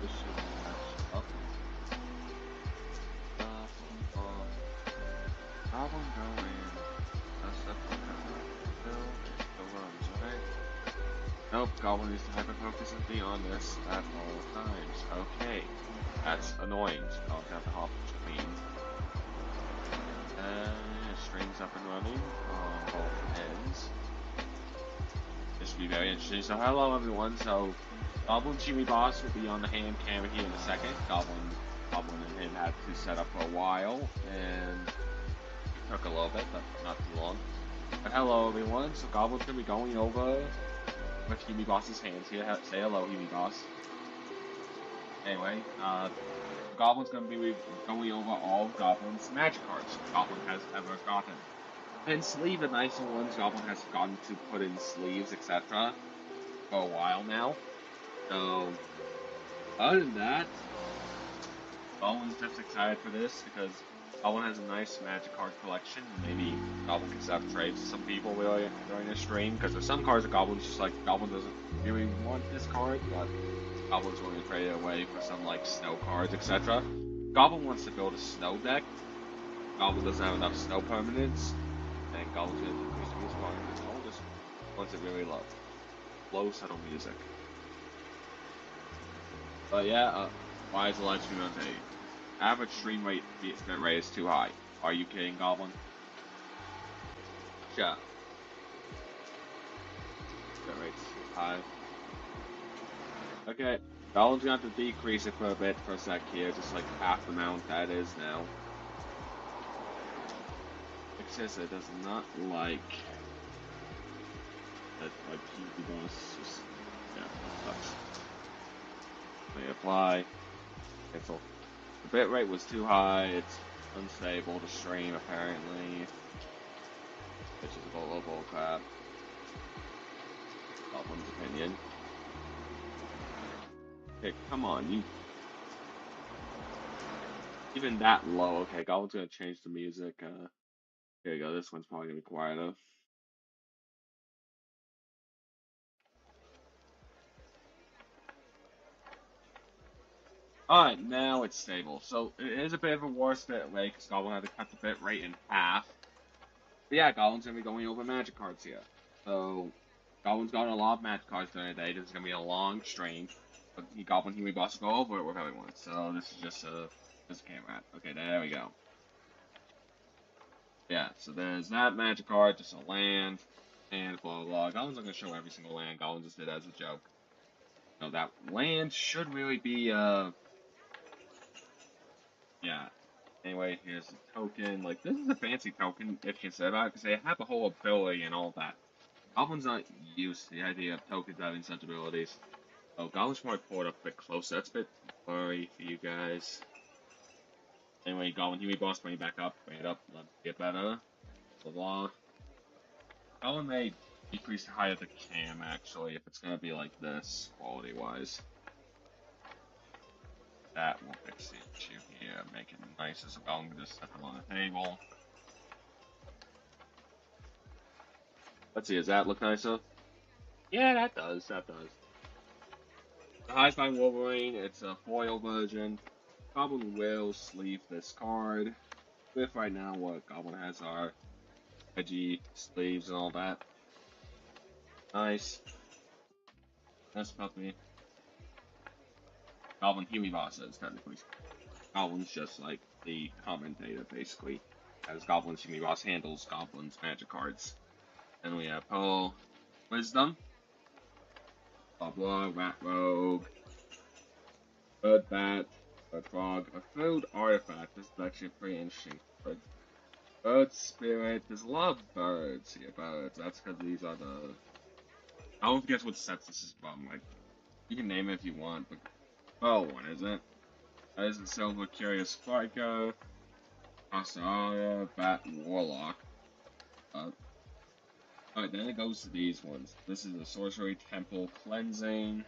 this should match up. Goblin go in. That's still runs, right? Nope, Goblin needs to hyper-focus and be on this at all times. Okay, that's annoying. So I'll have to hop between. Strings up and running on both ends. This will be very interesting. So hello everyone. So Goblin Humie Boss will be on the hand camera here in a second. Goblin and him had to set up for a while, and it took a little bit, but not too long. But hello everyone. So Goblin's gonna be going over with Humie Boss's hands here. Say hello, Humie Boss. Anyway, Goblin's gonna be going over all of Goblin's magic cards Goblin has ever gotten. And sleeve the nicer ones Goblin has gotten to put in sleeves, etc. for a while now. So, other than that, Goblin's just excited for this because Goblin has a nice magic card collection. Maybe Goblin can set up trades with some people during this stream, because there's some cards that Goblin's just like, Goblin doesn't really want this card, but Goblin's willing to trade it away for some like snow cards, etc. Goblin wants to build a snow deck. Goblin doesn't have enough snow permanents, and Goblin's going to decrease the music volume because Goblin just wants it really low. Low, subtle music. But yeah, why is the live stream on day? Average stream rate bit rate is too high. Are you kidding, Goblin? Yeah. Bit rate's too high. Okay, Goblin's gonna have to decrease it for a bit for a sec here, just like half the amount that is now. It does not like that, like Humie Boss just, yeah, sucks. They apply, cancel. The bitrate was too high, it's unstable to stream apparently, which is a bull crap. Goblin's opinion. Okay, come on, you. Even that low, okay, Goblin's gonna change the music, here you go, this one's probably gonna be quieter. Alright, now it's stable. So, it is a bit of a worse bit rate, because Goblin had to cut the bit rate in half. But yeah, Goblin's gonna be going over magic cards here. So, Goblin's got a lot of magic cards during the day. This is gonna be a long stream. But Goblin Humie Boss will go over it with everyone. So, this is just a camera. Okay, there we go. Yeah, so there's that magic card, just a land, and blah blah blah. Goblin's not gonna show every single land. Goblin just did it as a joke. No, that land should really be, yeah. Anyway, here's the token. Like, this is a fancy token, if you consider about it, because they have a whole ability and all that. Goblin's not used to the idea of tokens having such abilities. Oh, Goblin should probably pull it up a bit closer. That's a bit blurry for you guys. Anyway, Goblin Humie Boss, bring it back up, bring it up, let it get better. Blah blah. Goblin may decrease the height of the cam, actually, if it's gonna be like this, quality-wise. That will fix the issue here, make it nicer so Goblin can just set them on the table. Let's see, does that look nicer? Yeah, that does, that does. The High-Flying Wolverine, it's a foil version. Goblin will sleeve this card. With right now what Goblin has are edgy sleeves and all that. Nice. Nice puppy. Goblin Humie Boss is technically. Goblin's just like the commentator, basically. As Goblin's Humie Boss handles Goblin's magic cards. Then we have Pearl, Wisdom, blah blah, Rat Rogue, Bird Bat, Bird Frog, a food artifact. This is actually pretty interesting. Bird Spirit, there's a lot of birds here, birds. That's because these are the. I don't guess what sets this is from. Like, you can name it if you want, but. Oh, one, isn't it? That is the Silver Curious Striker, Astara, Bat Warlock. Alright, then it goes to these ones. This is a Sorcery Temple Cleansing,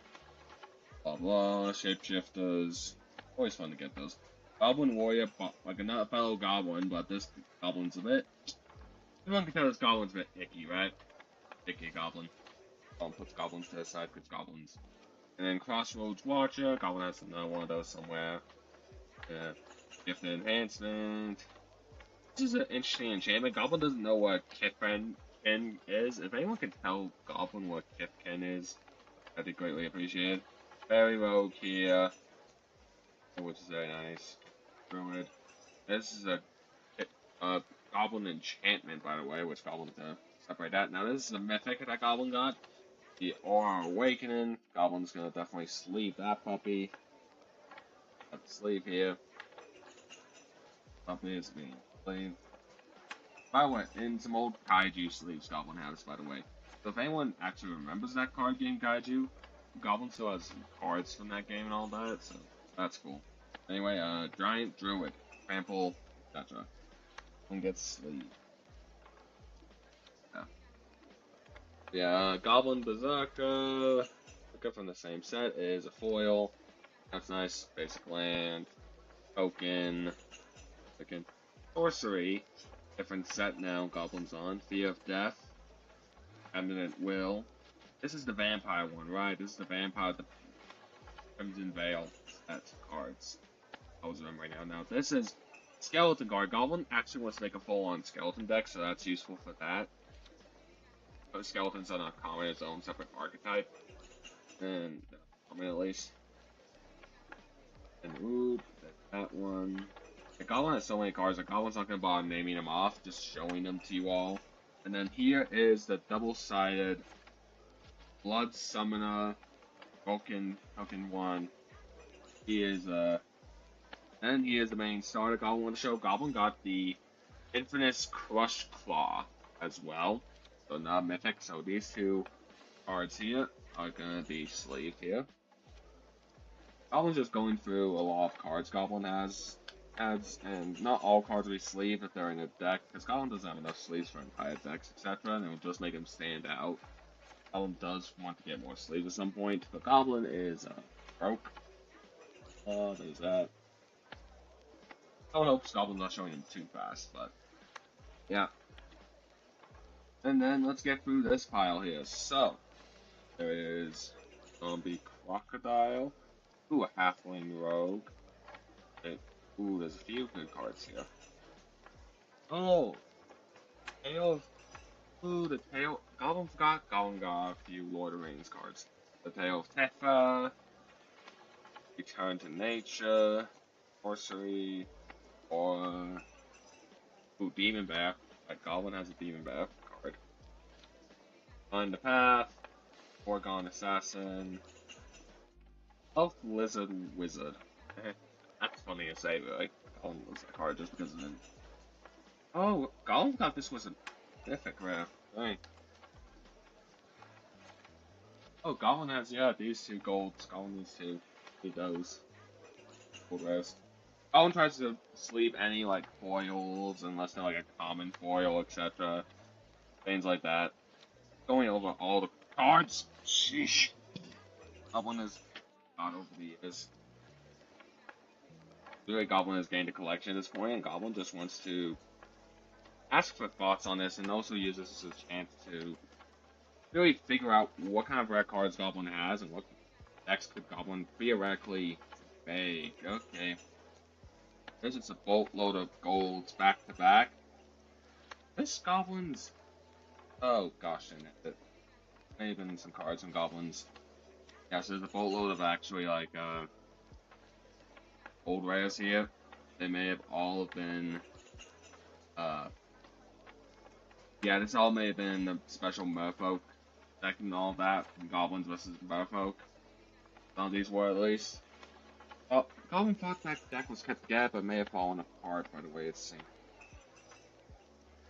blah blah, Shapeshifters. Always fun to get those. Goblin Warrior, like another fellow Goblin, but this Goblin's a bit. Everyone can tell this Goblin's a bit icky, right? Icky Goblin. Puts Goblins to the side because Goblins. And then Crossroads Watcher, Goblin has another one of those somewhere. Gifted Enhancement. This is an interesting enchantment. Goblin doesn't know what Kithken is. If anyone can tell Goblin what Kithken is, that'd be greatly appreciated. Fairy Rogue here, which is very nice. Druid. This is a Goblin enchantment, by the way, which Goblin to separate that. Now this is a mythic that Goblin got. The Aura Awakening. Goblin's gonna definitely sleeve that puppy. Got the sleeve here. Puppy is being sleeved. By the way, in some old Kaiju sleeves, Goblin has, by the way. So if anyone actually remembers that card game, Kaiju, Goblin still has some cards from that game and all that, so that's cool. Anyway, Giant Druid, Trample, etc. One gets sleeved. Yeah, Goblin Berserker, from the same set, is a foil. That's nice. Basic land, token, sorcery. Different set now. Goblin's on. Fear of Death, Eminent Will. This is the vampire one, right? This is the vampire, the Crimson Veil set cards. I was remembering right now. Now this is Skeleton Guard. Goblin actually wants to make a full-on skeleton deck, so that's useful for that. But skeletons are not common, its own separate archetype. And common at least. And ooh, that one. The Goblin has so many cards, the Goblin's not gonna bother naming them off, just showing them to you all. And then here is the double-sided Blood Summoner token one. He is and he is the main starter Goblin want to show. Goblin got the Infinite Crush Claw as well. So not mythic, so these two cards here are gonna be sleeved here. Goblin's just going through a lot of cards Goblin has, and not all cards will be sleeved if they're in a deck, because Goblin doesn't have enough sleeves for entire decks, etc., and it will just make him stand out. Goblin does want to get more sleeves at some point, but Goblin is broke. There's that. I hope Goblin's not showing him too fast, but yeah. And then let's get through this pile here. So there is Zombie Crocodile. Ooh, a Halfling Rogue. Ooh, there's a few good cards here. Oh, Tail. Ooh, the Tail. Goblin forgot. Goblin got a few Lord of the Rings cards. The Tail of Tefa. Return to Nature. Sorcery. Or ooh, Demon Bear. Like Goblin has a Demon Bear card. Find the Path. Oregon Assassin. Elf Lizard Wizard. That's funny to say, but like, Goblin was a card just because of it. Oh, Goblin thought this was a mythic rare. Right. Oh, Goblin has, yeah, these two golds. Goblin needs to do those. Gold rares. Goblin tries to sleeve any, like, foils, unless they're, like, a common foil, etc. Things like that. Going over all the cards. Sheesh. Goblin has gone over the years. Really, Goblin has gained a collection at this point, and Goblin just wants to ask for thoughts on this, and also use this as a chance to really figure out what kind of rare cards Goblin has, and what decks could Goblin theoretically make. Okay. There's just a boatload of golds back to back. This Goblin's... Oh gosh, and it may have been some cards from Goblins. Yeah, so there's a boatload of actually, like, old rares here. They may have all been, yeah, this all may have been the special Merfolk deck and all that, Goblins versus Merfolk. Some of these were at least. Oh, Goblin thought that deck was kept together, but may have fallen apart by the way it seemed.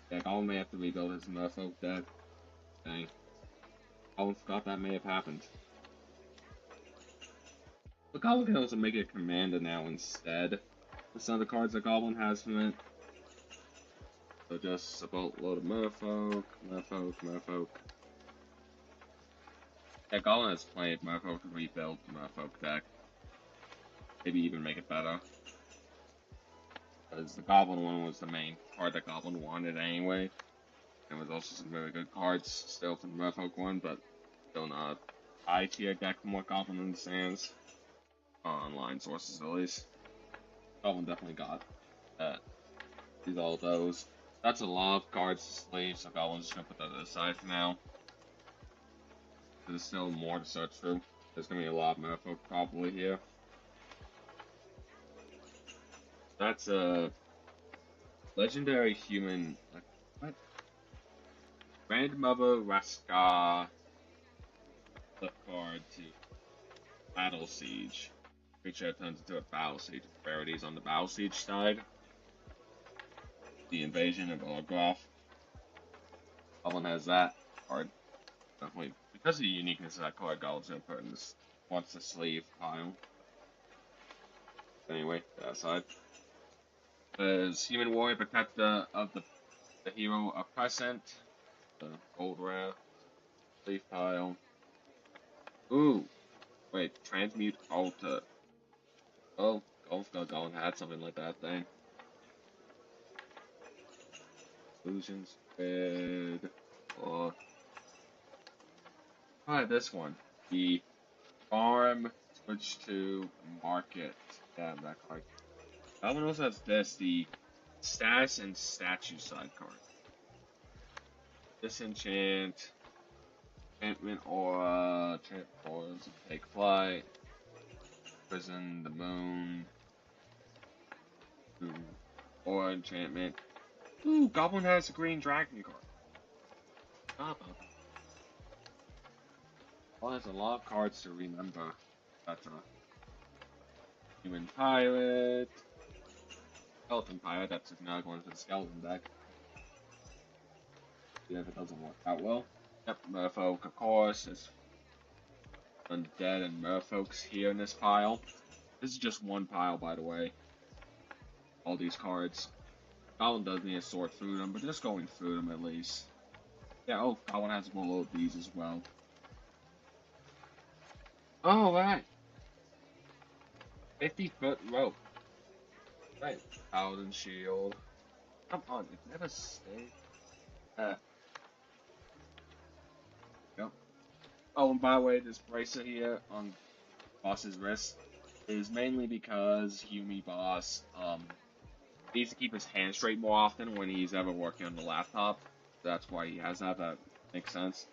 Yeah, Goblin may have to rebuild his Merfolk deck. Dang. Goblin forgot that may have happened. But Goblin can also make it a commander now instead. For some of the cards that Goblin has from it. So just a boatload of Merfolk. Yeah, Goblin has plenty of Merfolk to rebuild the Merfolk deck. Maybe even make it better. Because the Goblin one was the main card that Goblin wanted anyway. There was also some really good cards still from the Merfolk one, but still not high tier deck from what Goblin understands. Online sources at least. Goblin definitely got that. These all those. That's a lot of cards to sleeve, so Goblin's just gonna put that aside for now. There's still more to search through. There's gonna be a lot of merfolk probably here. That's a legendary human. What? Grandmother Raskar. Flip card to Battle Siege. Creature turns into a Battle Siege. Rarities on the Battle Siege side. The Invasion of Orgoth. Goblin has that card. Definitely, because of the uniqueness of that card, Goblin's gonna put in this wants the sleeve pile. Anyway, that side. There's Human Warrior, Protector of the Hero Oppressant. The gold rare. Sleeve pile. Ooh. Wait, Transmute Altar. Oh, Goblin had something like that thing. Illusions. Red. Or. Try this one. The Farm switch to Market. Yeah, that card. Goblin also has this, the Status and Statue side card. Disenchant. Enchantment Aura. Enchant Auras. Take Flight. Prison. The Moon. Ooh. Aura Enchantment. Ooh, Goblin has a green dragon card. Stop up. Well, there's a lot of cards to remember. That's a Human Pirate. Skeleton Pirate, that's another one for the skeleton deck. Yeah, if it doesn't work out well. Yep, Merfolk, of course. There's Undead and Merfolks here in this pile. This is just one pile, by the way. All these cards. Goblin does need to sort through them, but just going through them at least. Yeah, oh, Goblin has a load of these as well. Alright. 50-foot rope. Right. Paladin Shield. Come on, it never stayed. Yep. Oh, and by the way, this bracelet here on Boss's wrist is mainly because Humie Boss needs to keep his hand straight more often when he's ever working on the laptop. That's why he has that. That makes sense.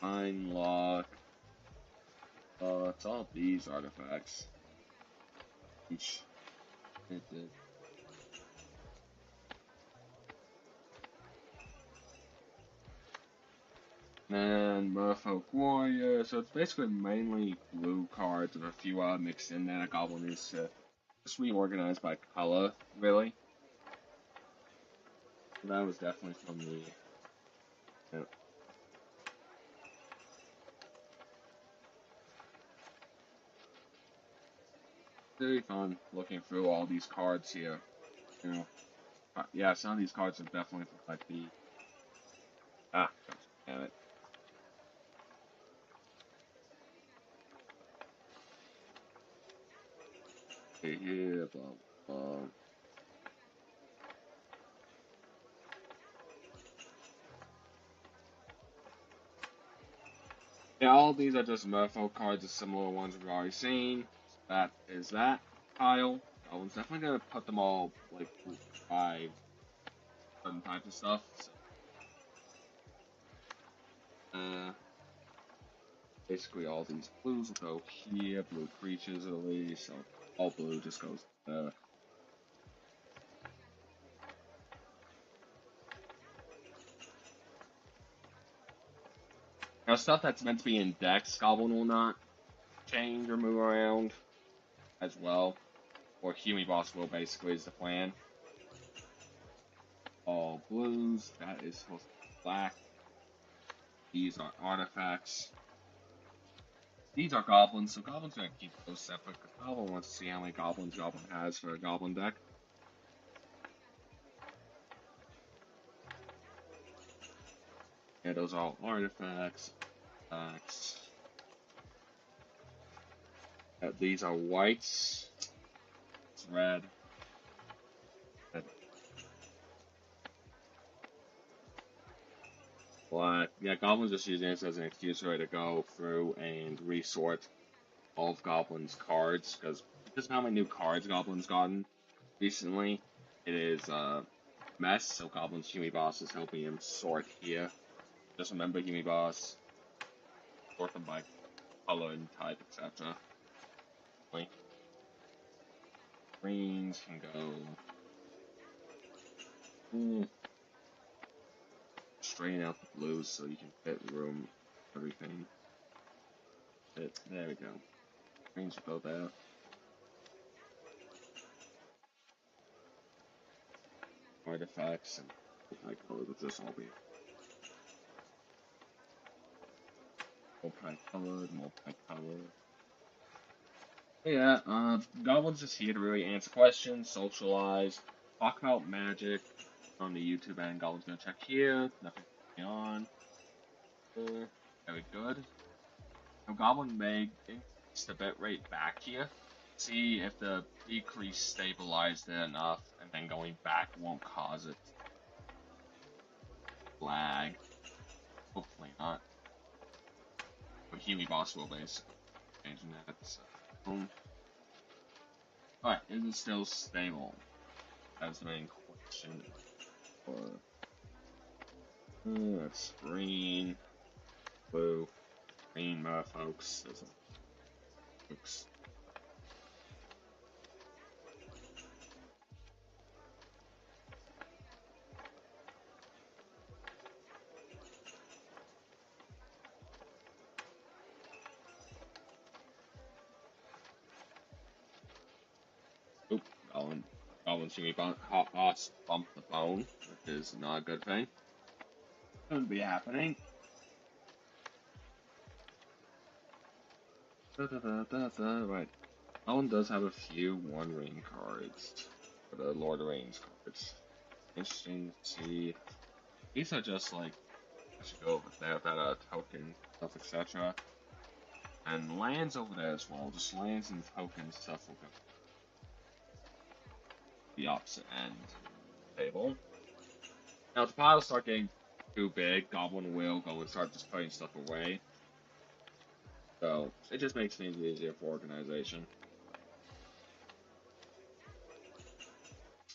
Pine Lock. It's all these artifacts. Each. And Merfolk Warrior, so it's basically mainly blue cards and a few mixed in there. Goblin is just reorganized by color, really. So that was definitely from the. Very fun looking through all these cards here. You know, yeah, some of these cards are definitely like the. Ah, damn it. Okay, here, blah, blah. Yeah, all these are just Merfolk cards, the similar ones we've already seen. That is that pile. I was definitely gonna put them all like by certain types of stuff. So, basically all these blues will go here, blue creatures at least. So all blue just goes there. Now stuff that's meant to be in decks, Goblin will not change or move around as well. Or Humie Boss will basically is the plan. All blues, that is supposed to be black. These are artifacts. These are goblins, so Goblin's gonna keep those separate because Goblin wants to see how many goblins Goblin has for a goblin deck. Yeah, those are all artifacts. These are whites. It's red. Red. But yeah, Goblin's just using this as an excuse for her to go through and resort all of Goblin's cards, because just how many new cards Goblin's gotten recently, it is a mess, so Goblin's Humie Boss is helping him sort here. Just remember, Humie Boss, sort them by color and type, etc. Greens can go straighten out the blues so you can fit room everything. There we go. Greens will go there. Artifacts and multicolored will just all be multicolored. Yeah, Goblin's just here to really answer questions, socialize, talk about magic on the YouTube end. Goblin's gonna check here, nothing going on. Very good. So Goblin may increase the bitrate back here. See if the decrease stabilized it enough, and then going back won't cause it lag. Hopefully not. But Humie Boss will basically changing that. So. Alright, is it still stable? That's the main question. That's green, blue, green, folks. Folks. Oop, Goblin Jimmy Boss bumped the phone, which is not a good thing. Shouldn't be happening. Right. Goblin does have a few One Ring cards. For the Lord of Rings cards. Interesting to see. These are just like, I should go over there, that token, stuff, etc. And lands over there as well. Just lands and token stuff will go the opposite end of the table. Now, if the piles start getting too big, Goblin will go and start just putting stuff away. So, it just makes things easier for organization.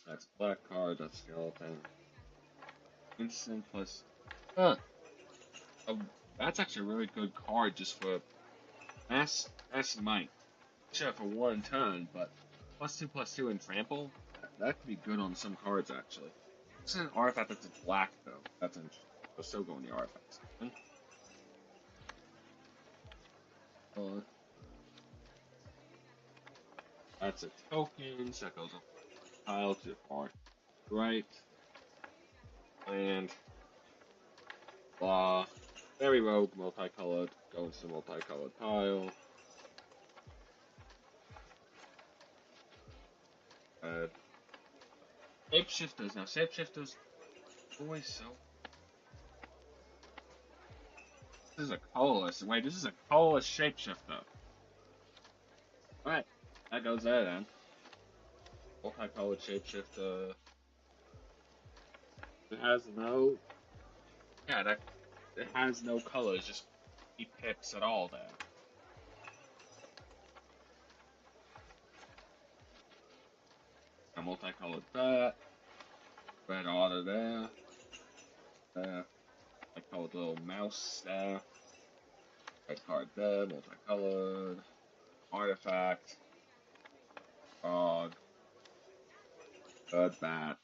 That's black card, that's skeleton. Instant plus. Oh, that's actually a really good card just for mass might. Except for one turn, but +2/+2 and trample. That could be good on some cards actually. It's an artifact that's black though. That's interesting. We'll still go in the artifacts. That's a token, so that goes up the pile to the far right. And blah. Fairy Rogue, multicolored, go into the multicolored pile. Shapeshifters. Now, shapeshifters always so. This is a colorless. Wait, this is a colorless shapeshifter. Alright, that goes there then. Multicolored shapeshifter. It has no. Yeah, that. It has no colors, just pips at all there. A multicolored bat. Red otter there. There. Multicolored little mouse there. Red card there, multicolored. Artifact. Frog. Bird bat.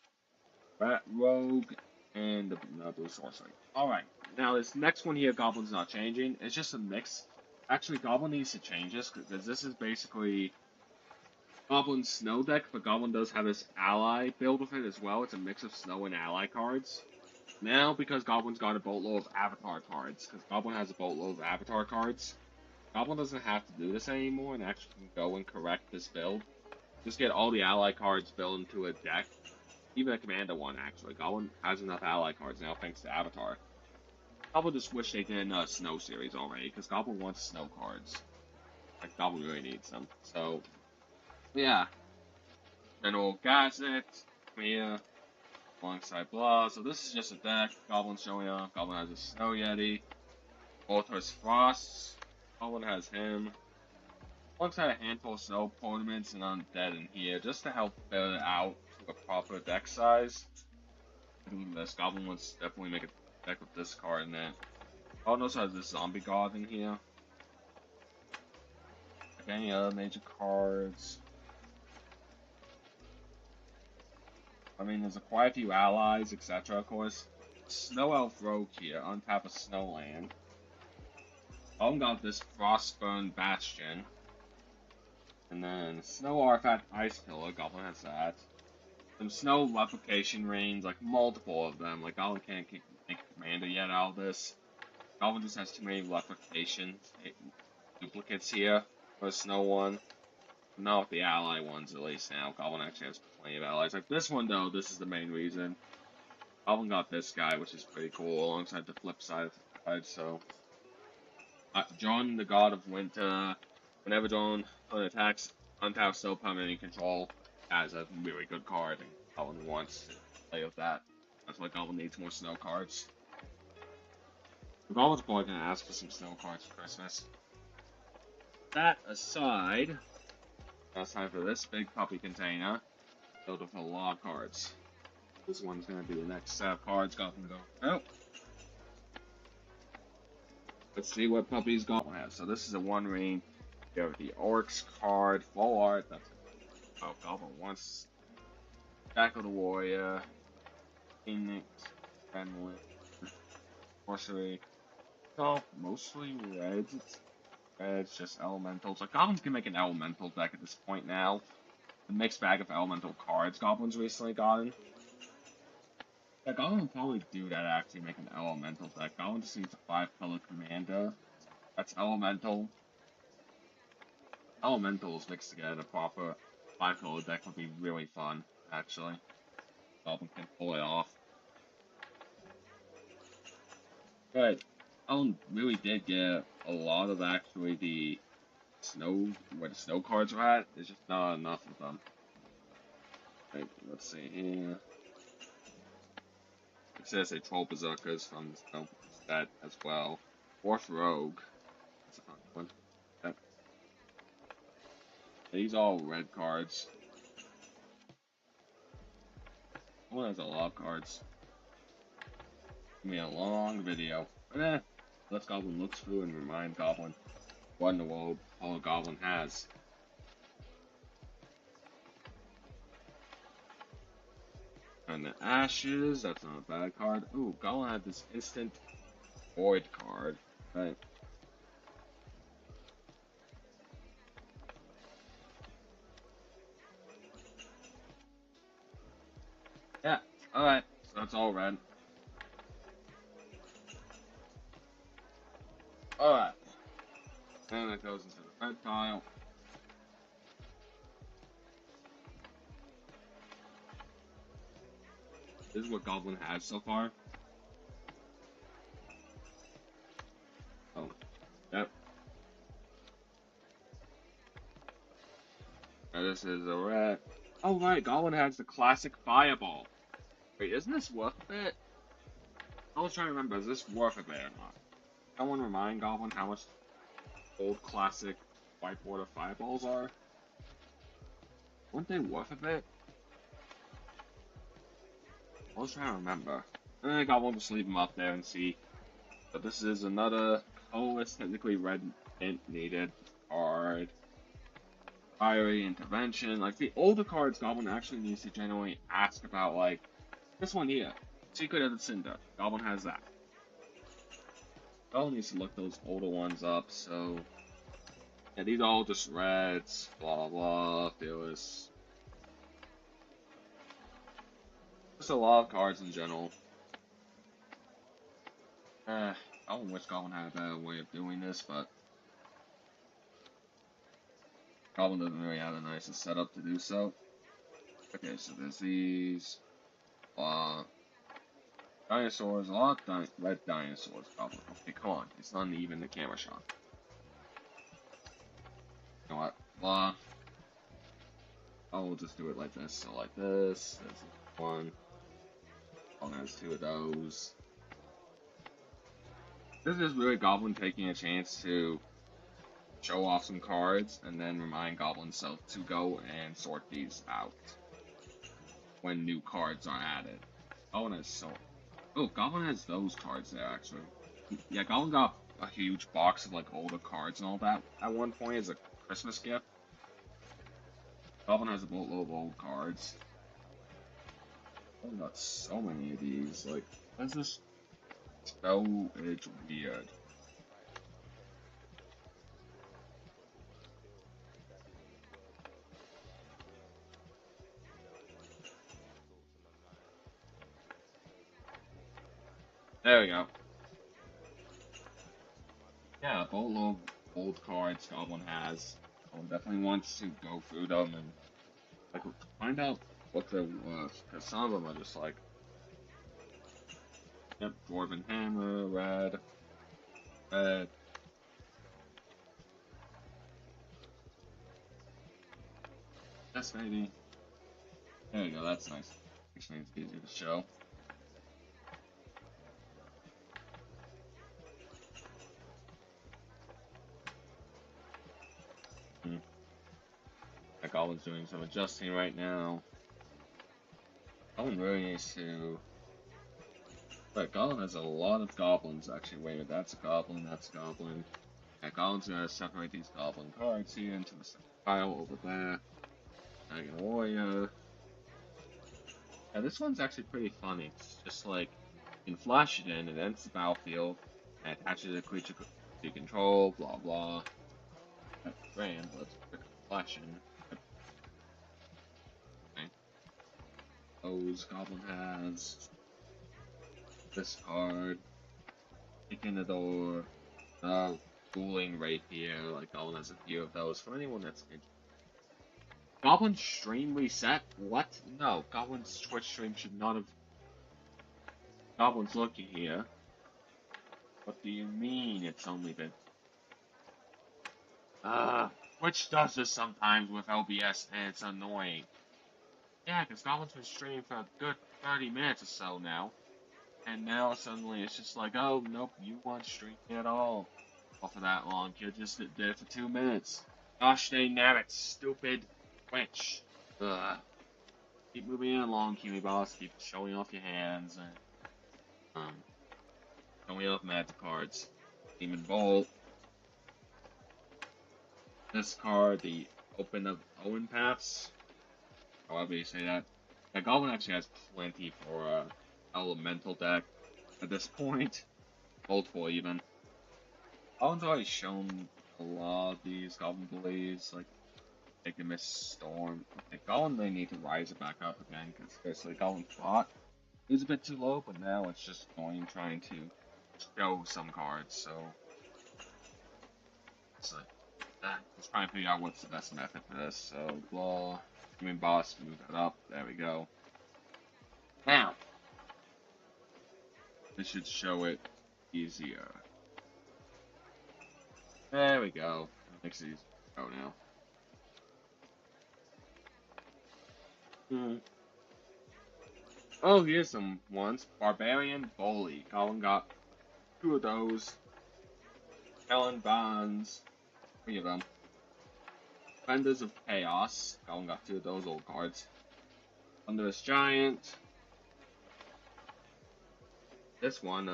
Rat rogue. And the blue sorcery. Alright, now this next one here, Goblin's not changing. It's just a mix. Actually, Goblin needs to change this, because this is basically Goblin's snow deck, but Goblin does have this ally build with it as well. It's a mix of snow and ally cards. Now, because Goblin's got a boatload of avatar cards, because Goblin has a boatload of avatar cards, Goblin doesn't have to do this anymore and actually can go and correct this build. Just get all the ally cards built into a deck. Even a commander one, actually. Goblin has enough ally cards now thanks to Avatar. Goblin just wish they did a Snow series already, because Goblin wants Snow cards. Like, Goblin really needs them. So, yeah. Then we'll gas it. Here. alongside blah. So this is just a deck. Goblin showing up. Goblin has a Snow Yeti. Ultra's Frost. Goblin has him. Alongside a handful of snow ornaments and undead in here, just to help build it out to a proper deck size. This Goblin wants to definitely make a deck with this card in it. Goblin also has this Zombie God in here. Like any other major cards. I mean, there's quite a few allies, etc. Of course. Snow Elf Rogue here, untap a Snowland. Goblin got this Frostburn Bastion. And then Snow Artifact Ice Pillar, Goblin has that. Some Snow Replication Rings, like multiple of them. Like Goblin can't make a commander yet out of this. Goblin just has too many replication duplicates here for the Snow one. Not with the ally ones at least now. Goblin actually has plenty of allies. Like this one though, this is the main reason. Goblin got this guy, which is pretty cool, alongside the flip side of the card, so. John, the God of Winter. Whenever John attacks, untap Snow permanent control as a really good card, and Goblin wants to play with that. That's why Goblin needs more snow cards. Goblin's probably gonna ask for some snow cards for Christmas. That aside, now it's time for this big puppy container filled with a lot of cards. This one's gonna be the next set of cards Goblin go out. Let's see what puppies Goblin has. So this is a one ring. You have the Orcs card, full art. That's oh, Goblin wants Tackle the Warrior, Phoenix, Friendly, Sorcery. Oh, mostly reds. It's just elementals. Like Goblins can make an elemental deck at this point now. A mixed bag of elemental cards Goblins recently gotten. Yeah, Goblin will probably do that actually, make an elemental deck. Goblin just needs a 5-color commander. That's elemental. Elementals mixed together, a proper 5-color deck would be really fun, actually. Goblin can pull it off. But Goblin really did get a lot of actually the snow, where the snow cards are at. There's just not enough of them. Right, let's see here. It says a Troll Berserkers from the snow set as well. Fourth Rogue. That's a fun one. Yep. These are all red cards. Oh, has a lot of cards. Give me a long video. But let's Goblin look through and remind Goblin what in the world all Goblin has. And the Ashes, that's not a bad card. Ooh, Goblin had this instant Void card. Right. Yeah, alright. So that's all red. Alright. And it goes into the red pile. This is what Goblin has so far. Oh, yep. Now this is a red. Oh right, Goblin has the classic Fireball. Wait, isn't this worth a bit? I was trying to remember, is this worth a bit or not? Someone remind Goblin how much old classic white border Fireballs are? Weren't they worth a bit? I was trying to remember. And then Goblin will just leave them up there and see. But this is another colorless, technically red int needed card. Fiery Intervention. Like the older cards, Goblin actually needs to generally ask about, like this one here, Secret of the Cinder. Goblin has that. Goblin needs to look those older ones up. So yeah, these are all just reds. Blah blah blah. Fearless. Just a lot of cards in general. I don't wish Goblin had a better way of doing this, but Goblin doesn't really have the nicest setup to do so. Okay, so there's these. Dinosaurs, a lot of red dinosaurs, Goblin. Okay, come on, it's not even the camera shot. You know what? Blah. I'll just do it like this. So like this. There's one. Goblin has two of those. This is really Goblin taking a chance to show off some cards and then remind Goblin self to go and sort these out when new cards are added. Goblin has so. Oh, Goblin has those cards there actually. Yeah, Goblin got a huge box of like older cards and all that at one point as a Christmas gift. Goblin has a boatload of old cards. Goblin got so many of these. Like, that's just so it's weird. There we go. Yeah, a boatload of old cards Goblin has. Goblin definitely wants to go through them and like find out what they're worth, because some of them are just like, yep, Dwarven Hammer, red, red. This maybe. There you go, that's nice. Which means it's easier to show. Like Goblin's doing some adjusting right now. Goblin really needs to. But Goblin has a lot of goblins actually. Wait a minute, that's a goblin, that's a goblin. Yeah, Goblin's gonna separate these goblin cards here into a separate pile over there. Dragon Warrior. Yeah, this one's actually pretty funny. It's just like you can flash it in, it ends the battlefield, and attaches a creature you control, blah blah. That's grand, but it's quick flashing. Okay. Those Goblin has. This card. Kick in the door. Dueling Rapier. Like, Goblin has a few of those. For anyone that's interested. Goblin stream reset? What? No, Goblin's Twitch stream should not have. Goblin's looking here. What do you mean it's only been. Twitch does this sometimes with OBS and it's annoying. Yeah, because Goblin's been streaming for a good 30 minutes or so now. And now suddenly it's just like, oh, nope, you weren't streaming at all. Well, for that long, you just did it for 2 minutes. Gosh dang nabbit, stupid Twitch. Ugh. Keep moving along, Humie Boss. Keep showing off your hands and showing off magic cards. Demon Bolt. This card, the Open of Owen Paths. However you say that. Yeah, Goblin actually has plenty for elemental deck at this point. Multiple even. Goblin's already shown a lot of these Goblin Blades, like Take the Mist Storm. Okay, Goblin may need to rise it back up again, because basically Goblin fought. It was a bit too low, but now it's just going trying to show some cards, so it's like let's try and figure out what's the best method for this. So blah, boss, move that up. There we go. Now this should show it easier. There we go. Makes it easy to go now. Oh, here's some ones. Barbarian Bully. Goblin got 2 of those. Helen Bonds. 3 of them. Defenders of Chaos. Goblin got 2 of those old cards. Thunderous Giant. This one,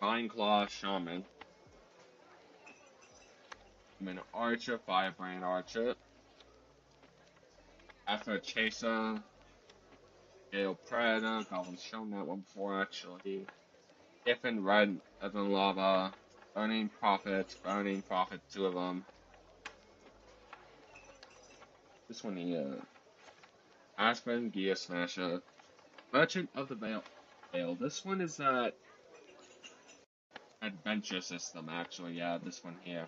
Vine Claw Shaman. Human Archer, Firebrand Archer. After Chaser. Gale Predator. Goblin's shown that one before actually. Giffen Red, Evan Lava. Burning Prophet, 2 of them. This one here. Aspen Gear Smasher. Merchant of the Veil. This one is that adventure system, actually. Yeah, this one here.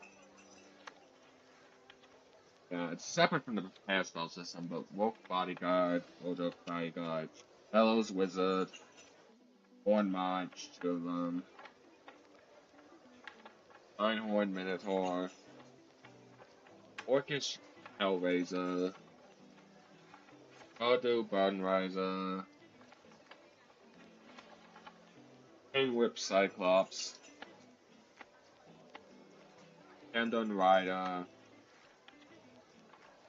Yeah, it's separate from the pair spell system, but Wolf Bodyguard, Bulldog Bodyguard, Bellows Wizard, Horn March, 2 of them. Einhorn Minotaur, Orcish Hellraiser, Cardo Barnriser, Pain Whip Cyclops. Tendon Rider.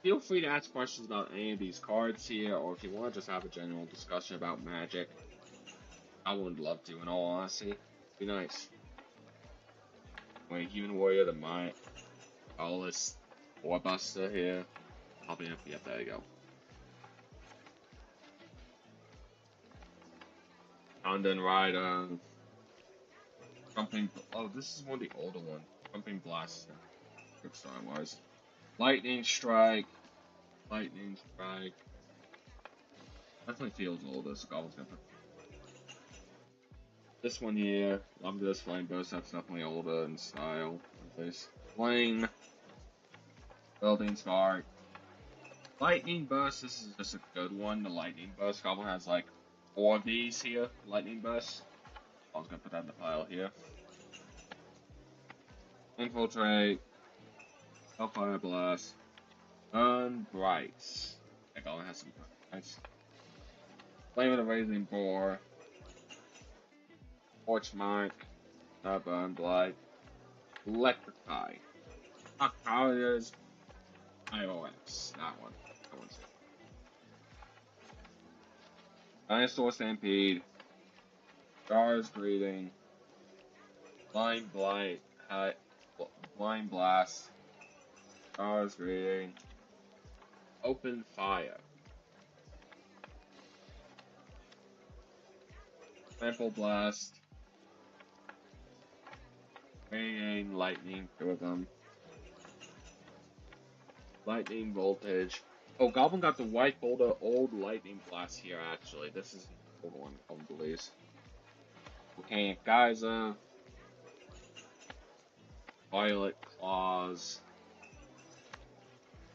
Feel free to ask questions about any of these cards here, or if you want to just have a general discussion about Magic. I would love to, in all honesty. It'd be nice. Wait, Human Warrior, the My Alice Warbuster here. I'll be happy. Yep, there you go. Tendon Rider. Jumping. Oh, this is one of the older ones. Jumping Blast. Good Star Wars. Lightning Strike. Lightning Strike. Definitely feels older, so Goblin's gonna put. This one here, love this Flame Burst, that's definitely older in style. At least. Flame. Building Spark. Lightning Burst, this is just a good one. The Lightning Burst. Goblin has like 4 of these here. Lightning Burst. I was gonna put that in the pile here. Infiltrate. Hellfire Blast. Burn Bright. Yeah, Goblin has some nice. Flame of the Raising Boar. Torch Mark. Burn Blight. Electrify. Powers. IOX. That one. That one's it. Dinosaur Stampede. Stars Greeting. Blind Blight. Blind Blast. Stars Greeting. Open Fire. Trample Blast. Rain, Lightning, 2 of them. Lightning Voltage. Oh, Goblin got the white folder old Lightning Blast here, actually. This is the old one, Goblin believes. Volcanic Geyser. Violet Claws.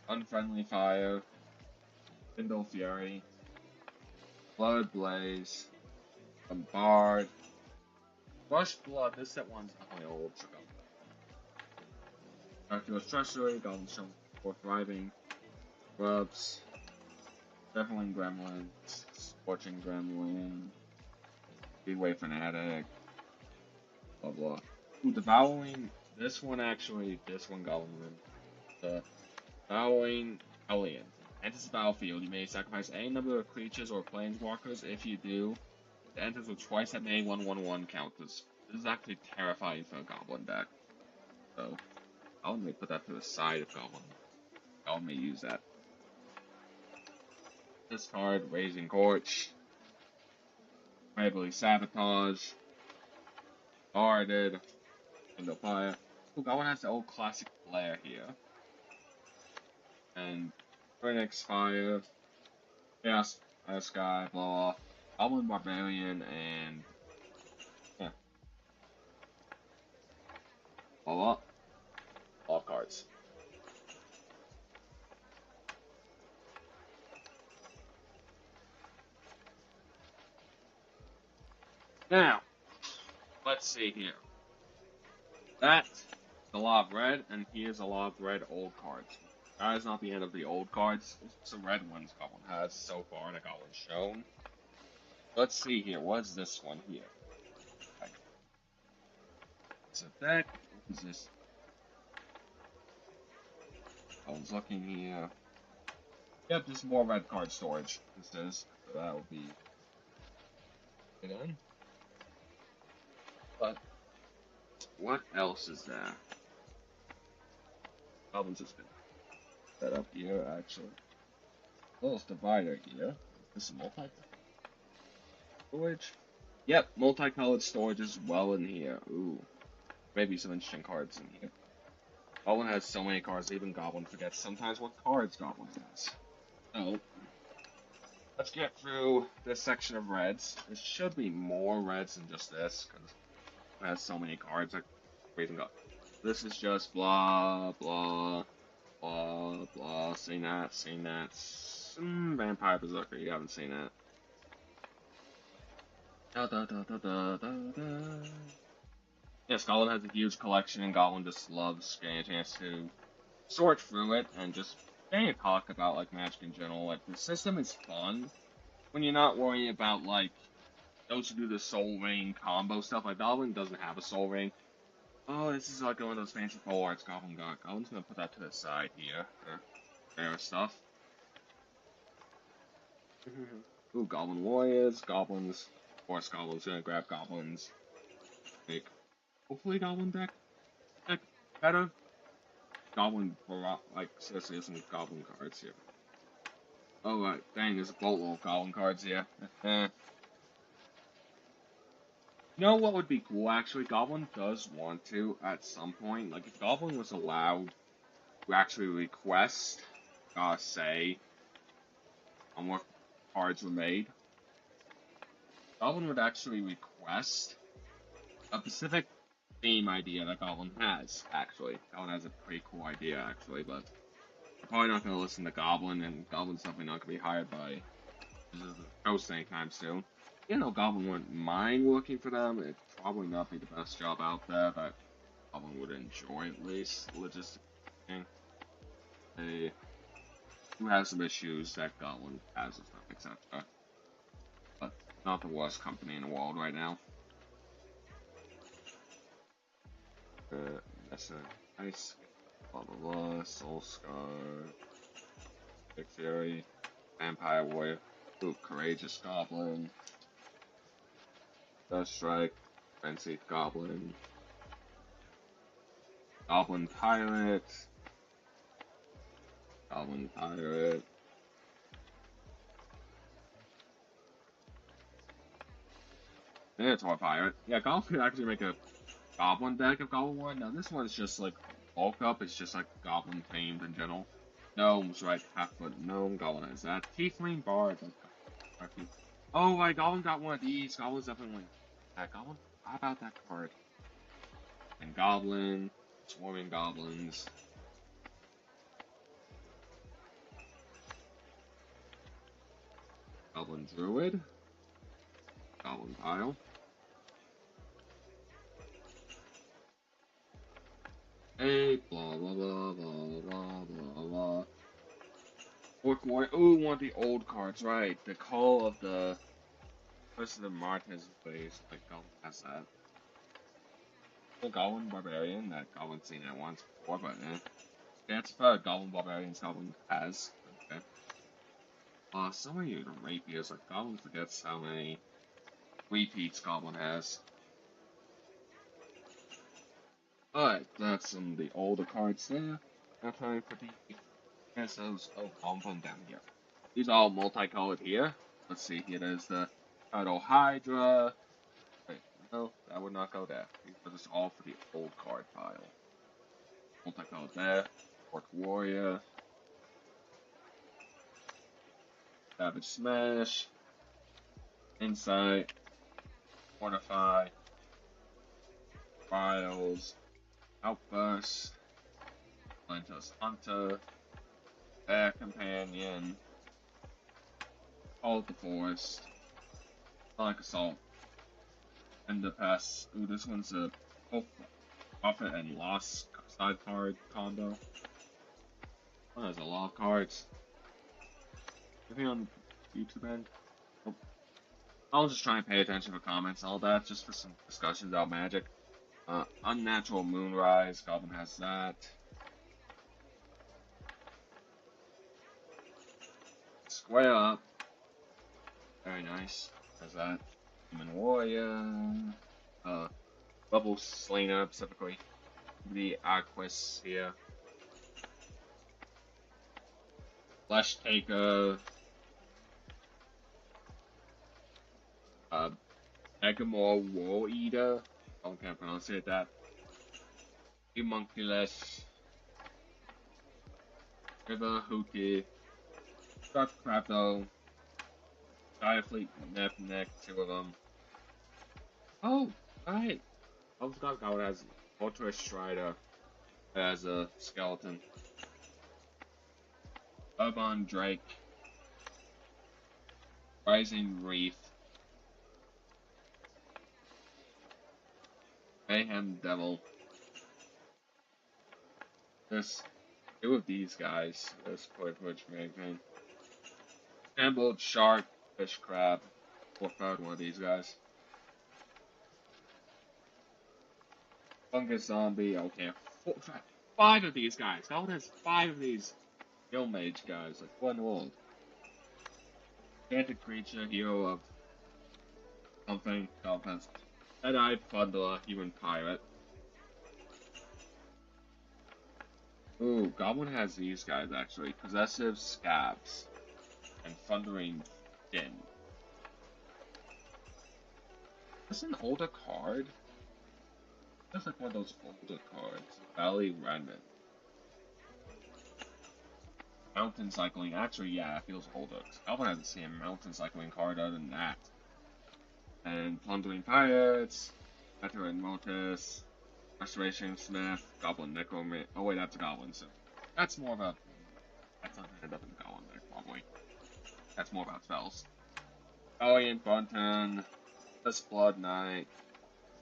Unfriendly Fire. Spindle Fury. Blood Blaze. Bombard. Rush Blood. This set one's definitely old, so Goblin. Miraculous Treasury. Goblin showing for thriving. Grubs. Definitely Gremlin. Scorching Gremlin. Speedway Fanatic. Blah blah. Ooh, Devouring. This one actually. This one Goblin. The Devouring Hellion. Enters the battlefield. You may sacrifice any number of creatures or planeswalkers. If you do, it enters with twice that many 1/1/1 counters. This is actually terrifying for a Goblin deck. So, Goblin may put that to the side of Goblin. Goblin may use that. This card, Raising Torch. Heavily Sabotage. Guarded. Kindle Fire. Ooh, Goblin has the old classic Flare here. And Phoenix Fire. Chaos Fire Sky, blah. Goblin Barbarian, and yeah. Blah. All cards. Now, let's see here. That's a lot of red, and here's a lot of red old cards. That is not the end of the old cards. It's the red ones Goblin has so far that Goblin's shown. Let's see here. What's this one here? Okay. It's a deck. What is this? I was looking here. Yep, just more red card storage. This is. So that will be. Done. But what else is there? Goblin's just been set up here, actually. Little divider here. This is multi storage. Yep, multicolored storage as well in here. Ooh, maybe some interesting cards in here. Goblin has so many cards, even Goblin forgets sometimes what cards Goblin has. So, let's get through this section of reds. There should be more reds than just this, because it has so many cards. Like, this is just blah, blah, blah, blah. Seen that, seen that. Vampire Berserker, you haven't seen that. Da, da, da, da, da, da, da. Yes, Goblin has a huge collection, and Goblin just loves getting a chance to sort through it and just getting a talk about like Magic in general. Like the system is fun when you're not worrying about like those who do the Soul Ring combo stuff, like Goblin doesn't have a Soul Ring. Oh, this is like one of those fancy pole arts Goblin got. Goblin's gonna put that to the side here for rare stuff. Ooh, Goblin Warriors, Goblins. Of course, Goblin's gonna grab Goblins. Make hopefully Goblin deck better. Goblin, like, seriously, some Goblin cards here. Oh, right, dang, there's a boatload of Goblin cards here. You know what would be cool, actually? Goblin does want to, at some point, like, if Goblin was allowed to actually request, say, on what cards were made, Goblin would actually request a specific theme idea that Goblin has, actually. Goblin has a pretty cool idea, actually, but I'm probably not going to listen to Goblin, and Goblin's definitely not going to be hired by the host anytime soon. You know, Goblin wouldn't mind working for them. It'd probably not be the best job out there, but Goblin would enjoy at least. Logistically, they do have some issues that Goblin has with them, etc. But not the worst company in the world right now. That's a nice, blah blah blah, Soul Scar, Big Fury, Vampire Warrior, ooh, Courageous Goblin, Dust Strike, Frenzied Goblin, Goblin Pirate, Minotaur Pirate. Yeah, Goblin could actually make a Goblin deck of Goblin War. Now this one's just like bulk up, it's just like Goblin themed in general. Gnomes, right? Half-foot gnome, Goblin has that. Tiefling Bard. Oh, my Goblin got one of these. Goblin's definitely that Goblin. How about that card? And Goblin, Swarming Goblins. Goblin Druid. Goblin Pile. Hey, blah blah blah blah blah blah blah. Orc Warrior. Ooh, one of the old cards, right? The Call of the First of the Martin's Blaze. Like, Goblin has that. The Goblin Barbarian that Goblin's seen it once before, but that's about Goblin Barbarians Goblin has. Okay. So many rapiers, like Goblin forgets how many repeats Goblin has. Alright, that's some of the older cards there. Now time for the SOs. Oh, I'll put them down here. These are all multicolored here. Let's see, here there's the Turtle Hydra. Wait, no, that would not go there. These are just all for the old card pile. Multicolored there. Orc Warrior. Savage Smash. Insight. Fortify. Files. Outburst. Lentos Hunter. Bear Companion. Call of the Forest. Sonic Assault. Enderpass. Ooh, this one's a both profit and loss side card combo. One has a lot of cards. Anything on YouTube end? Nope. I'll just try and pay attention for comments and all that, just for some discussions about Magic. Unnatural Moonrise, Goblin has that. Square Up. Very nice. Has that. Human Warrior. Bubble Slainer, specifically. The Aquis here. Flesh Taker. Megamore War Eater. I can't pronounce it that. Homunculus. River Hookie. Dark Crapto. Firefleet Neck, two of them. Oh, right. I forgot how it has Ultra Strider as a skeleton. Urban Drake. Rising Reef. Mayhem Devil. There's two of these guys. There's quite much anything. Scrambled Shark, Fish Crab. Or third one of these guys. Fungus Zombie, okay. 5 of these guys. Goblin has 5 of these Guild Mage guys. Like, what in the world? Enchanted Creature, Hero of something. Goblin has Dead-Eye Plunderer, Human Pirate. Ooh, Goblin has these guys actually. Possessive Scabs. And Thundering Din. That's an older card. That's like one of those older cards. Valley Remnant. Mountain Cycling. Actually, yeah, it feels older. Goblin hasn't seen a Mountain Cycling card other than that. And Plundering Pirates. Veteran Motus. Restoration Smith. Goblin Necromancer. Oh wait, that's a Goblin, so that's more of a... That's not gonna end up in the Goblin deck, probably. That's more about spells. Valiant Bunton. This Blood Knight.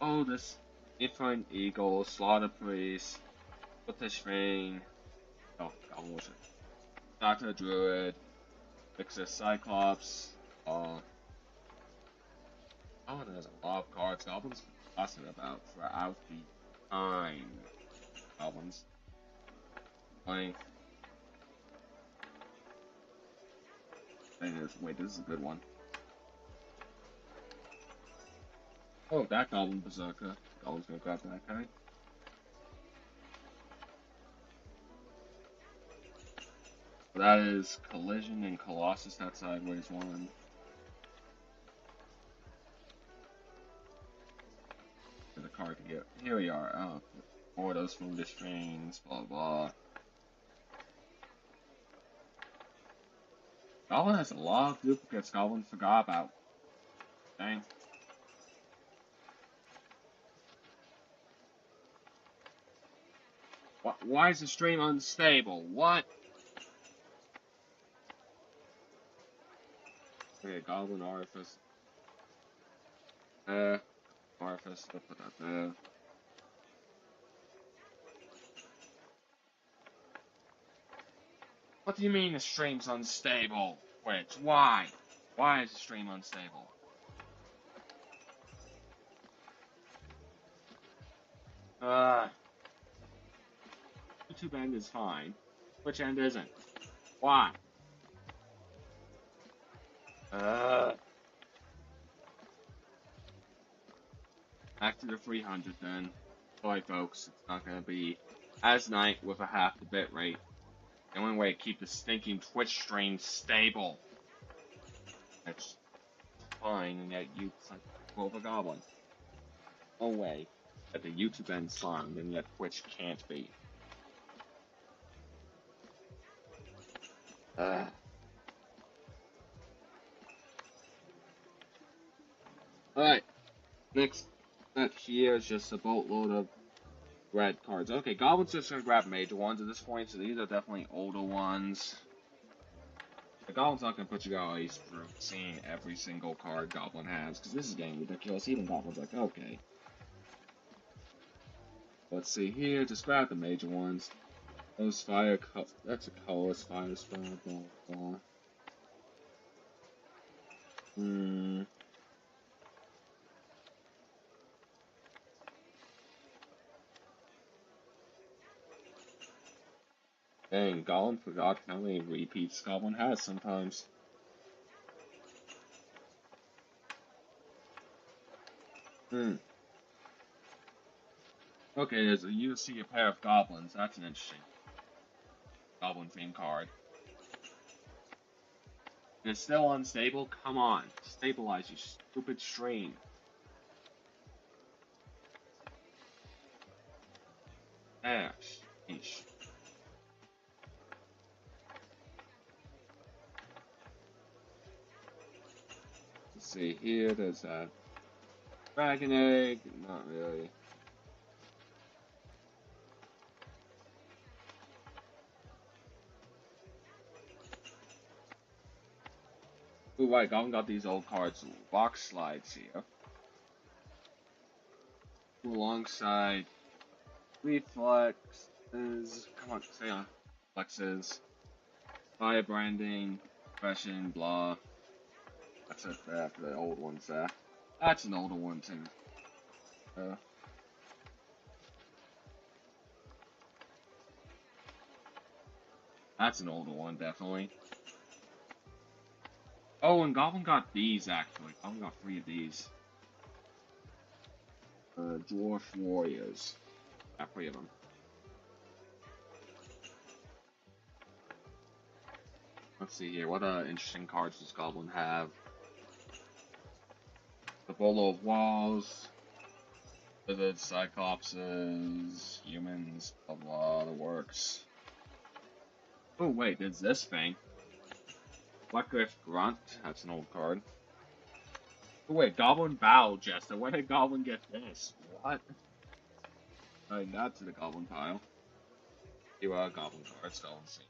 Oh, this Different Eagle. Slaughter Priest. British Fang. Oh, Goblin was it. Dr. Druid. Vixus Cyclops. Oh, there's a lot of cards Goblins fussing about throughout the time. Goblins. Playing. Wait, this is a good one. Oh, that Goblin Berserker. Goblin's gonna grab that guy. That is Collision and Colossus, that sideways one. For the card to get. Here we are. Oh, Mordos from the Strings, blah blah. Goblin has a lot of duplicates Goblin forgot about. Dang. Why is the stream unstable? What? Okay, Goblin Orifice. Orifice, we'll put that there. What do you mean the stream's unstable? Which? Why? Why is the stream unstable? YouTube end is fine. Which end isn't? Why? Back to the 300 then. Sorry folks, it's not gonna be as nice with a half the bit rate. The only way to keep the stinking Twitch stream stable. That's fine, and yet you pull the Goblin. No way that the YouTube end's fine, and yet Twitch can't be. Alright, next here is just a boatload of red cards. Okay, Goblin's just gonna grab major ones at this point, so these are definitely older ones. The Goblin's not gonna put you guys through seeing every single card Goblin has, because this is getting ridiculous. Even Goblin's like, okay. Let's see here, just grab the major ones. Those fire, that's a colorless fire spell, blah blah. Dang, Goblin forgot how many repeats Goblin has sometimes. Okay, you see a pair of Goblins. That's an interesting Goblin themed card. It's still unstable? Come on. Stabilize, you stupid stream. Ash. Eesh. Let's see here, there's that Dragon Egg. Not really. Ooh, right, Goblin got these old cards. Box slides here. Alongside Reflexes. Come on, say on. Flexes. Fire Branding. Depression, blah. That's it after the old ones there. That's an older one too. That's an older one, definitely. Oh, and Goblin got these, actually. Goblin got 3 of these. Dwarf Warriors. Got 3 of them. Let's see here. What interesting cards does Goblin have? The Bolo of Walls. Lizards, Cyclopses, Humans, blah blah, the works. Oh wait, there's this thing. Blackgriff Grunt, that's an old card. Oh wait, Goblin Battle Jester, where did Goblin get this? What? Add that to the Goblin pile. Few Goblin cards, Goblin see.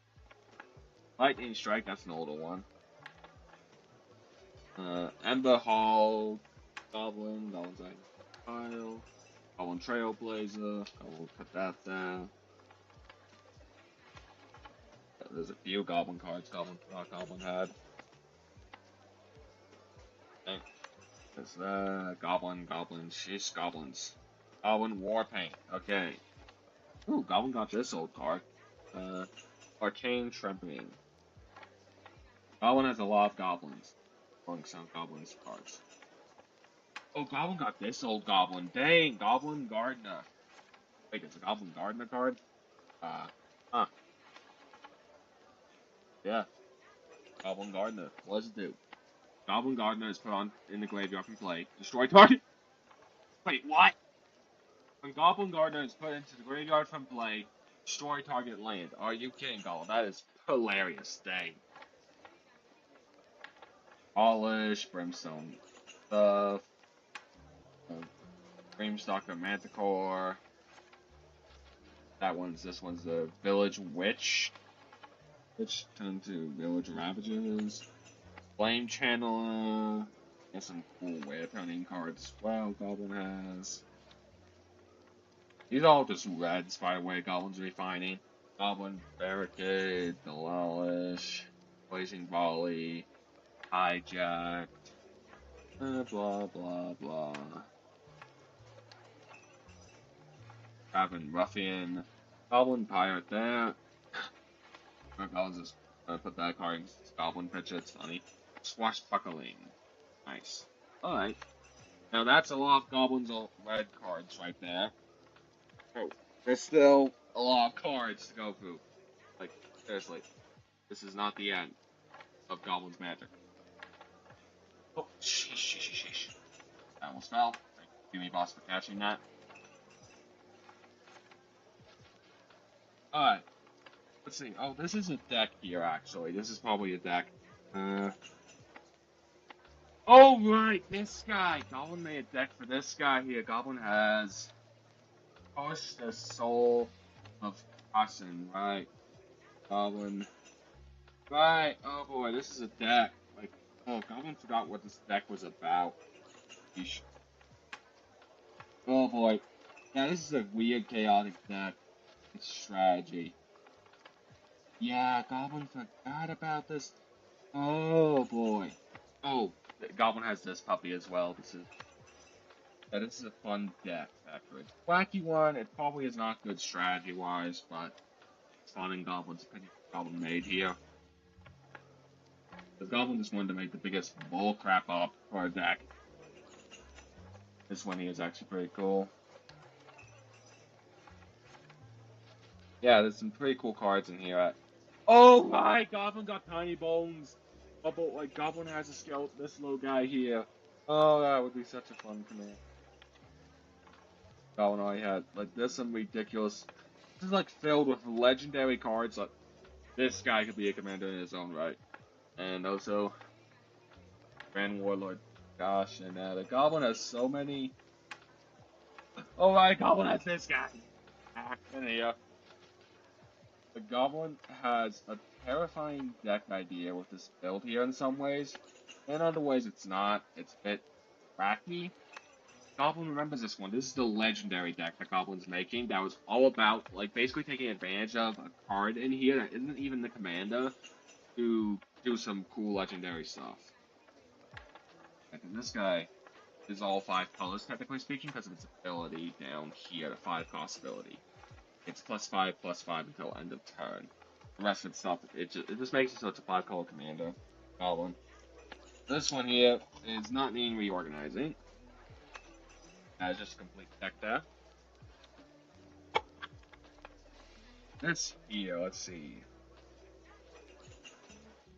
Lightning Strike, that's an older one. Ember Hall, Goblin, Goblin's Lightning pile. Goblin Trailblazer, Goblin put that down. There's a few Goblin cards Goblin had. Okay. There's Goblins, sheesh, Goblins. Goblin Warpaint, okay. Ooh, Goblin got this old card. Arcane Trembling. Goblin has a lot of Goblins. Pulling some Goblins cards. Oh, Goblin got this old Goblin. Dang, Goblin Gardener. Wait, it's a Goblin Gardener card? Huh. Yeah. Goblin Gardener. What does it do? Goblin Gardener is put on in the graveyard from play. Destroy target. Wait, what? When Goblin Gardener is put into the graveyard from play, destroy target land. Are you kidding, Goblin? That is hilarious. Dang. Polish, Brimstone stuff. Dreamstalker Manticore. This one's the Village Witch. Which turned to Village Ravagers. Flame Channeler. And some cool wave turning cards as well, Goblin has. These are all just reds, by the way, Goblin's refining. Goblin Barricade, Demolish, Blazing Volley, Hijacked, blah blah blah. Raven Ruffian, Goblin Pirate there. Goblin's just put that card in Goblin picture, it's funny. Swashbuckling. Nice. Alright. Now that's a lot of Goblin's red cards right there. Oh, there's still a lot of cards to go through. Like, seriously. This is not the end of Goblin's Magic. Oh, sheesh. That almost fell. Thank you, Humie Boss, for catching that. Alright. Let's see. Oh, this is a deck here, actually. This is probably a deck. Oh, right, this guy. Goblin made a deck for this guy here. Goblin has Push the Soul of Caution, right? Goblin. Right, oh boy, this is a deck. Like, oh, Goblin forgot what this deck was about. Yeesh. Oh boy. Yeah, this is a weird, chaotic deck. It's strategy. Yeah, Goblin forgot about this. Oh boy. Oh, Goblin has this puppy as well. This is a fun deck, actually. Wacky one, it probably is not good strategy-wise, but it's fun in Goblin's opinion. Goblin made here. The Goblin just wanted to make the biggest bullcrap up for a deck. This one here is actually pretty cool. Yeah, there's some pretty cool cards in here. Oh my, Goblin got Tiny Bones. Oh, but like Goblin has a skeleton, this little guy here. Oh, that would be such a fun command. Goblin already had, like, there's some ridiculous, this is like filled with legendary cards, like, this guy could be a commander in his own right. And also, Grand Warlord, gosh, and the Goblin has so many, oh my, Goblin has this guy. And here. The Goblin has a terrifying deck idea with this build here in some ways, and other ways it's not. It's a bit wacky. Goblin remembers this one. This is the legendary deck that Goblin's making that was all about, like, basically taking advantage of a card in here that isn't even the commander to do some cool legendary stuff. I think this guy is all 5 colors, technically speaking, because of its ability down here, the 5 cost ability. It's +5/+5 until end of turn. The rest of its stuff, it just makes it so it's a 5-color commander. Goblin. This one here is not needing reorganizing. It's just a complete deck there. This here, let's see.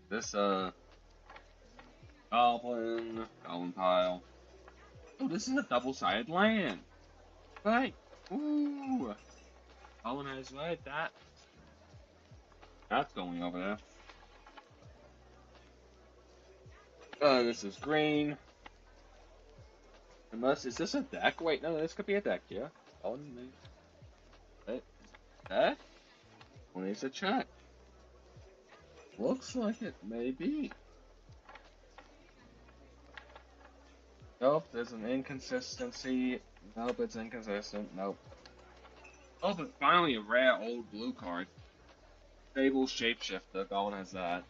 This, Goblin pile. Oh, this is a double-sided land. Right. Ooh. Goblin has right, that's going over there. This is green. Unless, is this a deck? Wait, no, this could be a deck here. Oh, wait, deck? Well, needs to check. Looks like it may be. Nope, there's an inconsistency. Nope, it's inconsistent. Nope. Oh, but finally a rare old blue card. Stable Shapeshifter. Goblin has that.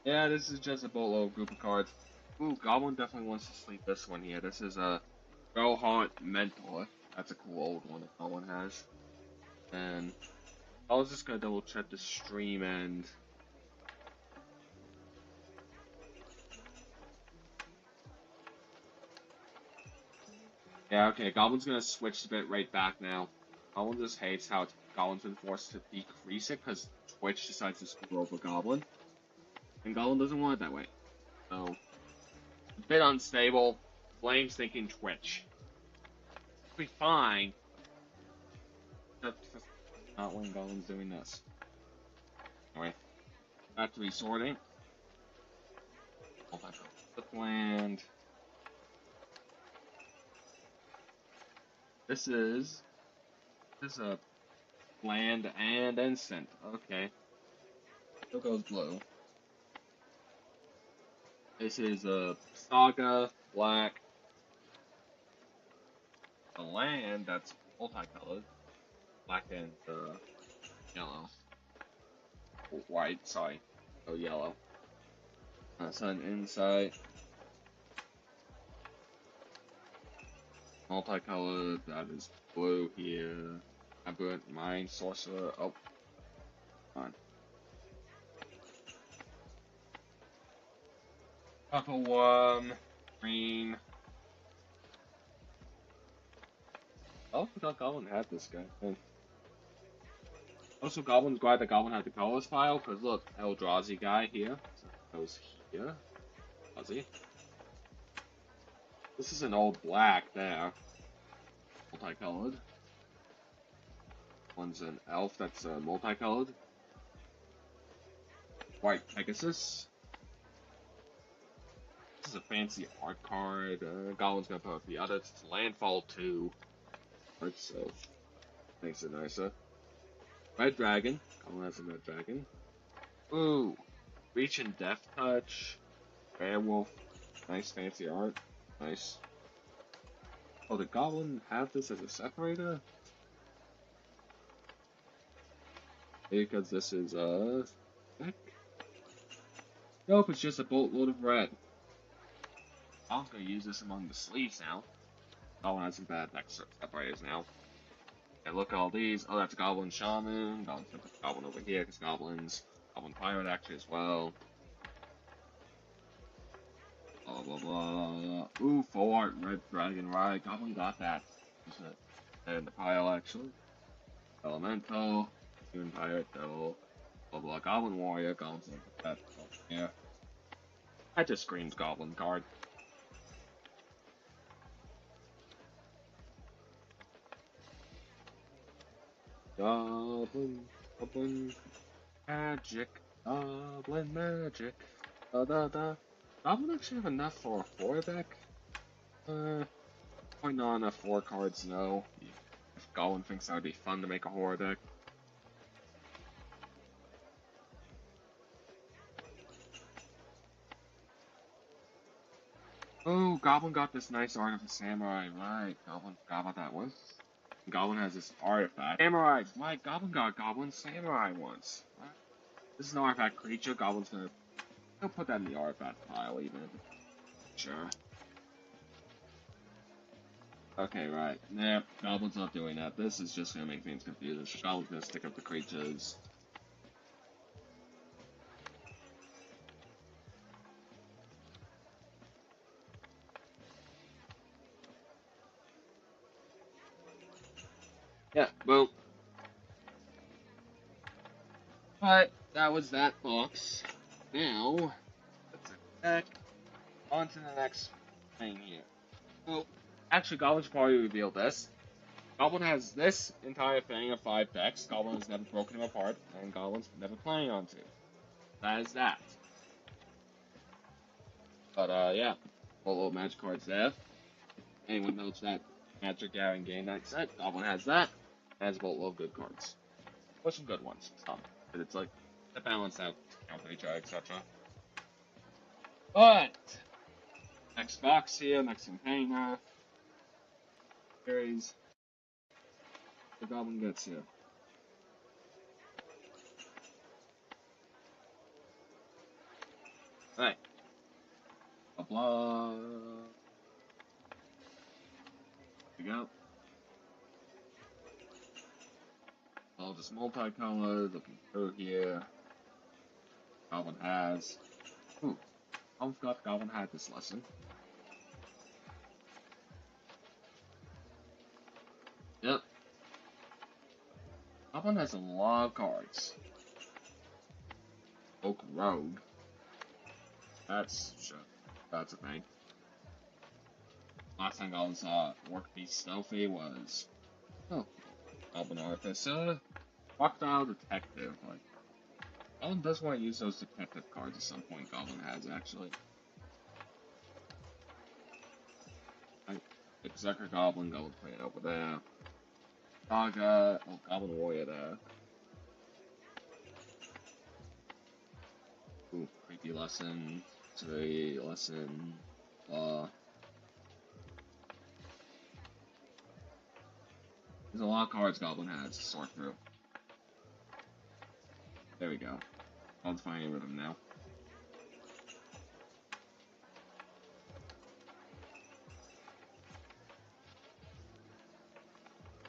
Yeah, this is just a boatload group of cards. Ooh, Goblin definitely wants to sleep this one here. This is a Rohan Mentor. That's a cool old one that Goblin has. And I was just gonna double check the stream and yeah, okay, Goblin's gonna switch the bit right back now. Goblin just hates how Goblin's been forced to decrease it because Twitch decides to screw over Goblin. And Goblin doesn't want it that way. So, a bit unstable. Blame's thinking Twitch. It'll be fine. That's not when Goblin's doing this. Anyway, back to resorting. The land. This is a land and instant. Okay. Still goes blue. This is a Saga, black. A land that's multicolored. Black and yellow. White, sorry. Oh, yellow. Sun inside. Multicolored, that is blue here. Aberrant Mind Sorcerer. Oh, on. Purple Worm. Green. Oh, I forgot Goblin had this guy. And also, Goblin's glad that Goblin had the colors file, because look, Eldrazi guy here. So goes here. Eldrazi. This is an old black there. Multicolored. One's an elf that's multicolored. White Pegasus. This is a fancy art card. Goblin's gonna put up the other. It's Landfall 2. Art, so makes it nicer. Red Dragon. Goblin has a Red Dragon. Ooh. Reach and Death Touch. Werewolf. Nice fancy art. Nice. Oh, did Goblin have this as a separator? Because this is deck? Nope, it's just a boatload of red. I'm gonna use this among the sleeves now. Goblin has some bad deck separators now. And look at all these. Oh, that's Goblin Shaman. Goblin's gonna put Goblin over here because Goblin Pirate actually as well. Blah blah blah. Ooh, full art Red Dragon Ride. Goblin got that. There in the pile actually. Elemental. Human Pirate Devil. Blah blah. Goblin Warrior. Goblin's gonna put that over here. That just screams Goblin card. Goblin magic, Goblin magic, da da da. Goblin actually have enough for a 4 deck? Probably not enough 4 cards, no. If Goblin thinks that would be fun to make a horror deck. Oh, Goblin got this nice art of a samurai, right. Goblin forgot about that one. Goblin has this artifact. Samurai, right, Goblin got Goblin Samurai once. Right. This is an artifact creature. Goblin's gonna he'll put that in the artifact pile even. Sure. Okay, right. Nah, Goblin's not doing that. This is just gonna make things confusing. So Goblin's gonna stick up the creatures. Yeah, well. But that was that box. Now, let's back on to the next thing here. Well, actually, Goblin should probably reveal this. Goblin has this entire thing of 5 decks. Goblin has never broken them apart, and Goblin's never planning on to. That is that. But, yeah. Full little magic cards there. Anyone knows that Magic Gathering Game Night set, Goblin has that. Has a boatload of good cards. Or some good ones, some. But it's like, to balance out, counter each other, etc. But, next box here, next container. Series. The Goblin gets here. Alright. Blah blah. Here we go. All just multicolored, looking through here. Goblin has. Ooh, I forgot Goblin had this lesson. Yep. Goblin has a lot of cards. Oak Rogue. That's sure. That's a thing. Last time Goblin saw Orc Beast Stealthy was Goblin Artificer. Crocodile Detective. Like Goblin does want to use those detective cards at some point. Goblin has actually. Berserker Goblin, Goblin playing over there. Saga, Goblin Warrior there. Ooh, creepy lesson, Survey lesson, There's a lot of cards Goblin has to sort through. There we go. I'll find rid of them now.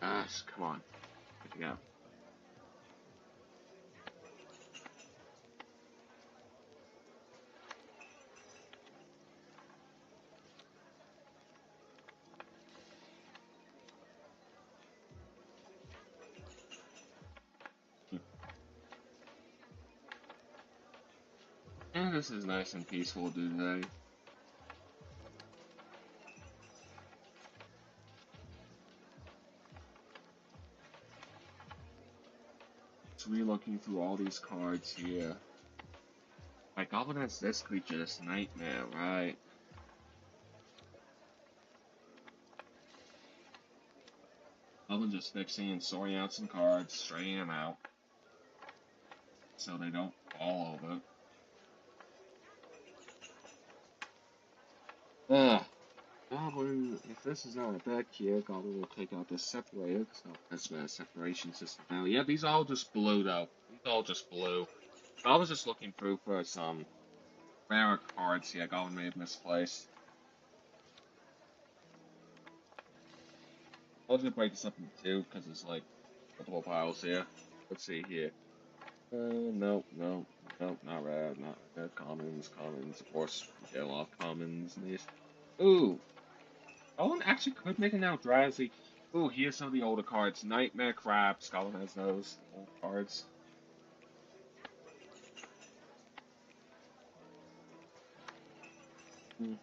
Gosh, come on. Good to go. And this is nice and peaceful to do today. So we're looking through all these cards here. My Goblin has this creature, this Nightmare, right? Goblin just fixing and sorting out some cards, straightening them out. So they don't fall over. Ugh. Goblin, if this is not a deck here, Goblin will take out this separator, because that's where separation system now. Yeah, these are all just blue, though. These are all just blue. I was just looking through for some rare cards here Goblin may have misplaced. I was gonna break this up into two, because it's like multiple piles here. Let's see here. Nope, nope, nope, not rare, not rare. Commons, commons, of course, we get a lot of commons in these. Ooh, Goblin actually could make an Eldrazi. Ooh, here's some of the older cards. Nightmare Crabs. Goblin has those old cards. Hmm.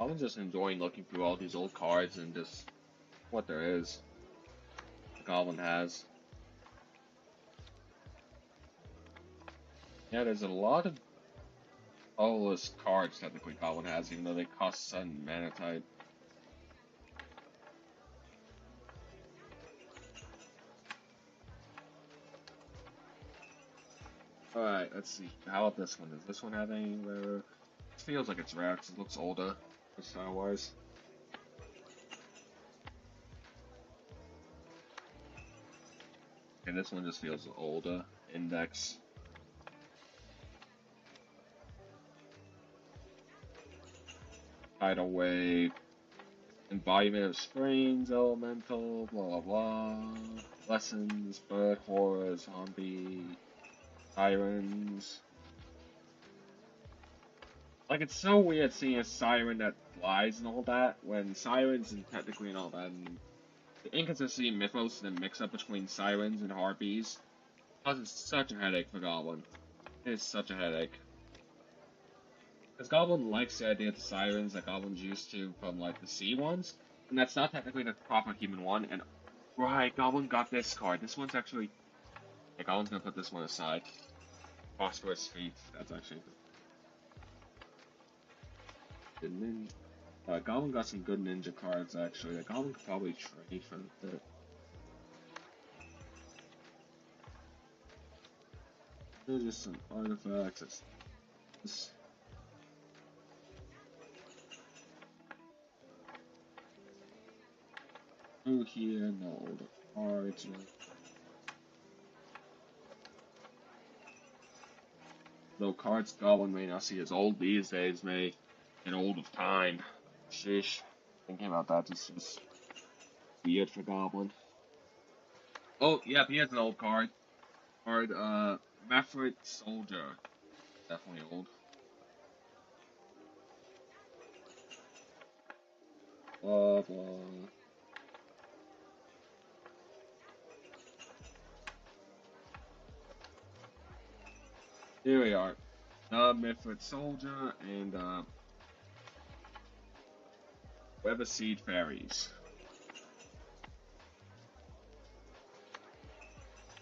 I'm just enjoying looking through all these old cards and just what there is. The Goblin has. Yeah, there's a lot of colorless cards technically Goblin has, even though they cost 7 mana type. Alright, let's see. How about this one? Does this one have any rare? It feels like it's rare because it looks older for Star Wars. And this one just feels older. Index. Tidal Wave. Embodiment of Springs, Elemental, blah blah blah. Lessons, Bird, Horror, Zombie, Sirens. Like, it's so weird seeing a siren that flies and all that, when sirens and technically and all that, and the inconsistency in mythos and the mix-up between sirens and harpies causes such a headache for Goblin. It is such a headache. Because Goblin likes the idea of the sirens that Goblin's used to from, like, the sea ones, and that's not technically the proper human one, and right, Goblin got this card. This one's actually... Yeah, Goblin's gonna put this one aside. Phosphorus Feet, that's actually... Goblin got some good ninja cards, actually. Goblin could probably trade for the... There's just some artifacts. Through here, no older cards. Though cards Goblin may not see as old these days, may get old with time. Sheesh. Thinking about that just weird for Goblin. Oh, yep, he has an old card. Maverick Soldier. Definitely old. Blah, blah. Here we are. Maverick Soldier and, Weather Seed Fairies.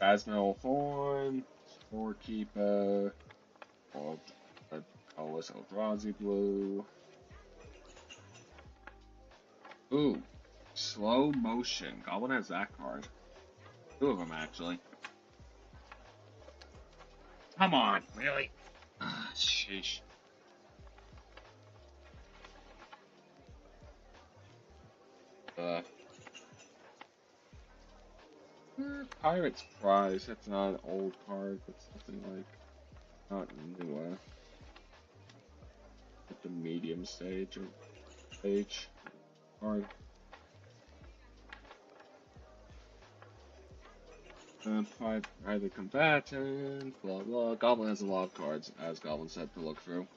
Phasmal Thorn, Storekeeper, or colors Eldrazi Blue. Ooh, Slow Motion. Goblin has that card. Two of them, actually. Come on, really? Sheesh. Pirate's Prize. That's not an old card. That's something like not newer. At the medium stage or stage card. Private Combatant. Blah blah. Goblin has a lot of cards, as Goblin said, to look through.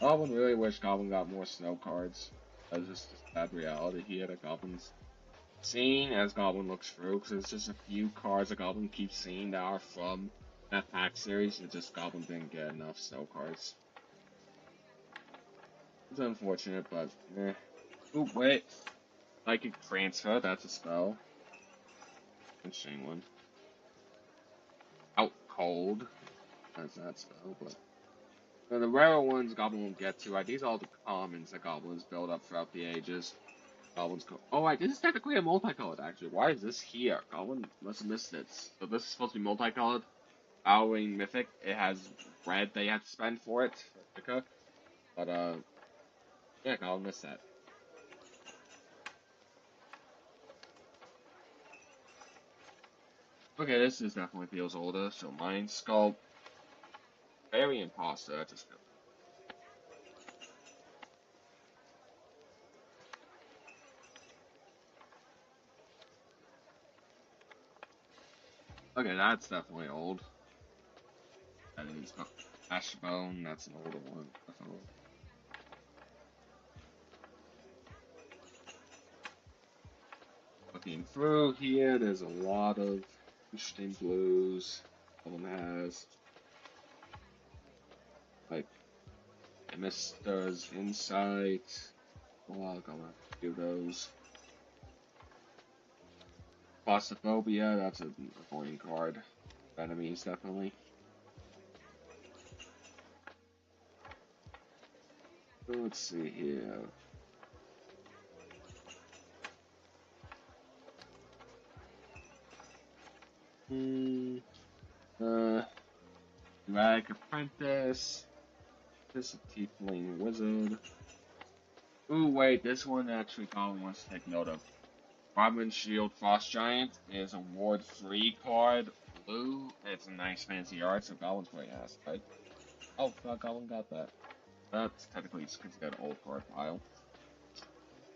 Goblin really wish Goblin got more snow cards. That's just a sad reality here that Goblin's seeing as Goblin looks through, because there's just a few cards that Goblin keeps seeing that are from that pack series, and just Goblin didn't get enough snow cards. It's unfortunate, but eh. Oop, wait. Psychic Transfer, that's a spell. Interesting one. Out Cold. That's that spell, but... the rarer ones Goblin won't get to, right? These are all the commons that Goblins build up throughout the ages. Goblins oh, right, this is technically a multicolored, actually. Why is this here? Goblin must have missed it. So this is supposed to be multicolored. Halloween Mythic, it has red they have to spend for it. Okay. But, yeah, Goblin missed that. Okay, this is definitely feels older. So, Mind Sculpt. Fairy Imposter, that just feels... Okay, that's definitely old. That is Ashbone, that's an older one. Definitely. Looking through here, there's a lot of interesting blues. One has like Mister's Insight. Well, I'm gonna do those. Claustrophobia, that's a annoying card. Enemies, definitely. Let's see here. Uh, Drag Apprentice. This is a Tiefling Wizard. Ooh, wait, this one actually Colin wants to take note of. Robin Shield Frost Giant is a ward 3 card, blue. It's a nice fancy art, so Goblin's probably has it, right? Oh, Goblin got that. That's technically it's considered an old card pile.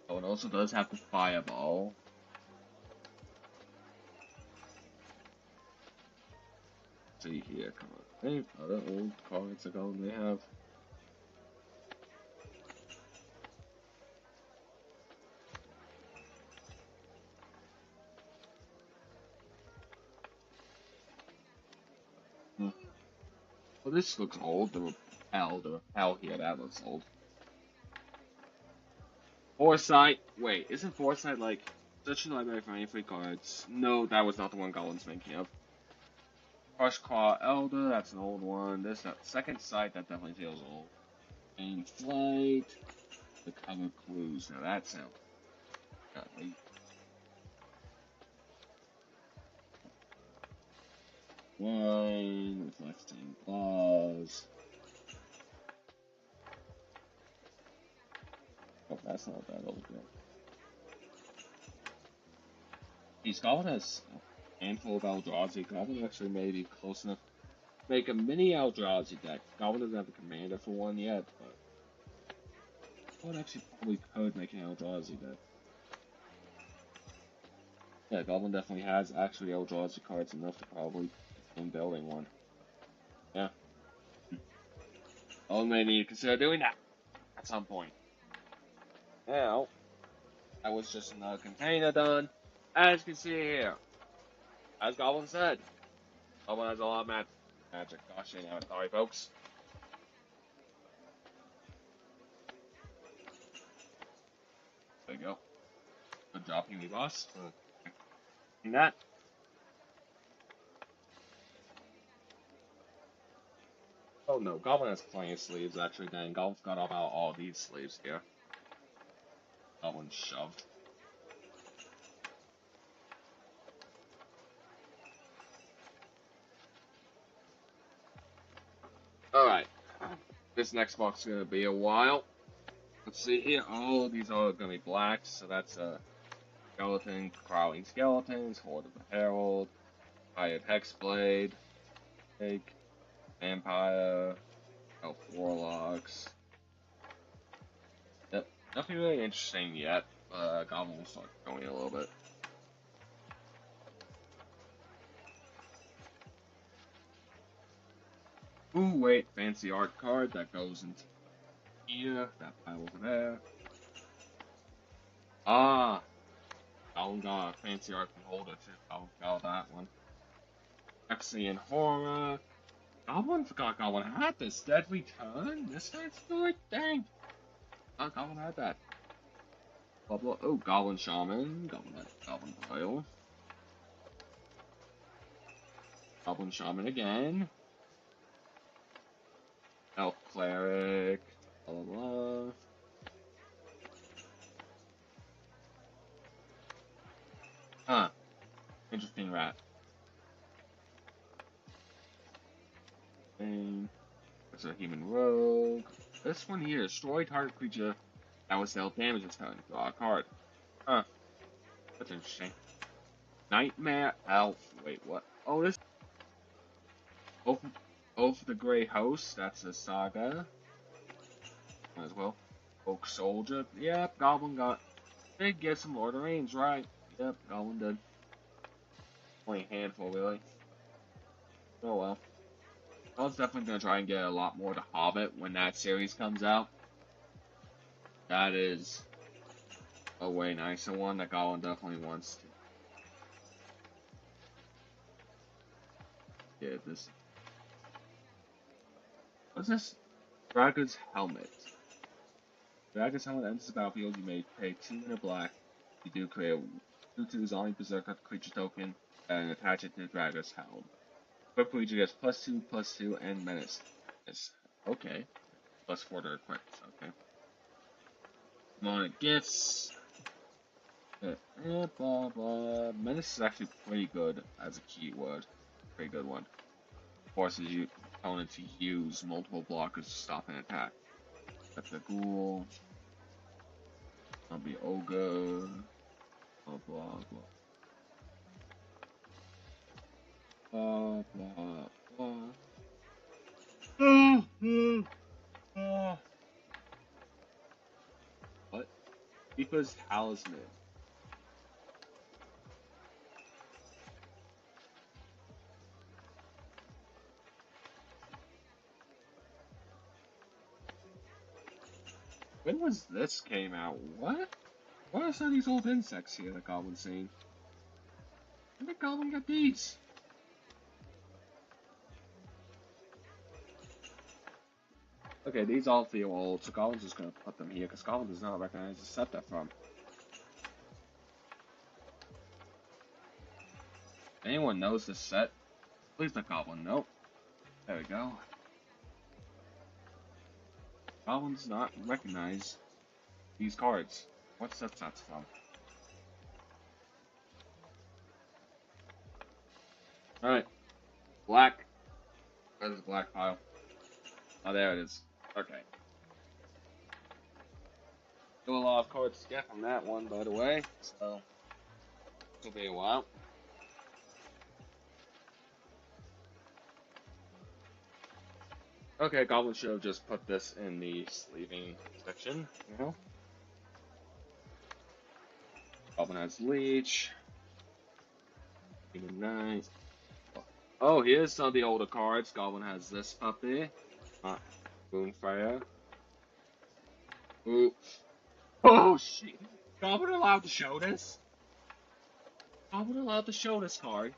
Oh, it also does have the Fireball. Let's see here, come on. Any other old cards that Goblin may have? Well, this looks old. The repel here, that looks old. Foresight. Wait, isn't Foresight like such a library for any free cards? No, that was not the one Goblin's thinking of. Crush Claw Elder, that's an old one. This second sight, that definitely feels old. And Flight, the cover clues. Now that sounds godly. Wine, reflecting claws. Oh, that's not that old yet. These Goblin has a handful of Eldrazi. Goblin actually may be close enough to make a mini Eldrazi deck. Goblin doesn't have a commander for one yet, but Goblin actually probably could make an Eldrazi deck. Yeah, Goblin definitely has actually Eldrazi cards enough to probably begin building one. Yeah. Goblin may need to consider doing that at some point. Now, that was just another container done. As you can see here, as Goblin said, Goblin has a lot of magic. Gosh, sorry, folks. There you go. Good job, Humie boss. That. Oh no, Goblin has plenty of sleeves actually. Dang, Goblin's got about all these sleeves here. Goblin shoved. Alright. This next box is gonna be a while. Let's see here. Oh, these are gonna be black, so that's a skeleton, crawling skeletons, Horde of the Herald, Hired Hexblade, Fake, Vampire, Elf Warlocks. Yep, nothing really interesting yet, but Goblin will start going a little bit. Ooh, wait, fancy art card that goes into here, that pile over there. Ah, Goblin got a fancy art beholder too. Goblin got that one. Exian Horror. Goblin forgot Goblin had this. Deadly Turn? This guy's good? Dang. Goblin had that. Blah blah. Oh, Goblin Shaman. Goblin had Goblin Coil. Goblin Shaman again. Elf Cleric. Blah blah blah. Huh. Interesting rat. And it's a human rogue. This one here, destroy target creature that was dealt damage this turn. Draw a card. Huh. That's interesting. Nightmare Elf. Wait, what? Oh, this. Oath of the Grey Host. That's a saga. Might as well. Oak Soldier. Yep, Goblin did get some Lord of Range, right? Yep, Goblin did. Only a handful, really. Oh well. I was definitely gonna try and get a lot more to Hobbit when that series comes out. That is a way nicer one that Goblin definitely wants to. Yeah, this. What's this? Dragon's Helmet. Dragon's Helmet enters the battlefield. You may pay 2 in a black. You do create a 2/2 Zombie Berserker creature token and attach it to Dragon's Helm. Equip creature gets +2/+2, and menace. Yes. Okay. +4 to equip. Okay. Demonic Gifts. Blah, blah. Menace is actually pretty good as a keyword. Pretty good one. Forces you opponent to use multiple blockers to stop an attack. That's a ghoul. That'll be ogre. Blah blah blah. Blah blah blah. What? Because talisman. When was this came out? What? What are some of these old insects here that Goblin's saying? When did Goblin get these? Okay, these all feel old, so Goblin's just gonna put them here, because Goblin does not recognize the set they're from. Anyone knows this set? Please not Goblin, nope. There we go. Goblin does not recognize these cards. What set that's from? Alright. Black. Where's the black pile? Oh, there it is. Okay. Still a lot of cards to get from that one, by the way, so it'll be a while. Okay, Goblin should have just put this in the sleeving section, you know? Goblin has Leech. Even nice. Oh, here's some of the older cards. Goblin has this puppy. Boonfire. Ooh. Oh, shit. Goblin allowed to show this? Goblin allowed to show this card?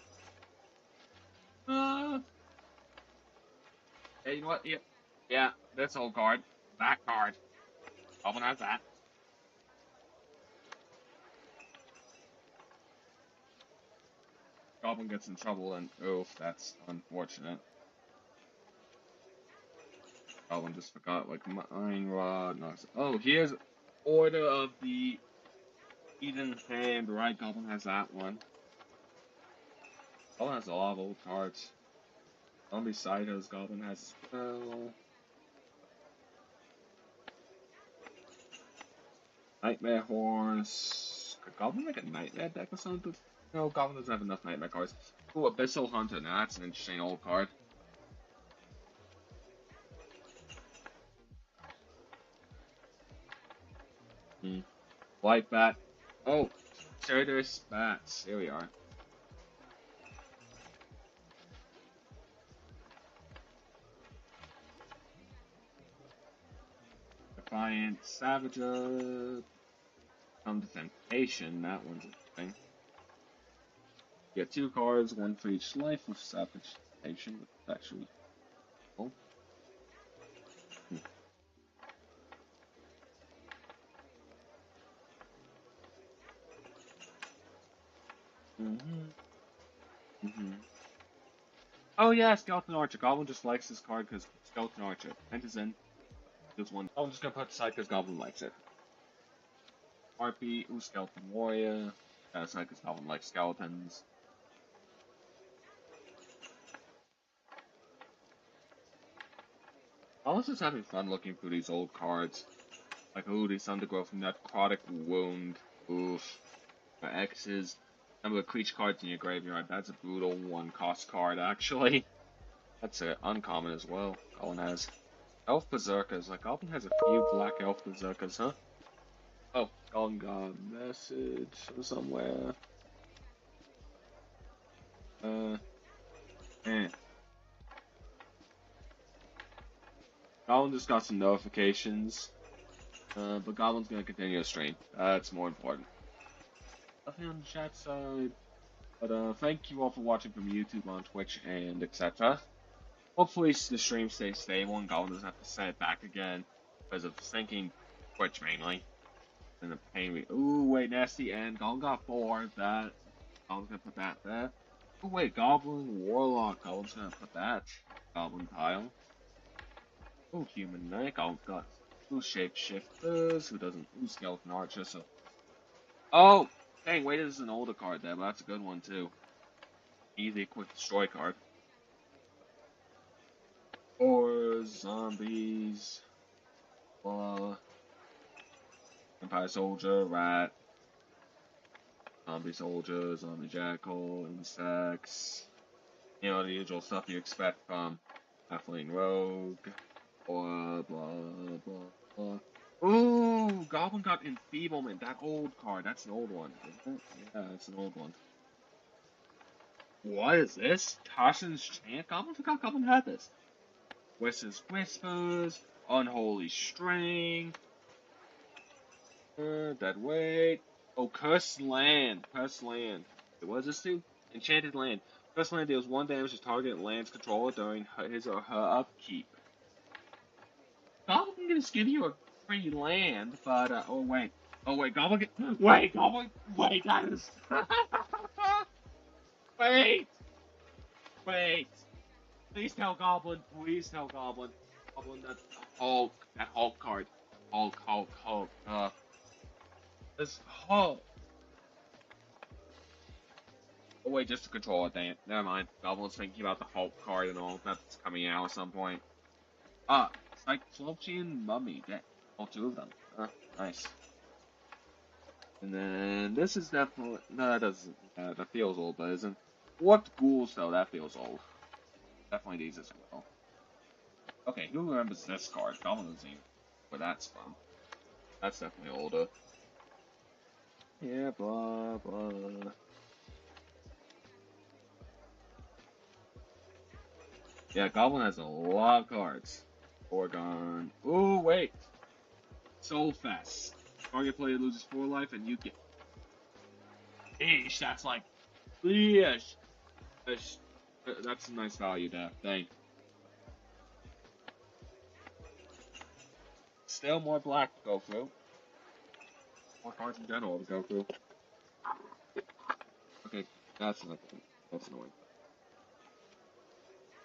Hey, you know what? Yeah, this old card. That card. Goblin has that. Goblin gets in trouble, and oof, that's unfortunate. Goblin just forgot, like, Mine Rod. Oh, here's Order of the Eden Hand, right? Goblin has that one. Goblin has a lot of old cards. Zombie Cytos, Goblin has Nightmare Horse. Could Goblin make a Nightmare deck or something? No, Goblin doesn't have enough Nightmare cards. Ooh, Abyssal Hunter. Now that's an interesting old card. Light Bat. Oh, Cerberus Bats. Here we are. Defiant Savager. Temptation. That one's a thing. You get 2 cards, 1 for each life with Savage Temptation, which is actually cool. Oh yeah, Skeleton Archer. Goblin just likes this card because Skeleton Archer. Enters in. Just one. I'm just gonna put it aside because Goblin likes it. Harpy, ooh, Skeleton Warrior. That's not because Goblin likes skeletons. I was just having fun looking through these old cards. Like, ooh, this Undergrowth from Necrotic Wound. Oof. For X's. Number of creature cards in your graveyard. That's a brutal 1-cost card, actually. That's uncommon as well. Goblin has Elf Berserkers. Like, Goblin has a few Black Elf Berserkers, huh? Oh, Goblin got a message from somewhere. Goblin just got some notifications. But Goblin's gonna continue to stream. That's more important. Nothing on the chat side. But thank you all for watching from YouTube, on Twitch, and etc. Hopefully the stream stays stable and Goblin doesn't have to send it back again because of syncing Twitch mainly. And the pain. Ooh, wait, nasty end. Goblin got 4. That. Goblin's gonna put that there. Ooh, wait, Goblin Warlock. Goblin's gonna put that. Goblin pile. Ooh, Human Knight. Goblin's got. Ooh, Shapeshifters. Who doesn't? Ooh, Skeleton Archer. So. Oh! Dang, wait, this is an older card there, but that's a good one too. Easy, quick destroy card. Or zombies. Vampire soldier, rat. Zombie soldier, zombie jackal, insects. You know, the usual stuff you expect from Halfling Rogue. Blah, blah, blah, blah. Ooh, Goblin got Enfeeblement, that old card. That's an old one, isn't it? Yeah, it's an old one. What is this? Tashin's Chant? Goblin forgot Goblin had this. Whisper's Whispers, Unholy String, Dead Weight. Oh, Cursed Land. Cursed Land. What does this do? Enchanted Land. Cursed Land deals 1 damage to target land's controller during his or her upkeep. Goblin can just give you a free land, but, oh wait. Oh wait, Goblin can... Wait, Goblin... Wait, that is... Wait! Wait! Please tell Goblin. Please tell Goblin. Goblin, that Hulk. That Hulk card. Hulk, Hulk, Hulk. This Hulk. Oh wait, just to control it, damn. Never mind. Goblin's thinking about the Hulk card and all. That's coming out at some point. Cyclopean Mummy. Yeah. All 2 of them. Nice. And then this is definitely... No, that doesn't... that feels old, but isn't... Warped Ghouls, though. That feels old. Definitely these as well. Okay, who remembers this card? Goblin doesn't even where that's from. That's definitely older. Yeah, blah, blah. Yeah, Goblin has a lot of cards. Oregon. Ooh, wait! Soulfest. Target player loses 4 life and you get... Eesh, that's like... Eesh! That's a nice value there. Dang. Still more black to go through. More cards in general to go through. Okay, that's annoying. That's annoying.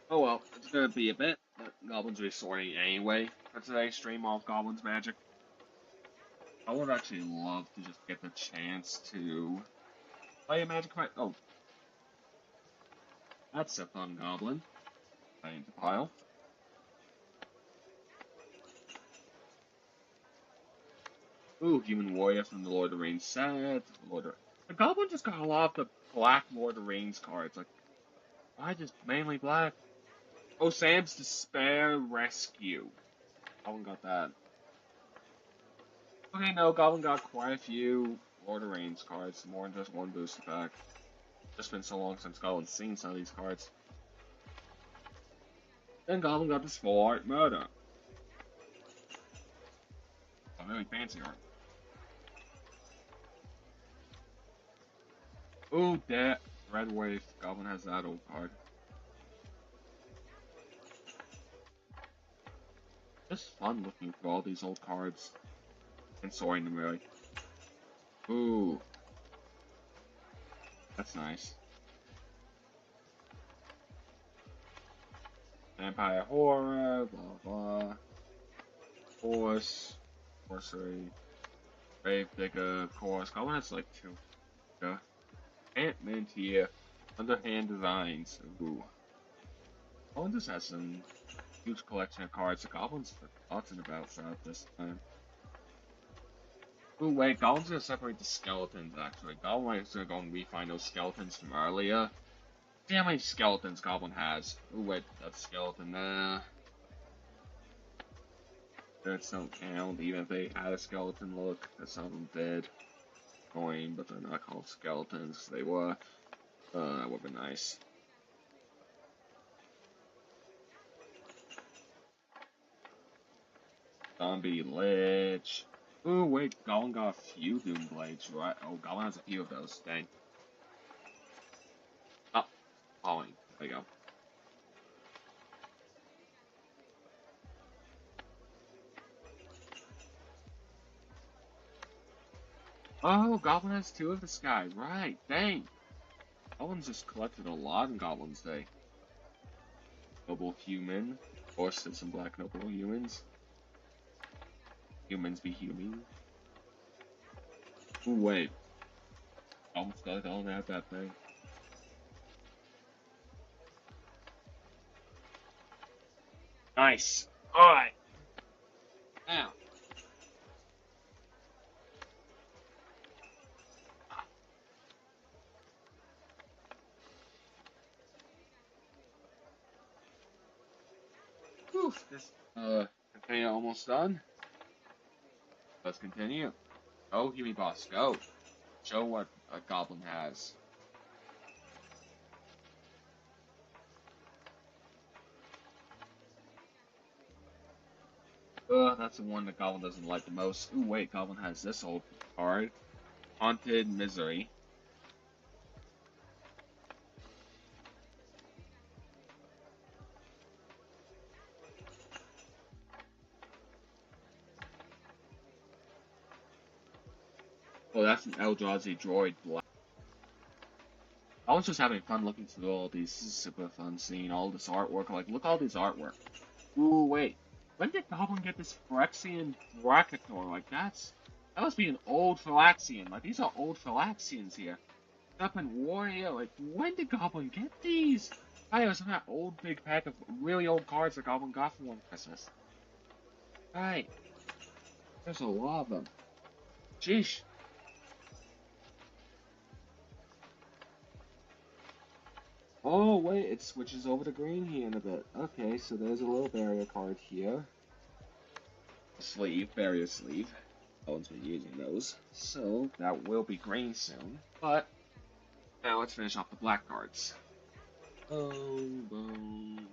Oh well, it's gonna be a bit, but Goblin's resorting anyway for today's stream off Goblin's Magic. I would actually love to just get the chance to play a Magic fight. Oh. That's a fun Goblin. Playing the pile. Ooh, Human Warrior from the Lord of the Rings set. The Goblin just got a lot of the black Lord of the Rings cards. Like, why just mainly black? Oh, Sam's Despair Rescue. Goblin got that. Okay, no, Goblin got quite a few Lord of the Rings cards. More than just one booster pack. Just been so long since Goblin's seen some of these cards. Then Goblin got this full art murder. A really fancy art. Ooh, that Red Wave. Goblin has that old card. Just fun looking through all these old cards and sorting them really. Ooh, that's nice. Vampire Horror, blah blah. Force, Sorcery, Grave Digger, of course. Goblin has like 2. Yeah. Ant-Man here. Underhand Designs. Ooh. Goblin just has some huge collection of cards the Goblin's forgotten about throughout this time. Ooh, wait, Goblin's gonna separate the skeletons, actually. Goblin's gonna go and re-find those skeletons from earlier. See how many skeletons Goblin has. Ooh, wait, that's a skeleton there. Spirits don't count, even if they had a skeleton look, because some of them did. Annoying, but they're not called skeletons, they were. That would've been nice. Zombie Lich. Ooh, wait, Goblin got a few Doom Blades, right? Oh, Goblin has a few of those, dang. Oh, falling. There you go. Oh, Goblin has 2 of this guy, right, dang. Goblin's just collected a lot in Goblin's Day. Noble Human. Of course, there's some black Noble Humans. Humans be human. Ooh, wait. Almost got it on at that thing. Nice. Alright. Now. Whew, this container almost done. Let's continue. Go, Humie boss, go. Show what a goblin has. That's the one that Goblin doesn't like the most. Ooh, wait, Goblin has this old card. Haunted Misery. Oh, that's an Eldrazi Droid Black. I was just having fun looking through all these. This is super fun seeing all this artwork. Like, look at all this artwork. Ooh, wait. When did Goblin get this Phyrexian Bracketor? Like, that must be an old Phyrexian. Like, these are old Phyrexians here. Up in Warrior, like, when did Goblin get these? I was in that old big pack of really old cards that Goblin got for one Christmas. Right. There's a lot of them. Sheesh. Oh, wait, it switches over to green here in a bit. Okay, so there's a little barrier card here. Sleeve, barrier sleeve. No one's been using those. So, that will be green soon. But, now let's finish off the black cards. Boom, boom.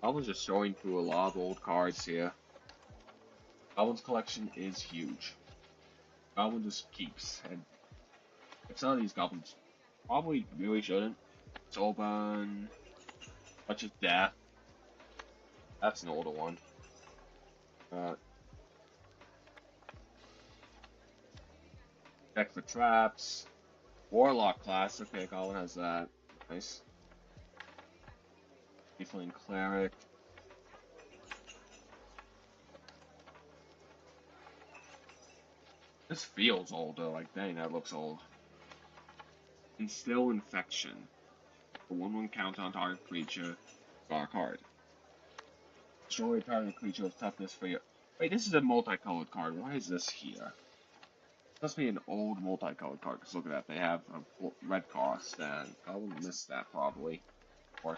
I was just showing through a lot of old cards here. Goblin's collection is huge. Goblin just keeps, and some of these goblins probably really shouldn't. Soulburn, Touch of Death. That's an older one. Check for traps. Warlock class. Okay, Goblin has that. Nice. Tiefling Cleric. This feels old though, like dang, that looks old. Instill Infection. For 1/1 counter on target creature. Draw a card. Destroy a target creature with toughness for your. Wait, this is a multicolored card. Why is this here? This must be an old multicolored card, because look at that, they have a red cost, and I would miss that probably. Or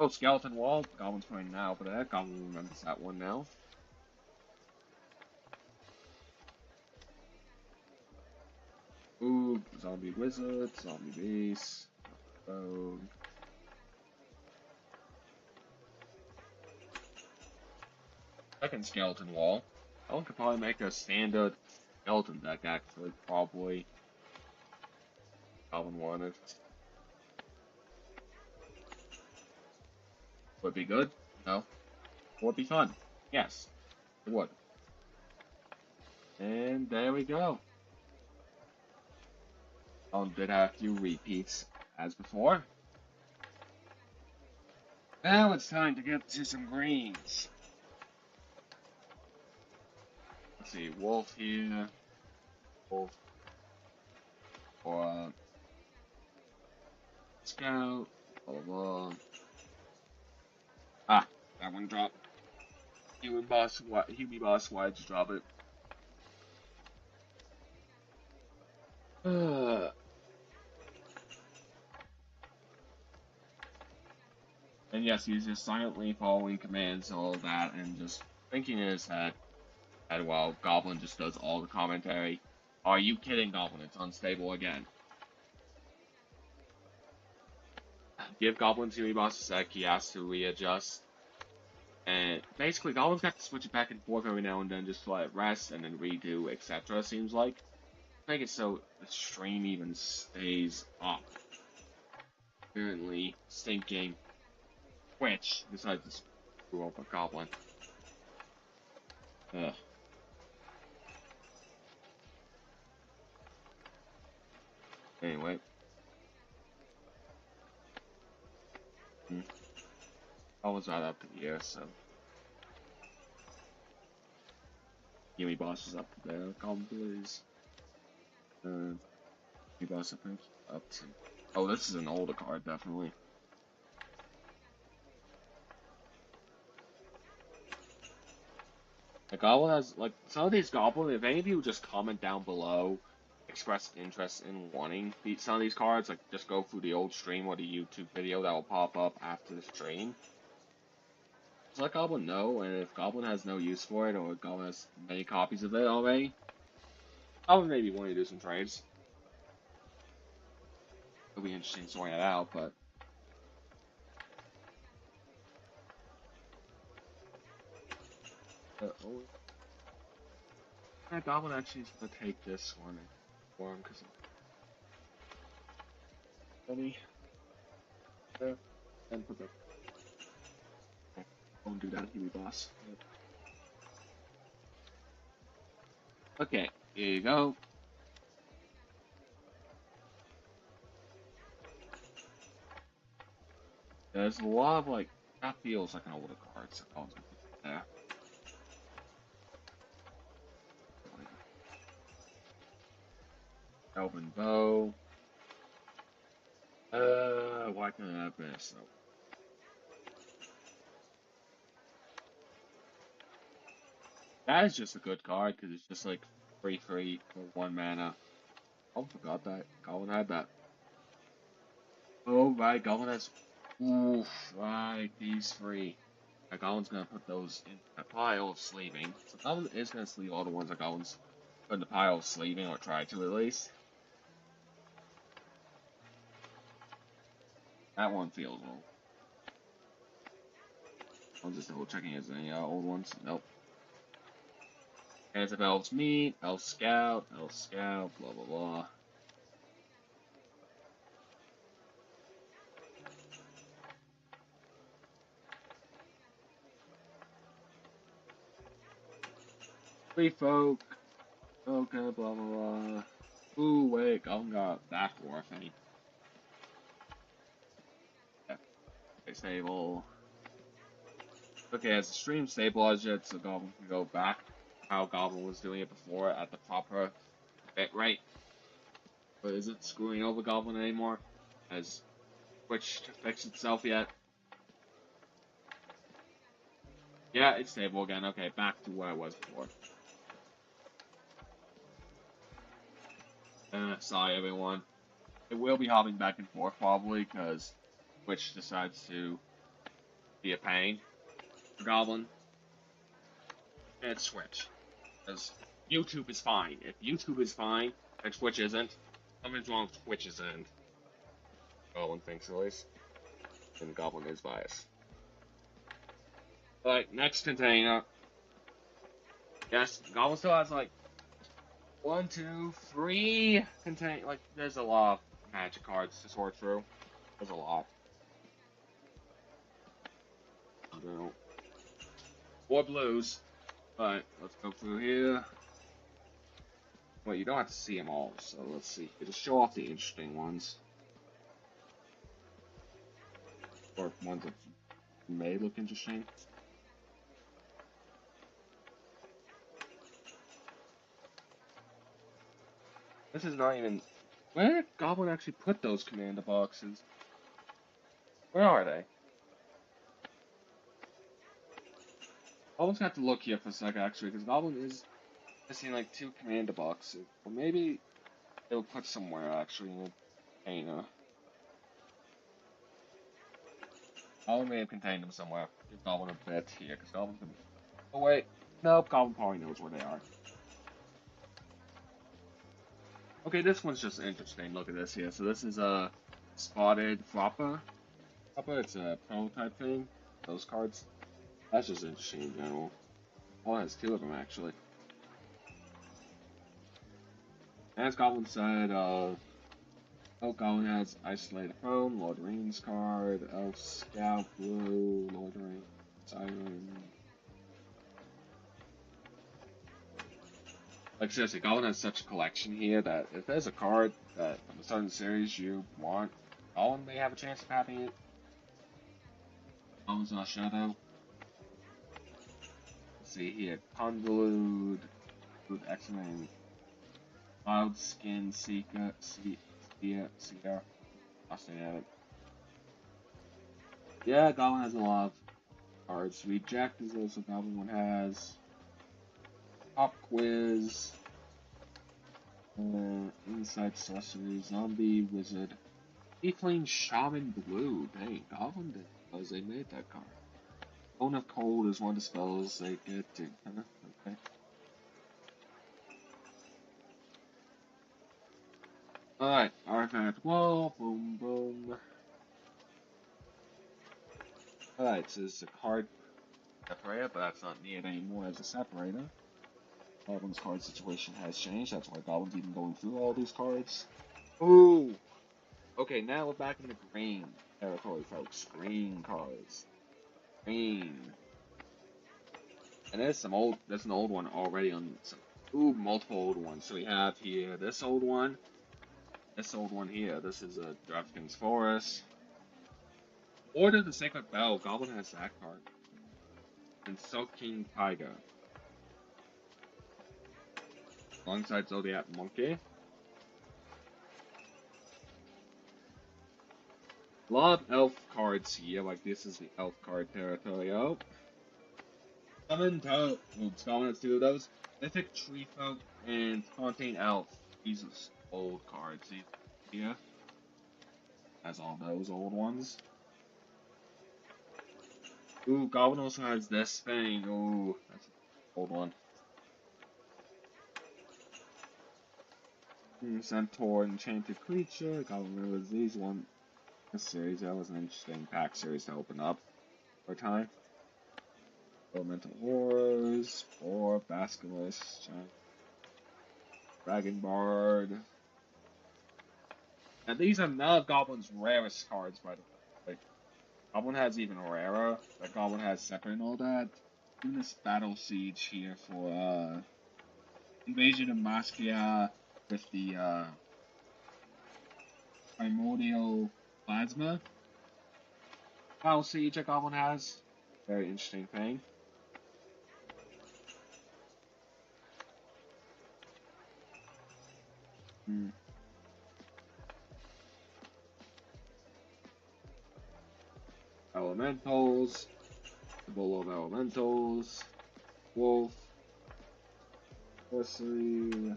Oh, Skeleton Wall. Goblin's playing now, but that Goblin remembers that one now. Ooh, Zombie Wizard, Zombie Beast, Rogue. Second Skeleton Wall. That one could probably make a standard skeleton deck, actually, probably. Goblin wanted. Would it be good? No. Would it be fun? Yes, it would. And there we go. Did have a few repeats, as before. Now it's time to get to some greens. Let's see, Wolf here. Wolf. Or Scout. Blah, blah, blah. Ah, that one dropped. Humie boss, why'd you drop it? And yes, he's just silently following commands and all that, and just thinking in his head while Goblin just does all the commentary. Are you kidding, Goblin? It's unstable again. Give Goblin Humie boss a sec, he has to readjust. And basically, Goblin's got to switch it back and forth every now and then just to let it rest and then redo, etc. Seems like. Make it so the stream even stays up. Apparently, stinking Twitch decides to screw up a Goblin. Ugh. Anyway. I was right up here, so. Humie boss is up there. Goblin Blaze. Humie boss up to. Oh, this is an older card, definitely. The Goblin has, like, some of these Goblin, if any of you just comment down below, express interest in wanting some of these cards, like, just go through the old stream or the YouTube video that will pop up after the stream. Just let Goblin know, and if Goblin has no use for it, or Goblin has many copies of it already, Goblin maybe want to do some trades. It'll be interesting sorting it out, but. Oh. Goblin actually is gonna take this one for him, because. Funny. And put the. Don't do that, Huey boss. Yep. Okay, here you go. There's a lot of, like, that feels like an older card, so Goblins gonna put it there. Elven Bow. Why can't I have this? No. That is just a good card, because it's just like 3/3 for 1 mana. Oh, forgot that. Goblin had that. Oh, right, Goblin has. Oof, right, these 3. Goblin's gonna put those in a pile of sleeving. So Goblin is gonna sleeve all the ones that Goblin's put in the pile of sleeving, or try to at least. That one feels old. I'm just double checking is any old ones. Nope. Hands of Elves Meat, Elf Scout, blah blah blah. Free Folk, okay, blah blah blah. Ooh, wait, Goblin got back war, I think. Yeah, okay, stable. Okay, as the stream stabilized it, so Goblin can go back how Goblin was doing it before at the proper bit rate. But is it screwing over Goblin anymore? Has Twitch fixed itself yet? Yeah, it's stable again. Okay, back to where I was before. Sorry everyone. It will be hopping back and forth probably, because Twitch decides to be a pain for Goblin. And it's Twitch. Because YouTube is fine. If YouTube is fine, and Twitch isn't, something's wrong with Twitch's end. Goblin thinks at least. And Goblin is biased. But next container. Yes, Goblin still has like 1, 2, 3 contain. Like, there's a lot of magic cards to sort through. There's a lot. No. 4 blues. But let's go through here. Well, you don't have to see them all, so let's see. It'll show off the interesting ones. Or ones that may look interesting. This is not even. Where did Goblin actually put those commander boxes? Where are they? Goblin's gonna have to look here for a second, actually, because Goblin is missing like 2 commander boxes. Or maybe it'll put somewhere, actually, in a container. Goblin may have contained them somewhere. Give Goblin a bit here, because Goblin's gonna. Oh, wait. Nope, Goblin probably knows where they are. Okay, this one's just interesting. Look at this here. So this is a spotted Frappa. Frappa, it's a prototype thing. Those cards. That's just interesting in general. Oh, it has 2 of them actually. As Goblin said, Goblin has Isolated Throne, Lord of the Rings card, Elf Scout Blue, Lord of the Rings, Siren. Like seriously, Goblin has such a collection here that if there's a card that from a certain series you want, Goblin may have a chance of having it. Goblin's not Shadow. Let's see here. Convolute, X-Men, Cloud Skin, Seeker, Seer. I'll say it. Yeah, Goblin has a lot of cards. Reject is also Goblin one has. Pop Quiz. Inside Sorcery, Zombie, Wizard. Tiefling, Shaman, Blue. Dang, Goblin did because they made that card. Bone of Cold is one of the spells they get to. Okay. Alright, Artifact Wall, boom, boom. Alright, so this is a card separator, but that's not needed anymore as a separator. Goblin's card situation has changed, that's why Goblin's even going through all these cards. Ooh! Okay, now we're back in the green territory, folks. Green cards. Green. And there's an old one already on some, multiple old ones. So we have here this old one here. This is a DraftKings Forest. Order of the Sacred Bell. Goblin has that card. And Silk King Tiger. Alongside Zodiac Monkey. A lot of elf cards here, like this is the elf card territory. Oh. Summon Toad. Oops, Goblin has two of those. Mythic Tree Folk and Fontaine Elf. These are old cards. Here. Has all those old ones. Ooh, Goblin also has this thing. Ooh, that's an old one. Centaur, Enchanted Creature. Goblin remembers these one. This series, that was an interesting pack series to open up for time. Elemental Horrors, Boar, Basilisk, Dragon Bard. And these are none of Goblin's rarest cards, by the way. Like, Goblin has even rarer. Like, Goblin has separate and all that. In this Battle Siege here for, Invasion of Maskia with the, Primordial Plasma. Battle Siege that Goblin has. Very interesting thing. Elementals. The Bowl of Elementals. Wolf. Sorcery.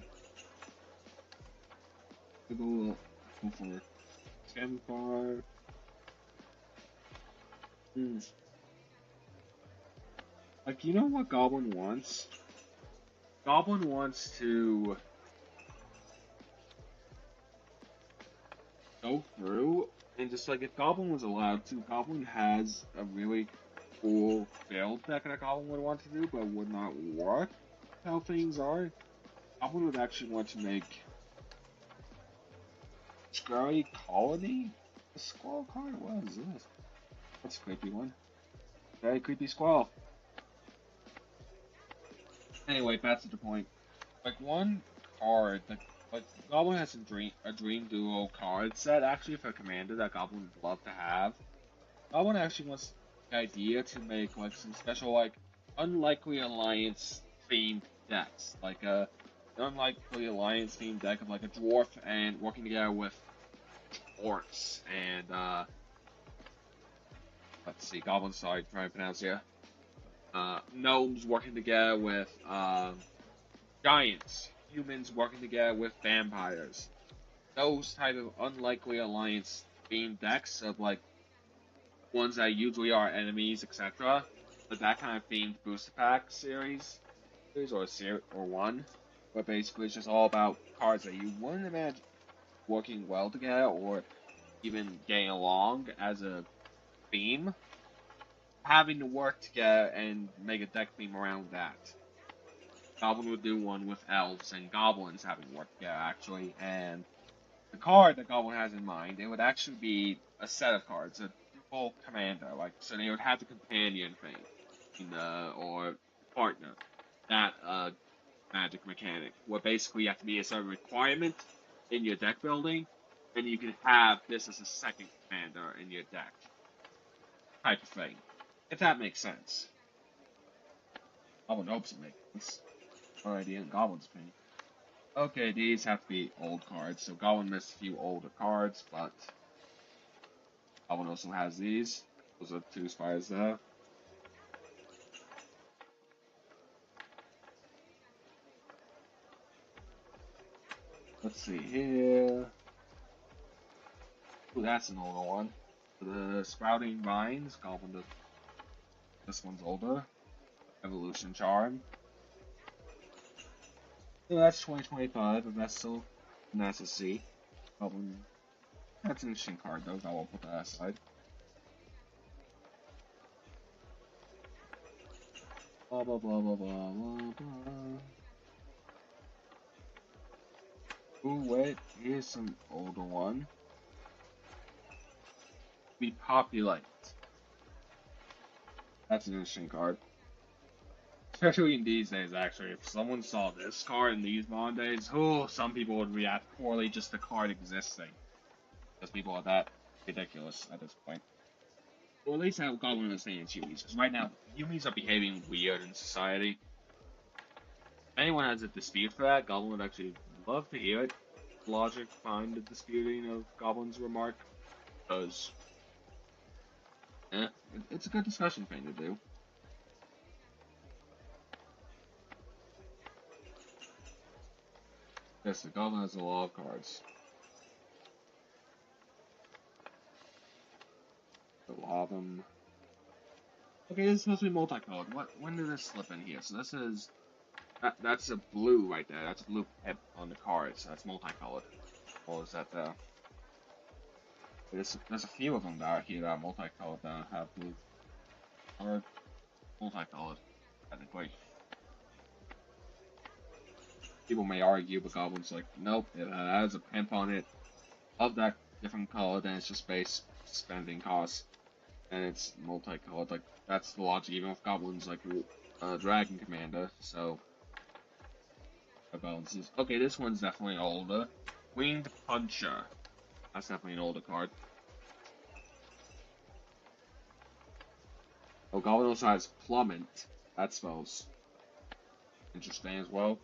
Go for Campfire. Like, you know what Goblin wants? Goblin wants to go through and just like if Goblin was allowed to, Goblin has a really cool build deck that Goblin would want to do, but would not work how things are. Goblin would actually want to make Scurry Colony? A squirrel card? What is this? That's a creepy one. Very creepy squirrel. Anyway, back to the point. Like one card, like Goblin has a Dream Duo card set actually for Commander that Goblin would love to have. Goblin actually wants the idea to make like some special like Unlikely Alliance themed decks, like a Unlikely Alliance themed deck of like a dwarf and working together with orcs and let's see, Goblin, sorry, trying to pronounce here. Gnomes working together with giants, humans working together with vampires. Those type of Unlikely Alliance themed decks of like ones that usually are enemies, etc. But that kind of themed booster pack series or one, but basically it's just all about cards that you wouldn't imagine working well together or even getting along as a theme, having to work together and make a deck theme around that. Goblin would do one with elves and goblins having to work together actually, and the card that Goblin has in mind, it would actually be a set of cards, a dual commander, like so they would have the companion thing, or partner that magic mechanic, where basically you have to be a certain requirement in your deck building, and you can have this as a second commander in your deck, type of thing. If that makes sense. Goblin hopes it makes sense. My idea in Goblin's opinion. Okay, these have to be old cards, so Goblin missed a few older cards, but Goblin also has these. Those are 2 spiders there. Let's see here. Ooh, that's an older one. The Sprouting Vines, Goblin does. This one's older. Evolution Charm. So that's 2025, but that's still nice to see. Goblin. That's an interesting card though, I will put that aside. Blah blah blah blah blah blah blah. Ooh, wait, here's some older one. Repopulate. That's an interesting card. Especially in these days, actually. If someone saw this card in these modern days, oh, some people would react poorly just the card existing. Because people are that ridiculous at this point. Or at least have Goblin understanding Humies. Because right now, Humies are behaving weird in society. If anyone has a dispute for that, Goblin would actually love to hear it. Logic behind the disputing of Goblin's remark. Because, it's a good discussion thing to do. Yes, the Goblin has a lot of cards. A lot of them. Okay, this is supposed to be multicolored. When did this slip in here? So this is that's a blue right there. That's a blue pip on the card, so that's multicolored. Or is that there's a few of them that are here that are multicolored that have blue or multicolored, technically. People may argue, but Goblin's like, nope, it has a pimp on it of that different color, then it's just base spending costs. And it's multicolored, like, that's the logic, even with Goblin's, like, Dragon Commander, so it balances. Okay, this one's definitely older. Winged Puncher. That's definitely an older card. Oh, Goblin also has Plummet. That spells interesting as well.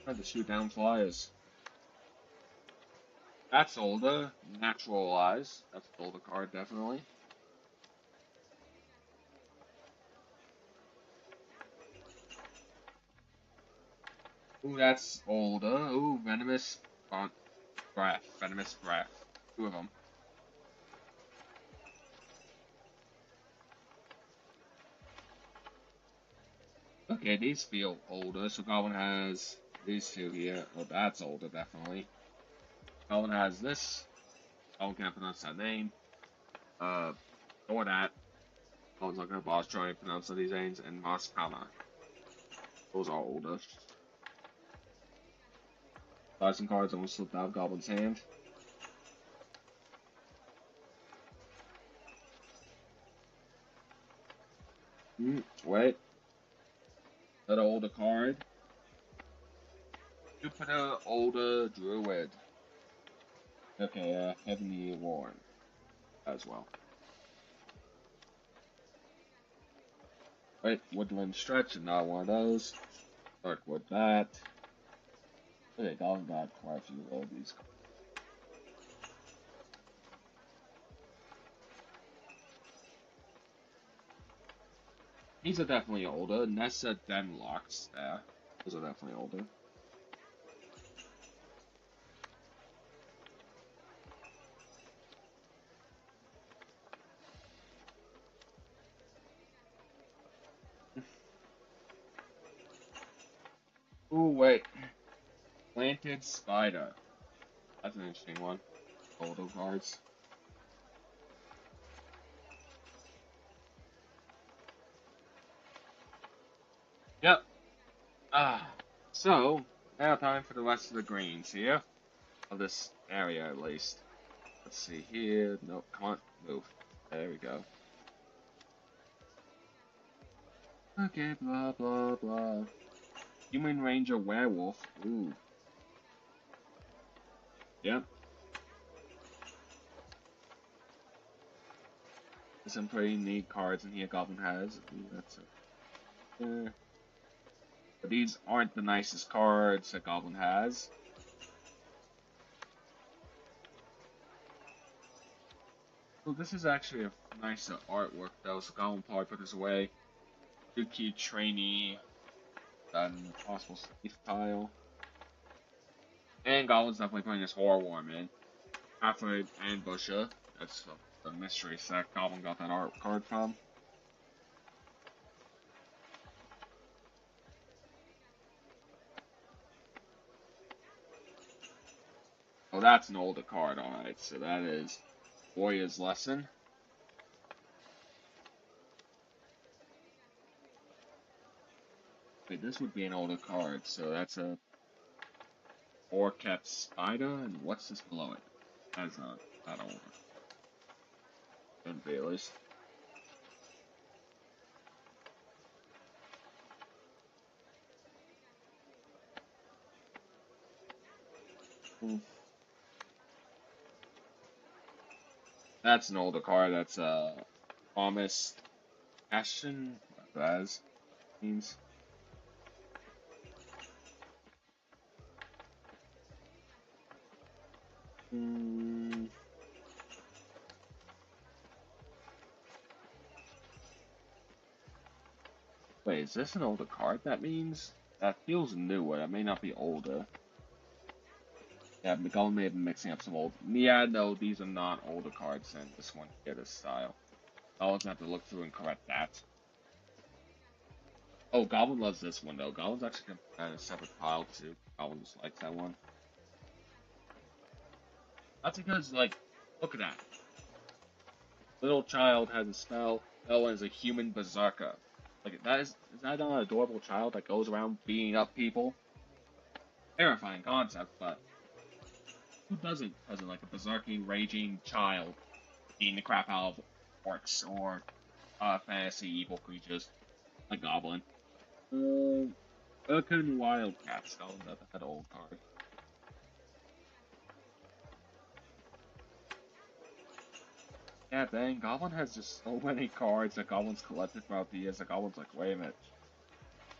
Trying to shoot down flyers. That's older. Naturalize. That's an older card, definitely. Ooh, that's older. Ooh, Venomous Breath. Venomous Breath. 2 of them. Okay, these feel older. So Goblin has these 2 here. Oh, that's older, definitely. Goblin has this. Goblin can't pronounce that name. Or that. Goblin's not gonna boss try to pronounce these names. And Maskama. Those are older. Bison cards almost slipped out of Goblin's hand. Wait. That older card. Jupiter Older Druid. Okay, Heavenly Warren as well. Wait, Woodland Stretch, not one of those. Darkwood Bat. Okay, Goblin got quite a few of these. These are definitely older. Nessa Denlocks there. Those are definitely older. Ooh, wait. Planted Spider. That's an interesting one. Older cards. Yep. So, now time for the rest of the greens here. Of this area, at least. Let's see here. No, come on, move. There we go. Okay, blah, blah, blah. Human Ranger Werewolf. Ooh. Yep. There's some pretty neat cards in here Goblin has. Ooh, that's a... But these aren't the nicest cards that Goblin has. Well, this is actually a nice artwork though, so Goblin probably put this away. Duki trainee, and possible safe tile. And Goblin's definitely putting this horror worm in. After an ambusher, that's the mystery set Goblin got that art card from. Oh, that's an older card, alright, so that is Warrior's Lesson. Wait, this would be an older card, so that's a Orcat Spider, and what's this below it? That's not that older. And Bailey's. That's an older card, that's Promise Ashton, as means. Wait, is this an older card? That means that feels newer. That may not be older. Yeah, McGowan may have been mixing up some old. Yeah, no, these are not older cards in this one here, this style. I'll always have to look through and correct that. Oh, Goblin loves this one though. Goblin's actually gonna put that in a separate pile too. Goblin just likes that one. That's because, like, look at that. Little child has a spell. That one is a human berserker. Like, is that not an adorable child that goes around beating up people? Terrifying concept, but who doesn't like a berserking, raging child beating the crap out of orcs or fantasy evil creatures like Goblin? Urkin Wildcats. Oh, that old card. Yeah, dang, Goblin has just so many cards that Goblin's collected throughout the years that Goblin's like, wait a minute.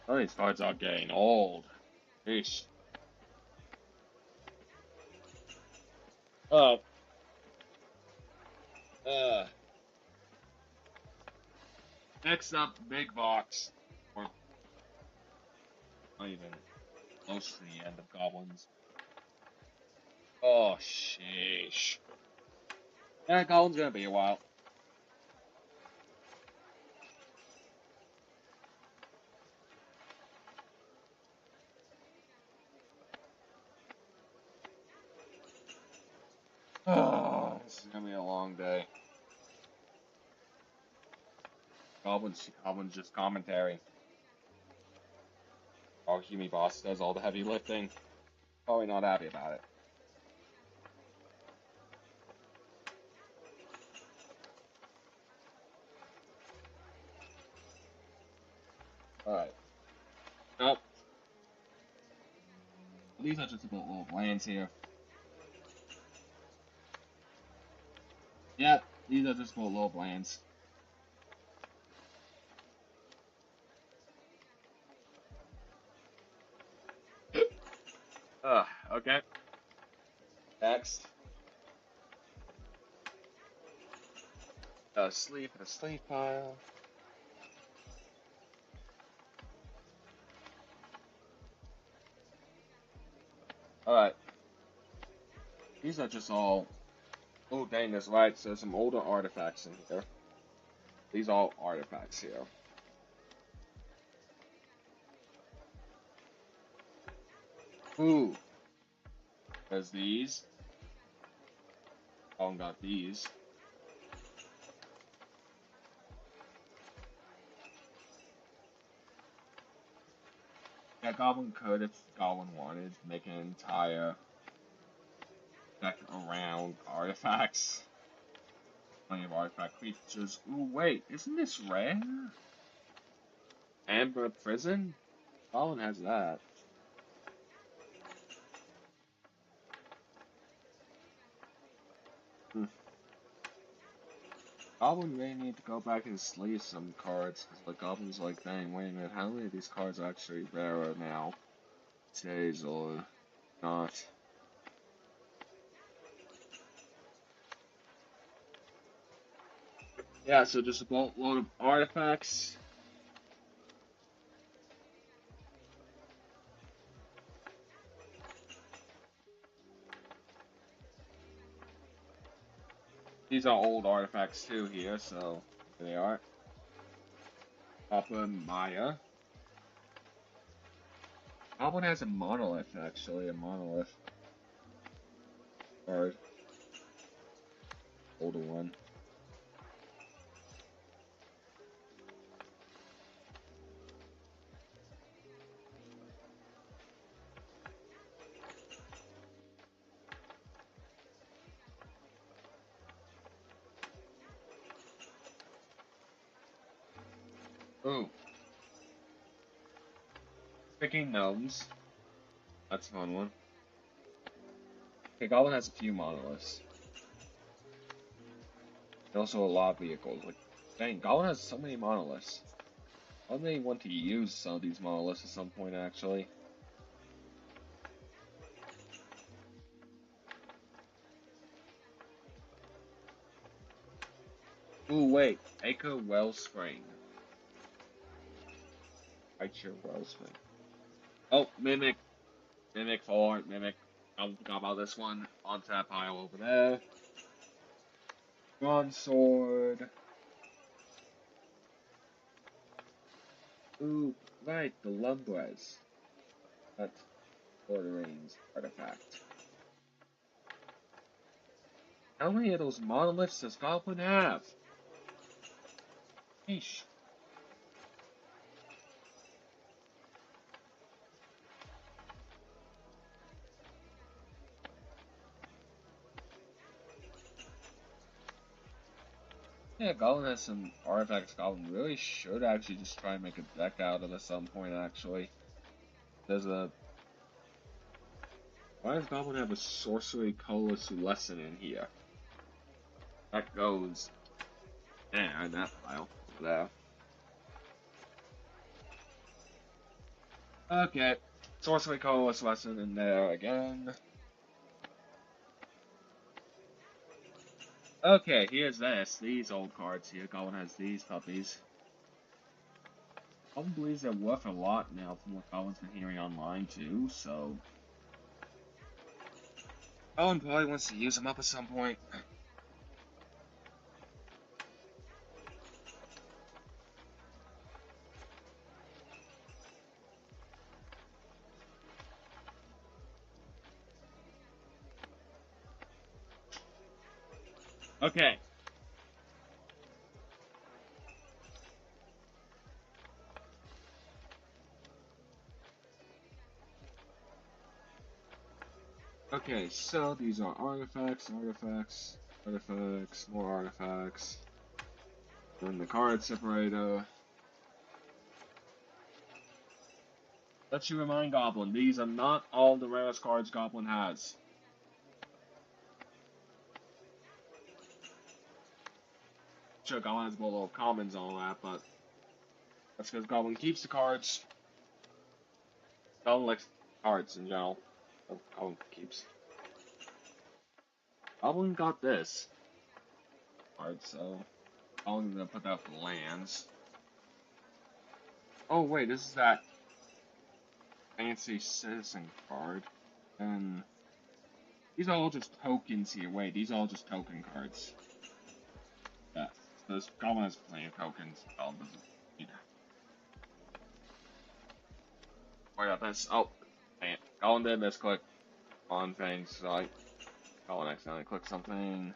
Some of these cards are getting old. Yeesh. Oh. Uh. Next up, Big Box. Or not even close to the end of Goblins. Oh, sheesh. Yeah, Goblin's gonna be a while. Oh, this is gonna be a long day. Goblin's just commentary. Oh, Humie Boss does all the heavy lifting. Probably not happy about it. Alright. Nope. These are just about little lands here. Yep, these are just about little lands. Okay. Next. Sleep in a sleep pile. Alright. These are just all... Oh, dang, that's right. So there's some older artifacts in here. These are all artifacts here. Ooh. There's these. Oh, got these. Yeah, Goblin could, if Goblin wanted, make an entire deck around artifacts. Plenty of artifact creatures. Ooh, wait, isn't this rare? Amber Prison? Goblin has that. Hmm. Goblin may need to go back and sleeve some cards, because like Goblin's like, dang, wait a minute, how many of these cards are actually rarer now? Days or not? Yeah, so just a boatload of artifacts. These are old artifacts too here, so there they are. Papa Maya. Goblin has a monolith, actually, a monolith card. Older one. Ooh. Picking gnomes. That's a fun one. Okay, Goblin has a few monoliths. And also a lot of vehicles. Like, dang, Goblin has so many monoliths. I may want to use some of these monoliths at some point, actually. Ooh, wait. Acre Wellspring. Acre Wellspring. Oh, Mimic. Mimic 4, Mimic. I forgot about this one. Onto that pile over there. Bronze Sword. Ooh, right, the Lumbres. That's Borderines artifact. How many of those monoliths does Goblin have? Yeesh. Yeah, Goblin has some artifacts. Goblin really should actually just try and make a deck out of at some point, actually. There's a... Why does Goblin have a Sorcery Coalescent lesson in here? That goes... Yeah, in that pile. Over there. Okay. Sorcery Coalescent lesson in there again. Okay, here's this. These old cards here. Goblin has these puppies. Goblin believes they're worth a lot now from what Goblin's been hearing online too, so... Goblin probably wants to use them up at some point. Okay. Okay, so these are artifacts, artifacts, artifacts, more artifacts. Then the card separator. Let you remind Goblin, these are not all the rarest cards Goblin has. Sure, Goblin has a little commons and all that, but that's because Goblin keeps the cards. Goblin likes cards in general. Oh, Goblin keeps. Goblin got this card, so Goblin's gonna put that for lands. Oh wait, this is that fancy citizen card. And these are all just tokens here. Wait, these are all just token cards. Yeah, so this Goblin has plenty of tokens. Goblin doesn't need that. Oh, I got this. Oh, dang it. Goblin did misclick on things, so Goblin accidentally clicked something.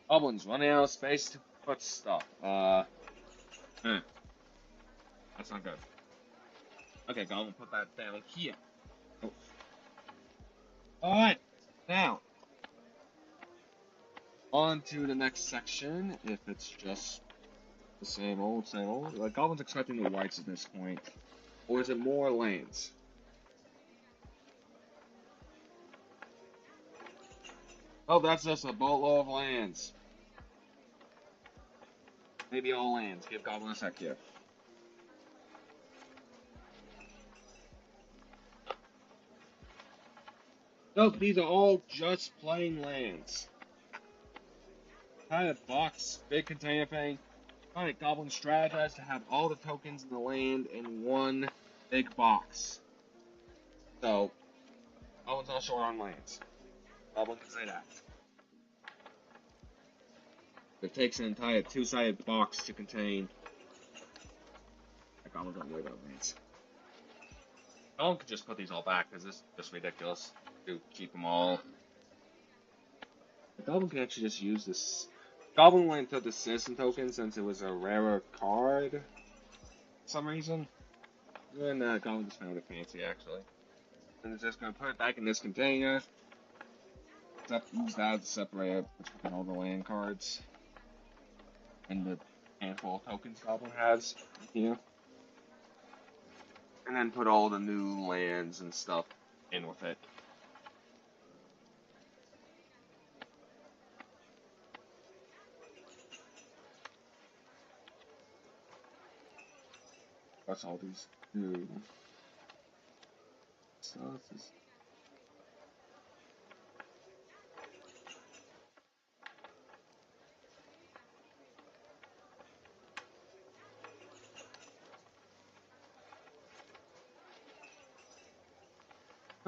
Goblin's running out of space to put stuff. That's not good. Okay, Goblin, put that down here. Oh. Alright, now, on to the next section, if it's just the same old, same old. Like, Goblin's expecting the whites at this point. Or is it more lands? Oh, that's just a boatload of lands. Maybe all lands. Give Goblin a sec here. Nope, these are all just plain lands. Kind of box, big container thing. Kind of Goblin strategized to have all the tokens in the land in one big box. So, Goblin's not short on lands. Goblin can say that. It takes an entire two-sided box to contain. Goblin don't worry about lands. Goblin could just put these all back because this is just ridiculous to keep them all. The Goblin can actually just use this. Goblin went to the citizen token since it was a rarer card for some reason. And Goblin just found it fancy actually. And it's just gonna put it back in this container. Use that to separate it between all the land cards. And the handful of tokens Goblin has here. And then put all the new lands and stuff in with it. What's all these do? So this is...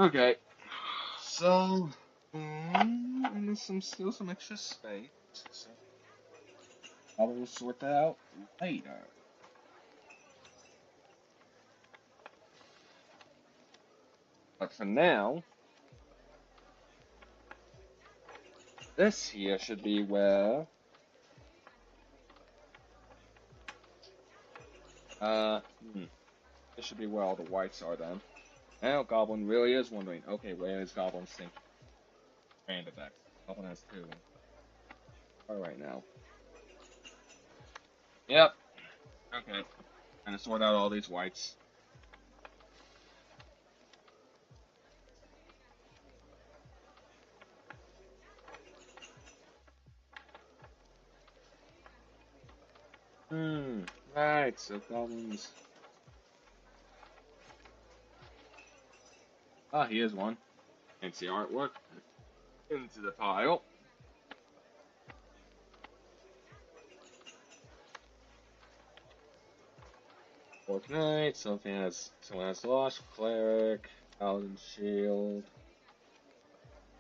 Okay, so and there's still some extra space. So I will sort that out later. But for now, this here should be where this should be where all the whites are then. Now Goblin really is wondering, okay, where is Goblin's thinking? Random deck. Goblin has two. Alright now. Yep. Okay. Gonna sort out all these whites. Right, so Goblin's... Ah, here's one. Fancy artwork. Into the pile. Orc Knight, someone has lost, Cleric, Paladin Shield,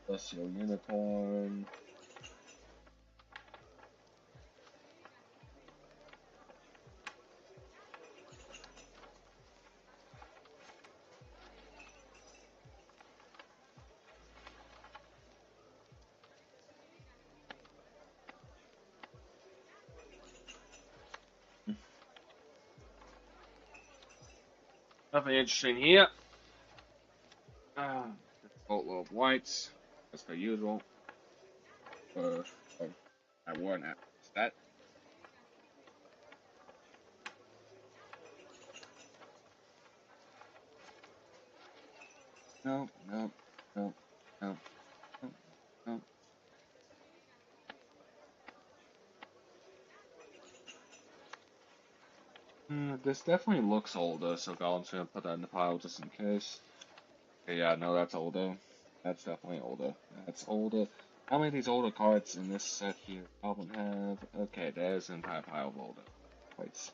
Celestial Unicorn. Nothing interesting here. Boatload of whites, as per usual. I wore that. Is that? No, no, no, no, no, no. This definitely looks older, so Goblin's gonna put that in the pile just in case. Okay, yeah, no, that's older. That's definitely older. That's older. How many of these older cards in this set here Goblin have? Okay, there's an entire pile of older cards.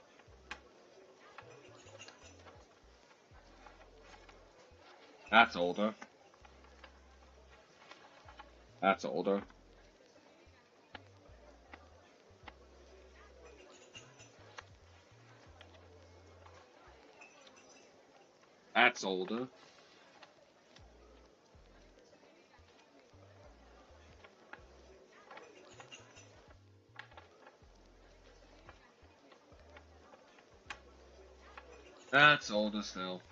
That's older. That's older. That's older. That's older still.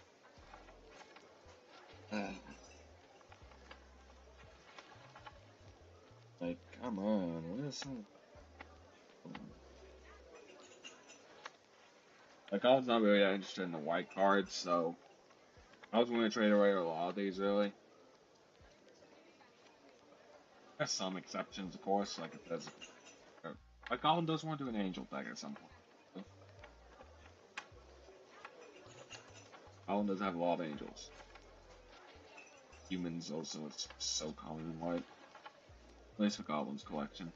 Like, come on, what is that? Like, I was not really that interested in the white cards, so I was going to trade away a lot of these, really. There's some exceptions, of course, like if there's like Goblin does want to do an angel deck at some point. So, Goblin does have a lot of angels. Humans also, it's so common in white. At least for Goblin's collection.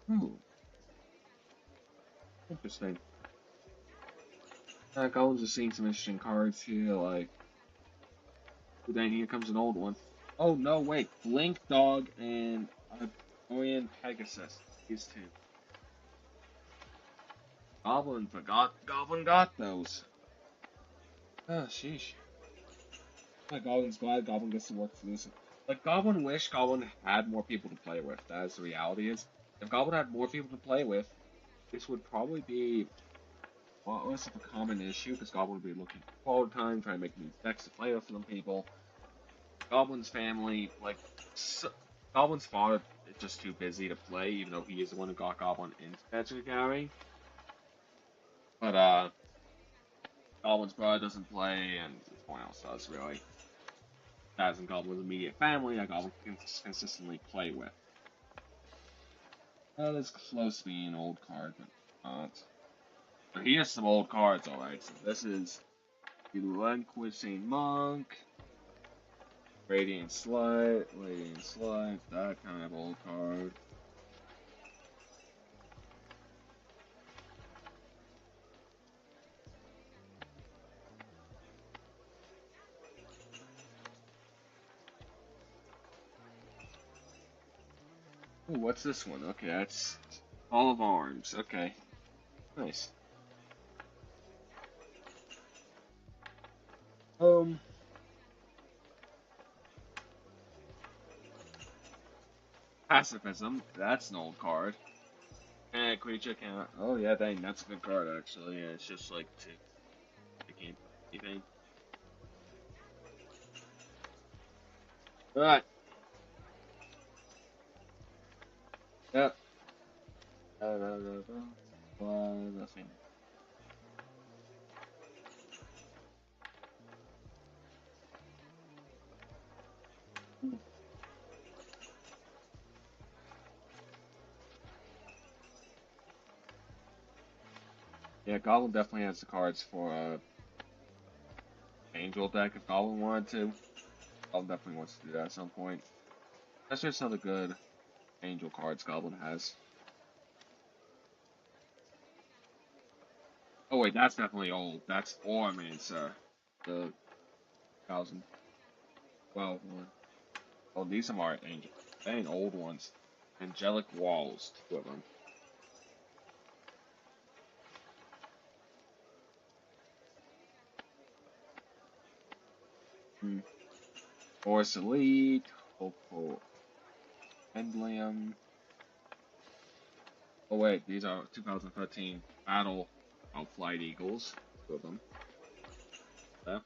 Ooh. Interesting. Goblin's just seeing some interesting cards here, like... Then here comes an old one. Oh no, wait. Blink Dog and Orion Pegasus. These two. Goblin got those. Oh, sheesh. My Goblin's glad Goblin gets to work through this. Like, Goblin wish Goblin had more people to play with. That is the reality is. If Goblin had more people to play with, this would probably be a lot less of a common issue, because Goblin would be looking all the time, trying to make new decks to play with for them people. Goblin's family, like, Goblin's father is just too busy to play, even though he is the one who got Goblin into Magic the Gathering. But, Goblin's brother doesn't play, and no one else does, really. That isn't Goblin's immediate family that Goblin can consistently play with. This close to being an old card, but not. But he has some old cards, alright. So this is the Relinquishing Monk, Radiant Slut, that kind of old card. Ooh, what's this one? Okay, that's Hall of Arms. Okay, nice. Pacifism. That's an old card. And creature count. Oh yeah, dang, that's a good card actually. Yeah, it's just like two. I can't do anything. Alright. Yep. Nothing. Yeah, Goblin definitely has the cards for Angel deck if Goblin wanted to. Goblin definitely wants to do that at some point. That's just some of the good Angel cards Goblin has. Oh wait, that's definitely old. That's Ormancer. The 2012 one. Oh, these are Angel. They ain't old ones. Angelic Walls, two of them. Force Elite, Hopeful Emblem. Oh wait, these are 2013 Battle of Flight Eagles, two of them. Yeah,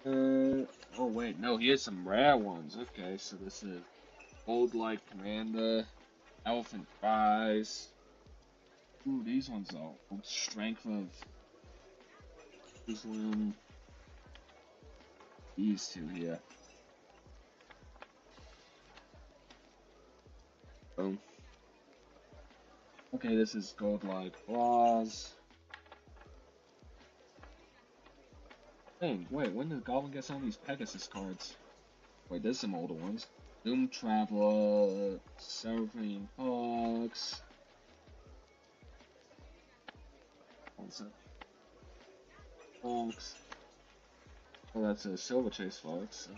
okay. Oh wait, no, here's some rare ones. Okay, so this is Old Light Commander, Elephant Prize. Ooh, these ones are old Strength of Jerusalem. These two here. Boom. Okay, this is Godlike Laws. Dang, wait, when did Goblin get some of these Pegasus cards? Wait, there's some older ones. Doom Traveler, Seraphine Fox. What's that? Fox. Oh, that's a Silver Chase Fox.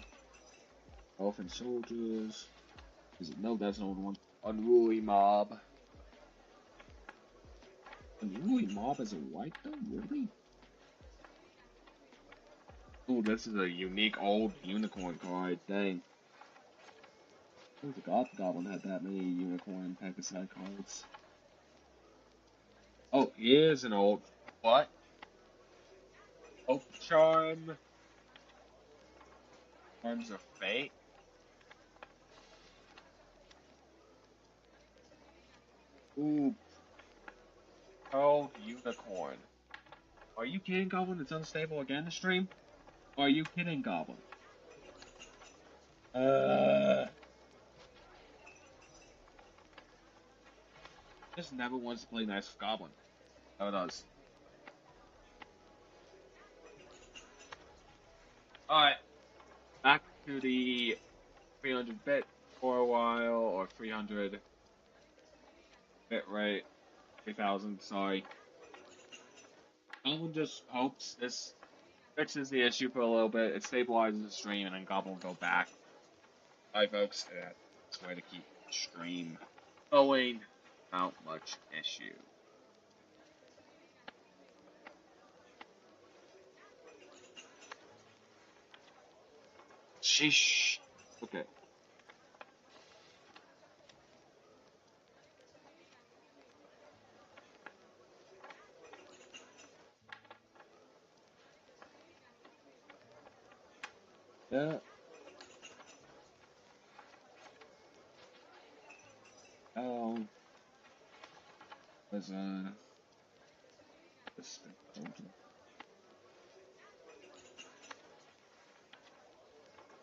Elephant Soldiers. Is it? No, that's an old one. Unruly Mob. Unruly Mob is a white though? Really? Ooh, this is a unique old unicorn card. Dang. I forgot Goblin had that many unicorn Pegasus cards. Oh, here's an old. What? Charm. Arms of Fate. Ooh. Pearl Unicorn. Are you kidding, Goblin? It's unstable again to stream? Are you kidding, Goblin? Just never wants to play nice with Goblin. Never does. Alright. Back to the 300 bit for a while, or 300 bit rate. 3000, sorry. Goblin just hopes this fixes the issue for a little bit, it stabilizes the stream, and then Goblin will go back. Alright, folks, that's way to keep the stream going without much issue. Sheesh. Okay. Yeah. Was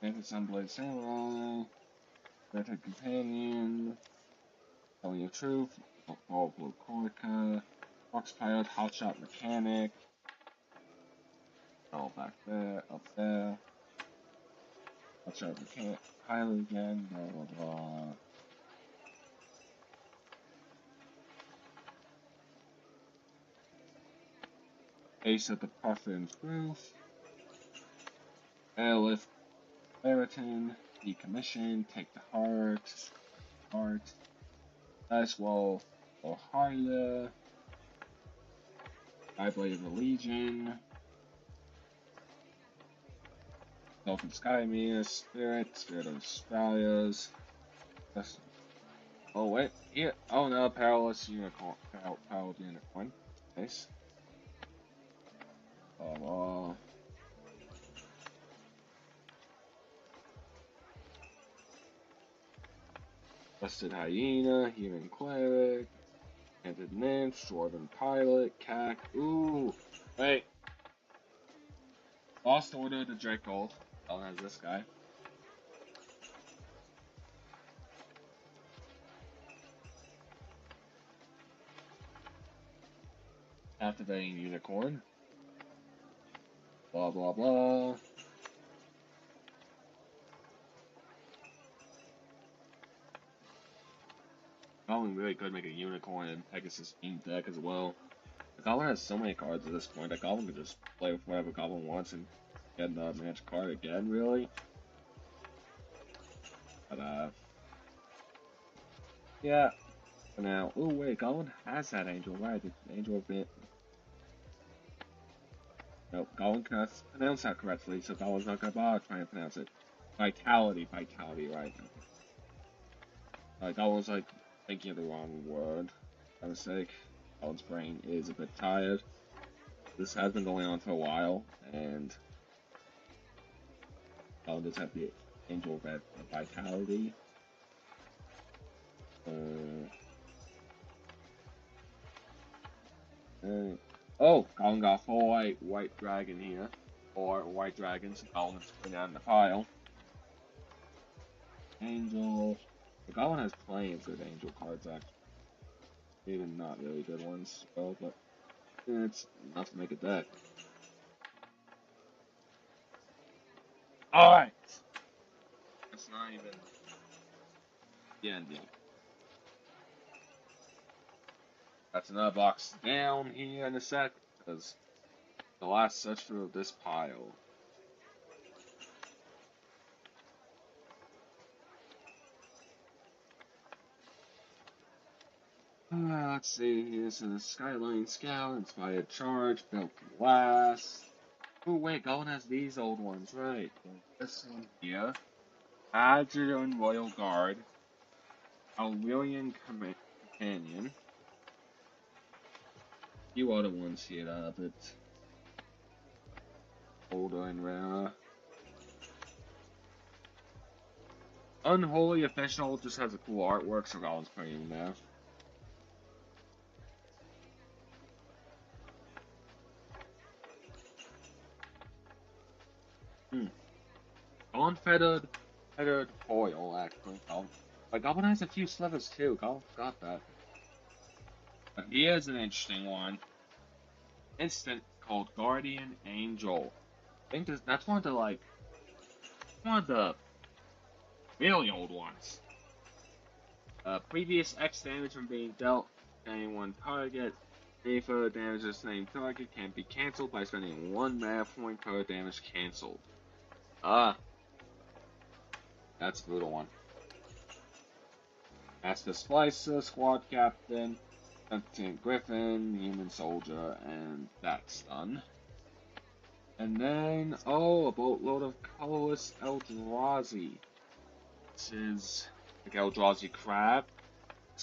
this Sunblade Samurai, Better Companion, Telling the Truth, All Blue Corica, Fox Pilot, Hotshot Mechanic, all back there, up there, Hotshot Mechanic, Pilot again, blah blah blah. Ace of the Puffin's Roof, Airlift, Claritin, Decommission, Take the Heart, Dice Wall, Oharla, Eyeblade of the Legion, Dolphin Skymere, Spirit of Australias. Oh wait, here. Oh no, Powerless Unicorn. Powered Unicorn. Nice. Rusted Hyena, Human Cleric, Enchanted Nymph, Dwarven Pilot, Cack. Ooh, wait. Lost Order to Draco. Oh, has this guy. Activating Unicorn. Blah blah blah. Goblin really could make a Unicorn and Pegasus Fiend deck as well. The Goblin has so many cards at this point that Goblin could just play with whatever Goblin wants and get another match card again, really. But, yeah. For now. Oh, wait, Goblin has that Angel, right? The Angel of Bit. Nope, Goblin cannot pronounce that correctly, so Goblin's not gonna bother trying to pronounce it. Vitality, right. Goblin's like thinking of the wrong word. By mistake. Goblin's brain is a bit tired. This has been going on for a while, and Goblin does have the Angel of Vitality. Oh, Goblin got 4 white dragon here. 4 white dragons, so Goblin's putting that in the pile. Angel. The Goblin has plenty of good angel cards, actually. Even not really good ones, well, but it's enough to make a deck. Alright! That's not even the ending. That's another box down here in a sec, because the last search through of this pile. Let's see here. So the Skyline Scout, Inspired Charge, Built to Last. Oh wait, Goblin has these old ones, right? This one here. Adjutant Royal Guard. Aurelian Companion. A few other ones here that are a bit older and rarer. Unholy Official just has a cool artwork, so Goblin's putting him there. Unfeathered, feathered foil, actually. But Goblin has a few slivers too. Goblin forgot that. But here's an interesting one. Instant called Guardian Angel. I think that's one of the really old ones. Previous X damage from being dealt to any one target. Any further damage to the same target can be cancelled by spending 1 mana point per damage cancelled. That's a brutal one. Master Splicer, Squad Captain, Lieutenant Griffin, Human Soldier, and that's done. And then, a boatload of colorless Eldrazi. This is the Eldrazi Crab,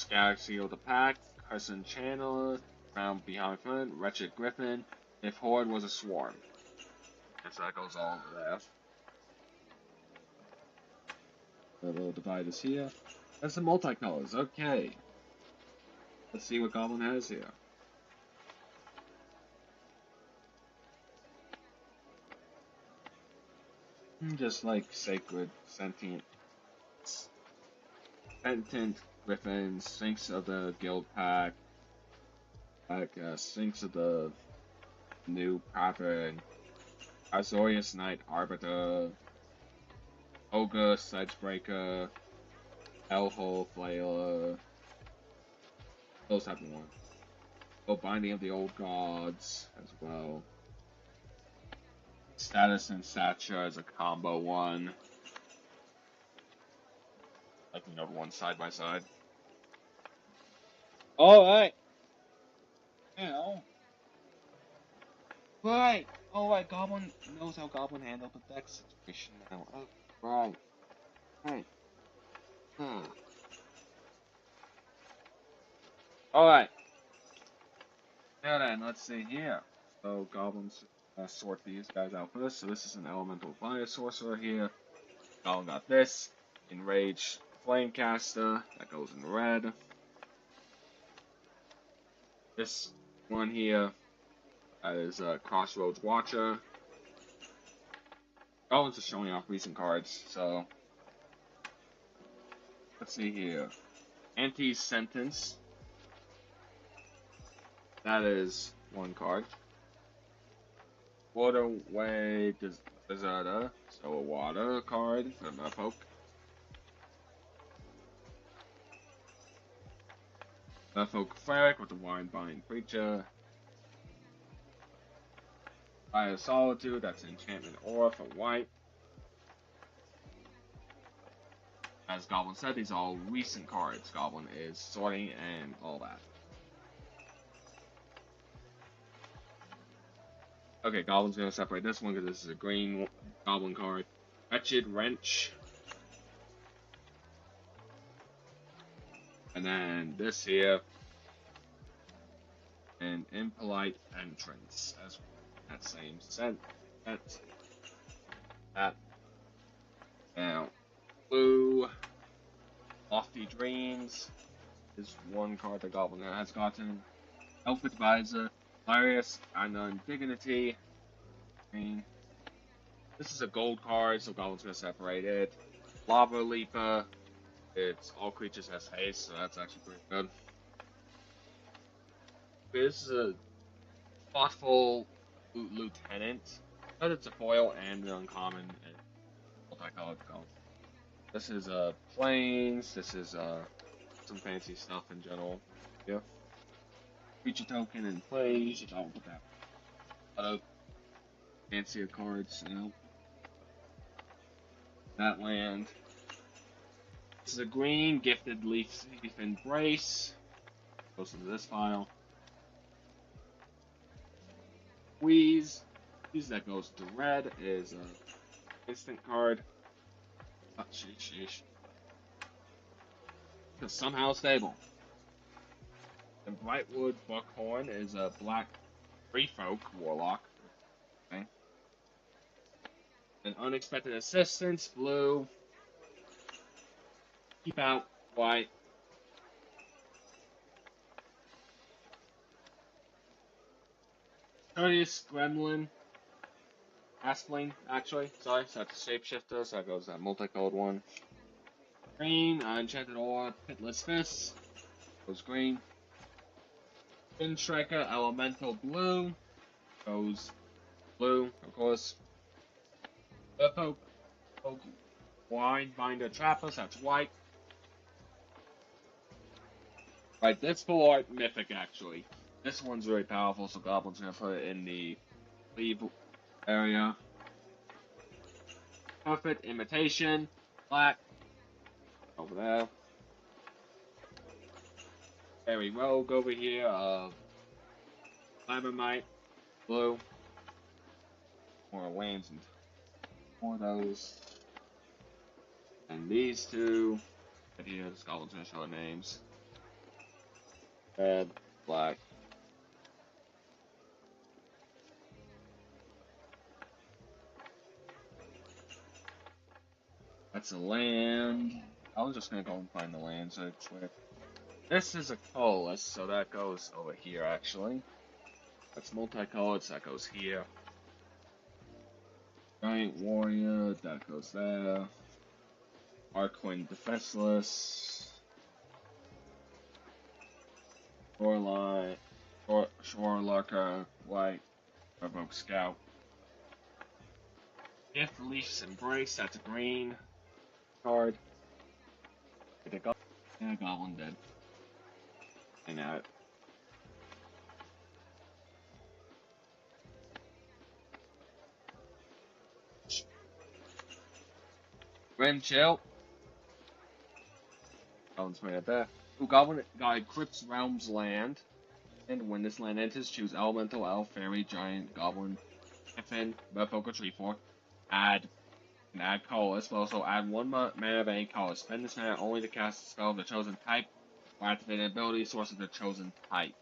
Galaxy of the Pack, Crescent Channeler, Round Behind Front, Wretched Griffin, if Horde was a swarm. And so that goes all over there. The little dividers here. That's the multicolors, okay. Let's see what Goblin has here. Just like Sacred, Sentient Griffin, Sphinx of the Guild Pack, Sphinx of the New Pattern, Azorius Knight Arbiter, Ogre Sledgebreaker, Hellhole Flailer, those type of ones. Binding of the Old Gods as well. Status and Stature as a combo one. Like, the one side by side. Alright! Now. Right! Alright, Goblin knows how Goblin handled the deck situation now. Oh, right. Alright. Now then, let's see here. So, Goblins sort these guys out first. So, this is an Elemental Fire Sorcerer here. Goblin got this. Enraged Flamecaster. That goes in red. This one here is Crossroads Watcher. Goblins are showing off recent cards, so let's see here. Anti-Sentence. That is one card. Waterway Deserter, so a water card for Merfolk. Merfolk Cleric with the Wine-Binding Preacher. Fire Solitude, that's an enchantment aura for white. As Goblin said, these are all recent cards. Goblin is sorting and all that. Okay, Goblin's gonna separate this one because this is a green Goblin card. Wretched Wrench. And then this here. And Impolite Entrance as well. That same scent. That. Now, blue. Lofty Dreams is one card that Goblin has gotten. Elf Advisor. Hilarious Unknown Dignity. Green. This is a gold card, so Goblin's gonna separate it. Lava Leaper. It's all creatures has haste, so that's actually pretty good. This is a thoughtful lieutenant, but it's a foil and an uncommon and multicolored gold. This is plains. This is some fancy stuff in general. Yeah. Creature token and plays. I'll put that. Other fancier cards, you know. That land. This is a green gifted leaf embrace. Goes into this file. Squeeze that goes to red is an instant card. Oh, sheesh. It's somehow stable. And Brightwood Buckhorn is a black free folk warlock. Okay. An unexpected assistance, blue. Keep out, white. Courteous, gremlin. Aspling, actually. Sorry, so that's a shapeshifter, so that goes that multicolored one. Green, enchanted aura, pitless fist. Goes green. Fin striker, elemental blue. Goes blue, of course. Poke, wine binder trappers, that's white. Right, this full art mythic actually. This one's very powerful, so Goblin's gonna put it in the leave area. Perfect imitation, black. Over there. Fairy rogue over here, Labramite, blue. More lands and more of those. And these two, right here, this Goblin's gonna show the names. Red, black. That's a land. I was just gonna go and find the lands real quick. This is a colorless, so that goes over here actually. That's multicolored, so that goes here. Giant warrior, that goes there. Arcoin defenseless. Shoreline, Shore Lurker, white, Revoke Scout. Gift Leaf's Embrace, that's a green card. Yeah, Goblin dead. I know it. Grim Chill. Goblin's made up there. Ooh, Goblin got Crypt's Realms land. And when this land enters, choose Elemental, Elf, Fairy, Giant, Goblin, Griffin, Merfolk, or Tree Fork. Add colorless, but also add 1 mana of any color. Spend this mana only to cast a spell of the chosen type, or activate an ability source of the chosen type.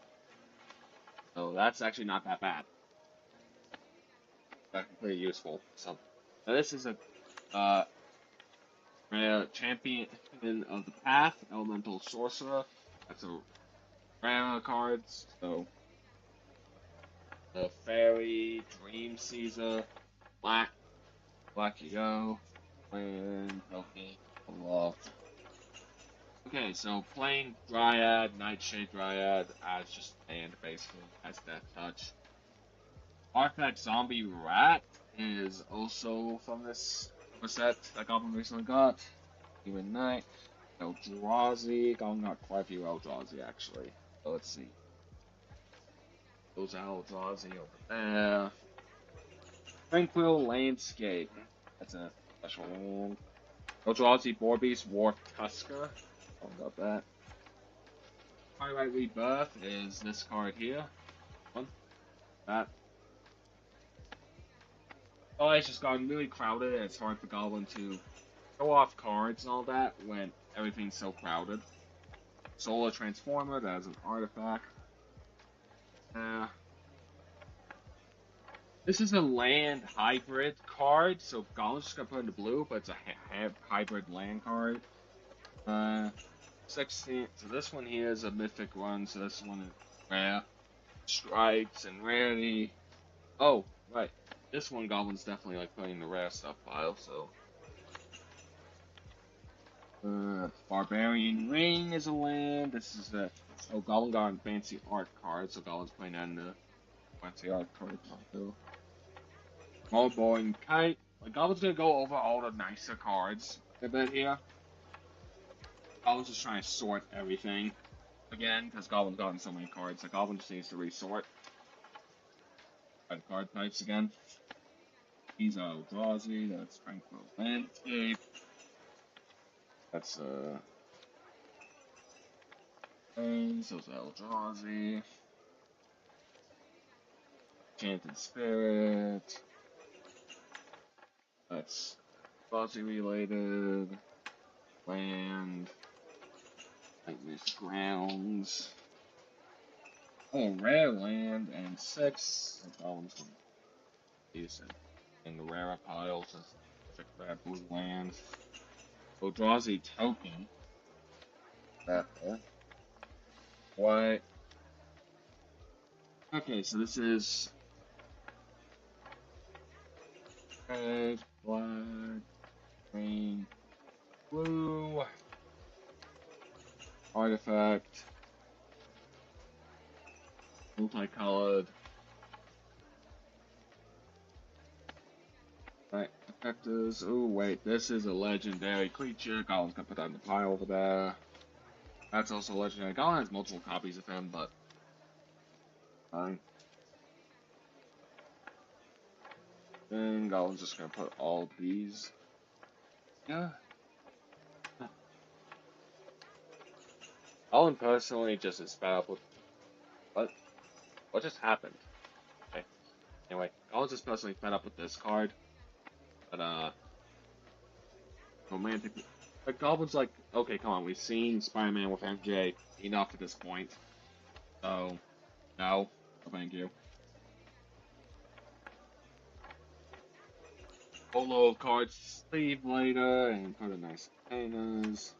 So that's actually not that bad. That's pretty useful. So now this is a champion of the path, elemental sorcerer. That's a rare cards. So the fairy, dream Caesar, black you go, and okay, aloft. Okay, so plain Dryad, Nightshade Dryad as just land basically, as Death Touch. Artifact Zombie Rat is also from this set that Goblin recently got. Human Knight, Eldrazi. Goblin got quite a few Eldrazi actually. So let's see. Those Eldrazi over there. Tranquil Landscape. That's a special land. Eldrazi Boar Beast War Tusker. How about that? Twilight Rebirth is this card here. One. That. Oh, it's just gotten really crowded and it's hard for Goblin to show off cards and all that when everything's so crowded. Solar Transformer, that is an artifact. This is a land hybrid card, so Goblin's just gonna put it into blue, but it's a hybrid land card. 16. So this one here is a mythic one, so this one is rare. Strikes and rarity. Oh, right. This one Goblin's definitely like putting the rare stuff pile, so. Barbarian Ring is a land. This is a. Oh, Goblin got a fancy art card, so Goblin's putting that in the fancy art card too. More boring kite. Like, Goblin's gonna go over all the nicer cards a bit here. Goblin's just trying to sort everything again, because Goblin's gotten so many cards. Like, Goblin just needs to resort. By the card types again. He's Eldrazi, that's Tranquil Landscape. That's those Eldrazi. Enchanted Spirit. That's Eldrazi related. Land. Nightmare's Grounds. Oh, rare land and 6. That one's decent. in the rarer piles just check that blue land. So it draws a token. That there. White. Okay, so this is red, black, green, blue, artifact, multicolored. Right, effectors. Oh wait, this is a legendary creature. Goblin's gonna put that in the pile over there. That's also legendary. Goblin has multiple copies of him, but fine. Then Goblin's just gonna put all these. Yeah. Goblin personally just is fed up with what just happened. Okay. Anyway, Goblin's just personally fed up with this card. But romantic. But Goblin's like, okay, come on, we've seen Spider-Man with MJ enough at this point. So, no, thank you. Polo of cards sleeve later and put a nice containers.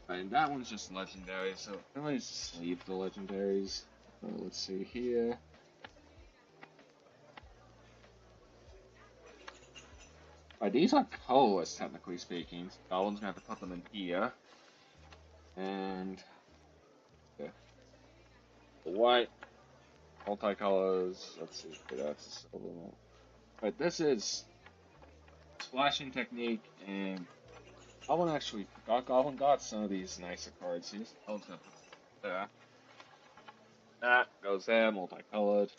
And that one's just legendary, so I just sleeve the legendaries. Let's see here. These are colorless, technically speaking. So Goblin's gonna have to put them in here. And yeah. The white, multicolors. Let's see, that's a little. But this is splashing technique, and Goblin got some of these nicer cards. He's gonna put there. That goes there, multicolored.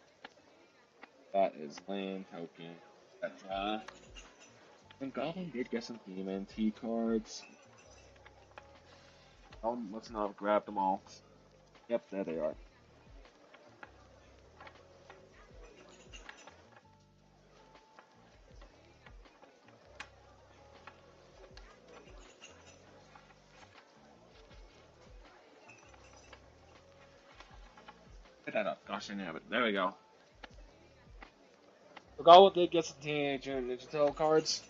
That is land token. Etc. And Goblin did get some DMNT cards. Goblin must not have grabbed them all. Yep, there they are. Pick that up. Gosh, I didn't have it. There we go. So Goblin did get some Teenage Mutant Ninja Turtle cards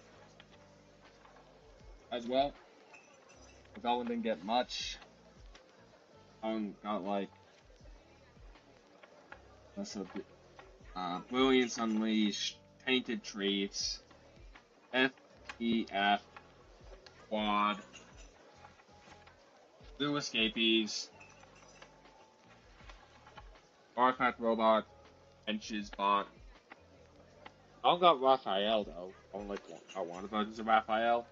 as well. But Goblin didn't get much. Got like Brilliance Unleashed, Tainted Treats, FEF, Quad, Blue Escapees, Artifact Robot, Hench's Bot. I don't got Raphael though. I don't like one of the versions of Raphael.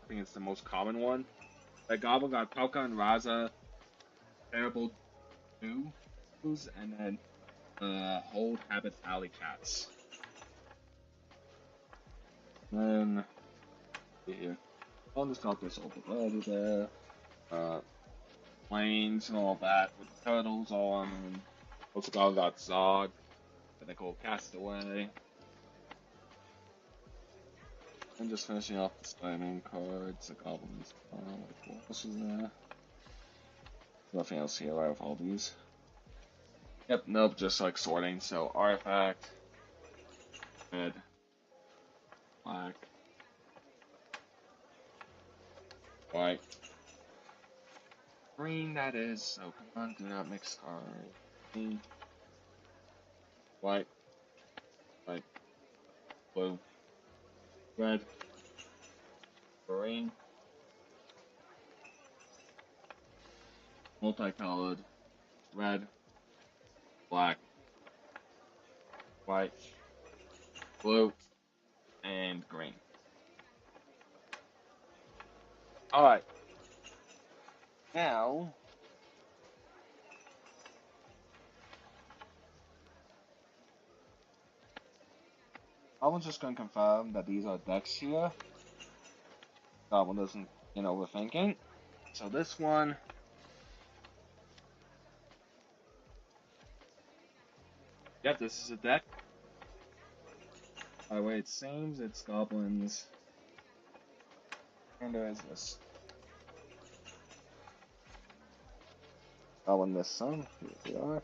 I think it's the most common one. Like Goblin got Pelka and Raza, Terrible 2, and then Hold Habits Alley Cats. Then here. I'll just got this over there. Planes and all that with the turtles on. Also got Zod, the Nicole Castaway. And just finishing off the Spider-Man cards, the Goblins. What else is there? Nothing else here out of all these. Yep, nope, just like sorting. So artifact, red, black, white, green. That is. So come on, do not mix card. Green, white, blue, red, green, multicolored, red, black, white, blue, and green. Alright. Now, I was just going to confirm that these are decks here. Goblin doesn't, overthinking. So this one. Yep, this is a deck. By the way, it seems it's Goblins. And there is this. Goblin this sun. Here we are.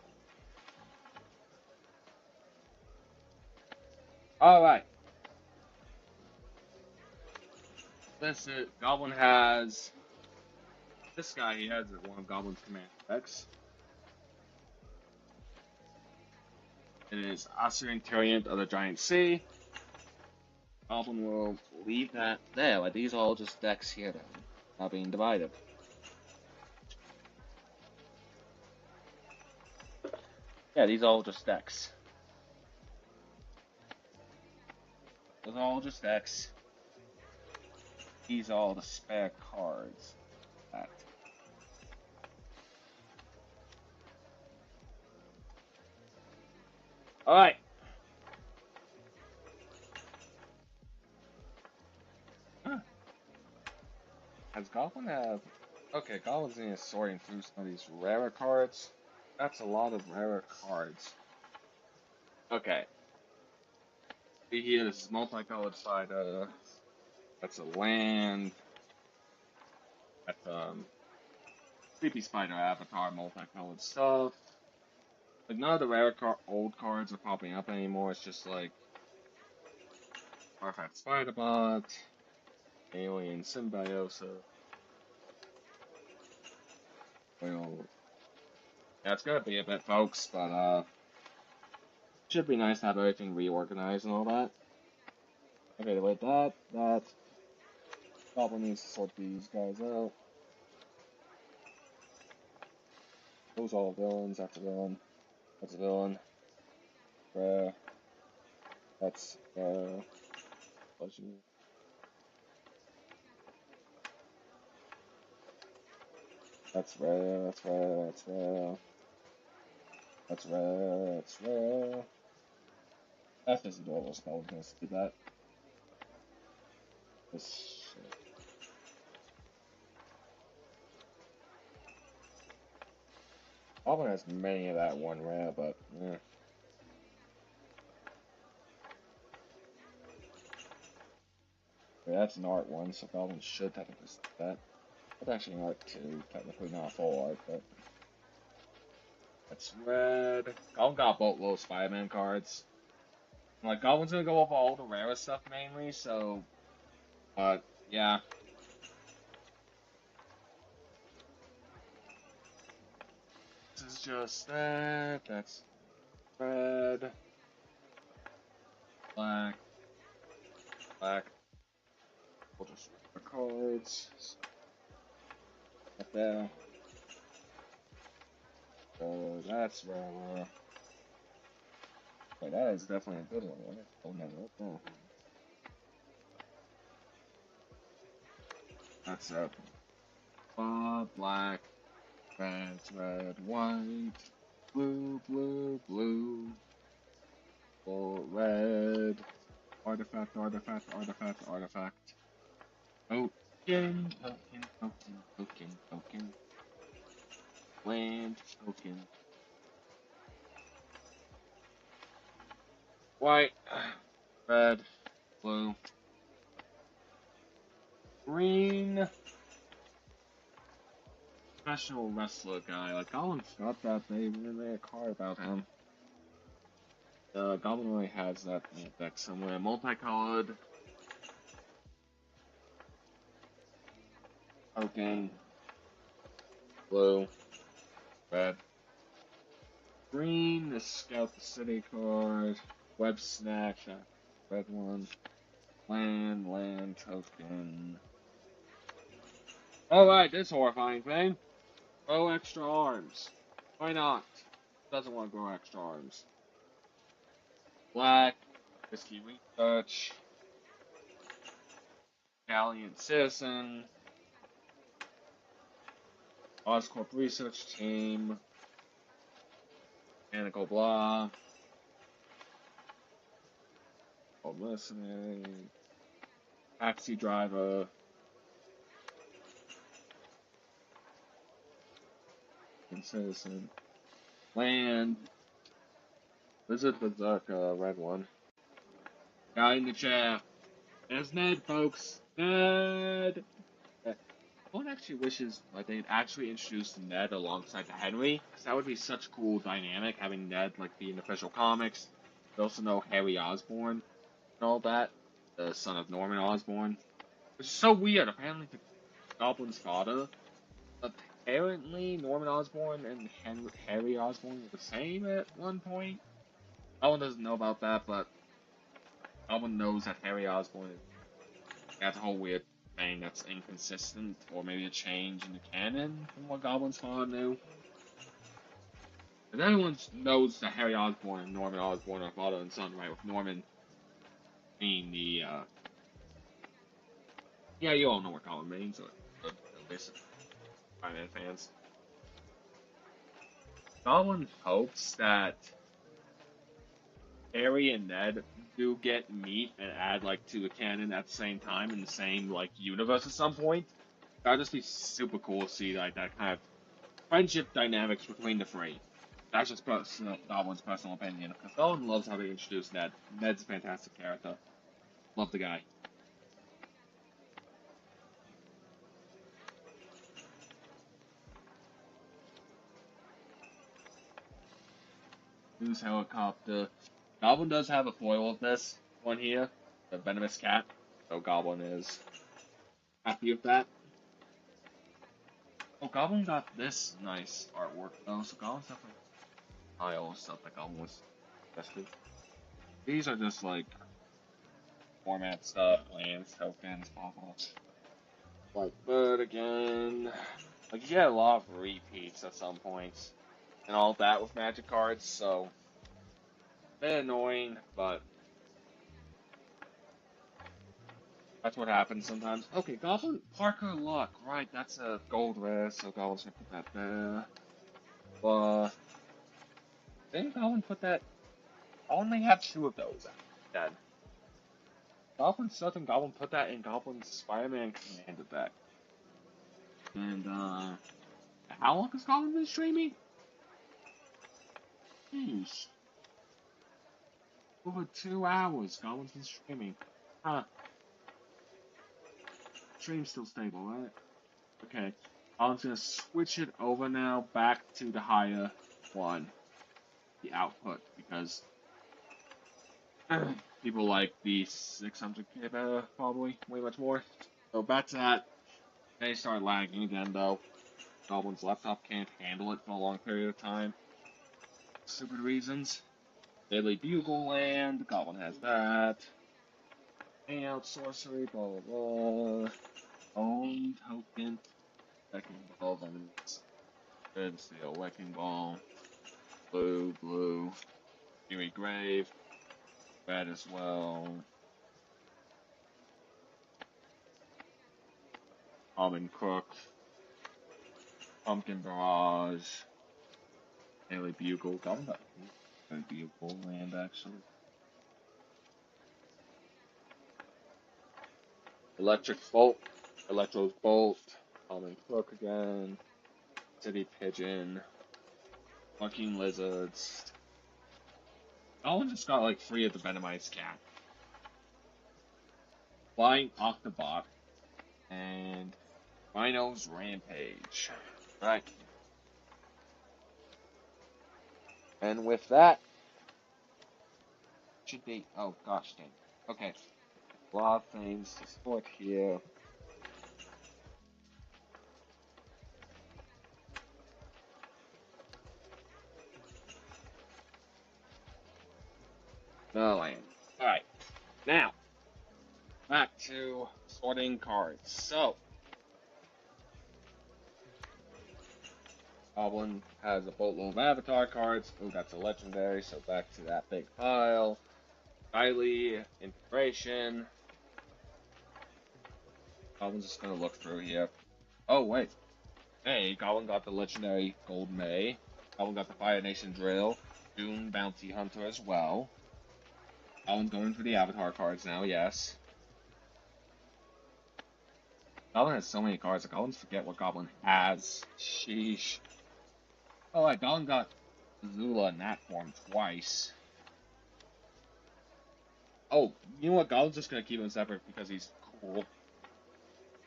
Alright. This is Goblin has this guy he has one of Goblin's command decks. It is Assyrian Tyrant of the Giant Sea. Goblin will leave that there, like these are all just decks here then, not being divided. Yeah, these are all just decks. Those are all just decks. These are all the spare cards. That. Alright. Huh. Has Goblin have... Okay, Goblin's in sorting through some of these rarer cards. That's a lot of rarer cards. Okay. See here, this is multicolored spider. That's a land. That's creepy spider avatar, multicolored stuff. Like none of the rare old cards are popping up anymore. It's just like Artifact Spiderbot, Alien Symbiosis. Well, yeah, it's gonna be a bit, folks, but should be nice to have everything reorganized and all that. Okay, wait, that Goblin needs to sort these guys out. Those are all villains. That's a villain. That's a villain. That's That's rare, that's rare, that's rare. That's rare, that's rare. That's just adorable skeletons to do that. This shit. Goblin has many of that one rare, but yeah. Yeah, that's an art one, so Goblin should technically see that. That's actually an art two, technically not full art, but that's red. Goblin got boatload of Spider-Man cards. Like Goblin's gonna go over all the rarest stuff mainly, so yeah. This is just that, that's red. Black. Black. We'll just the cards. Up there. So that's rare. Wait, that is definitely a good one. Don't have it up there. That's black, red, white, blue, blue, blue, red, artifact, artifact, artifact, artifact. Token, token, token, token, token. Land, token. White, red, blue, green. Special wrestler guy. Like Goblin got that. They made a card about him. Goblin really has that in the deck somewhere. Multicolored. Token. Blue. Red. Green. The Scout the City card. Web Snatch. Red one. Land, token. Alright, this horrifying thing. Grow extra arms. Why not? Doesn't want to grow extra arms. Black. Risky Research. Valiant Citizen. Oscorp Research Team. Mechanical Blah. Listening. Taxi Driver. And Citizen. Land. Visit Berserker, red one. Guy in the chair. There's Ned, folks. Ned! One actually wishes like they'd actually introduce Ned alongside the Henry, because that would be such a cool dynamic, having Ned like be in official comics. We also know Harry Osborn. and all that, the son of Norman Osborn. Which is so weird. Apparently, the Goblin's father. Apparently, Norman Osborn and Harry Osborn were the same at one point. No one doesn't know about that, but no one knows that Harry Osborn is. That's a whole weird thing that's inconsistent, or maybe a change in the canon from what Goblin's father knew. But everyone knows that Harry Osborn and Norman Osborn are father and son, right? With Norman being the, yeah, you all know what Goblin means, or at least Spider-Man fans. Goblin hopes that Harry and Ned do get meet and add like to the canon at the same time in the same like universe at some point. That'd just be super cool to see like that kind of friendship dynamics between the three. That's just Goblin's personal opinion, because Goblin loves how they introduced Ned. Ned's a fantastic character. Love the guy. News helicopter. Goblin does have a foil of this one here, the venomous cat. So Goblin is happy with that. Oh, Goblin got this nice artwork though, so Goblin's definitely pile of stuff that Goblin was invested. These are just like format stuff, lands, tokens, blah blah. Like Bird again. Like you get a lot of repeats at some points. And all that with magic cards, so a bit annoying, but that's what happens sometimes. Okay, Goblin Parker Luck, right, that's a gold rare, so Goblin's gonna put that there. Didn't Goblin put that? I only have two of those then. Goblin Southern Goblin put that in Goblin's Spider-Man Commander deck. And how long has Goblin been streaming? Jeez. Over 2 hours Goblin's been streaming. Huh. Stream's still stable, right? Okay. I'm gonna switch it over now back to the higher one. The output, because people like the 600k better, probably, way much more. So back to that. They start lagging again though. Goblin's laptop can't handle it for a long period of time. Stupid reasons. Daily Bugle Land, Goblin has that. Hangout Sorcery, blah blah blah. Own token. Wrecking Ball, Red Steel, Wrecking Ball. Blue, blue. Huey Grave. Red as well. Almond Crook. Pumpkin Barrage. Daily Bugle. Goblin got Daily Bugle Land actually. Electric Bolt, Electro's Bolt, Almond Crook again, City Pigeon, Fucking Lizards. Goblin just got like 3 of the Venomized Cat. Flying Octobot, and Rhino's Rampage. Right. And with that, should be, oh gosh dang. Okay. A lot of things to sort here. No land. Alright. Now, back to sorting cards. So, Goblin has a boatload of Avatar cards. Oh, that's a legendary, so back to that big pile. Riley, Inspiration. Goblin's just gonna look through here. Oh, wait. Hey, Goblin got the legendary Gold May. Goblin got the Fire Nation Drill. Dune Bounty Hunter as well. Goblin's going for the Avatar cards now, yes. Goblin has so many cards, Goblins forget what Goblin has. Sheesh. Oh, right, Goblin got Zula in that form twice. Oh, you know what? Goblin's just gonna keep him separate because he's cool.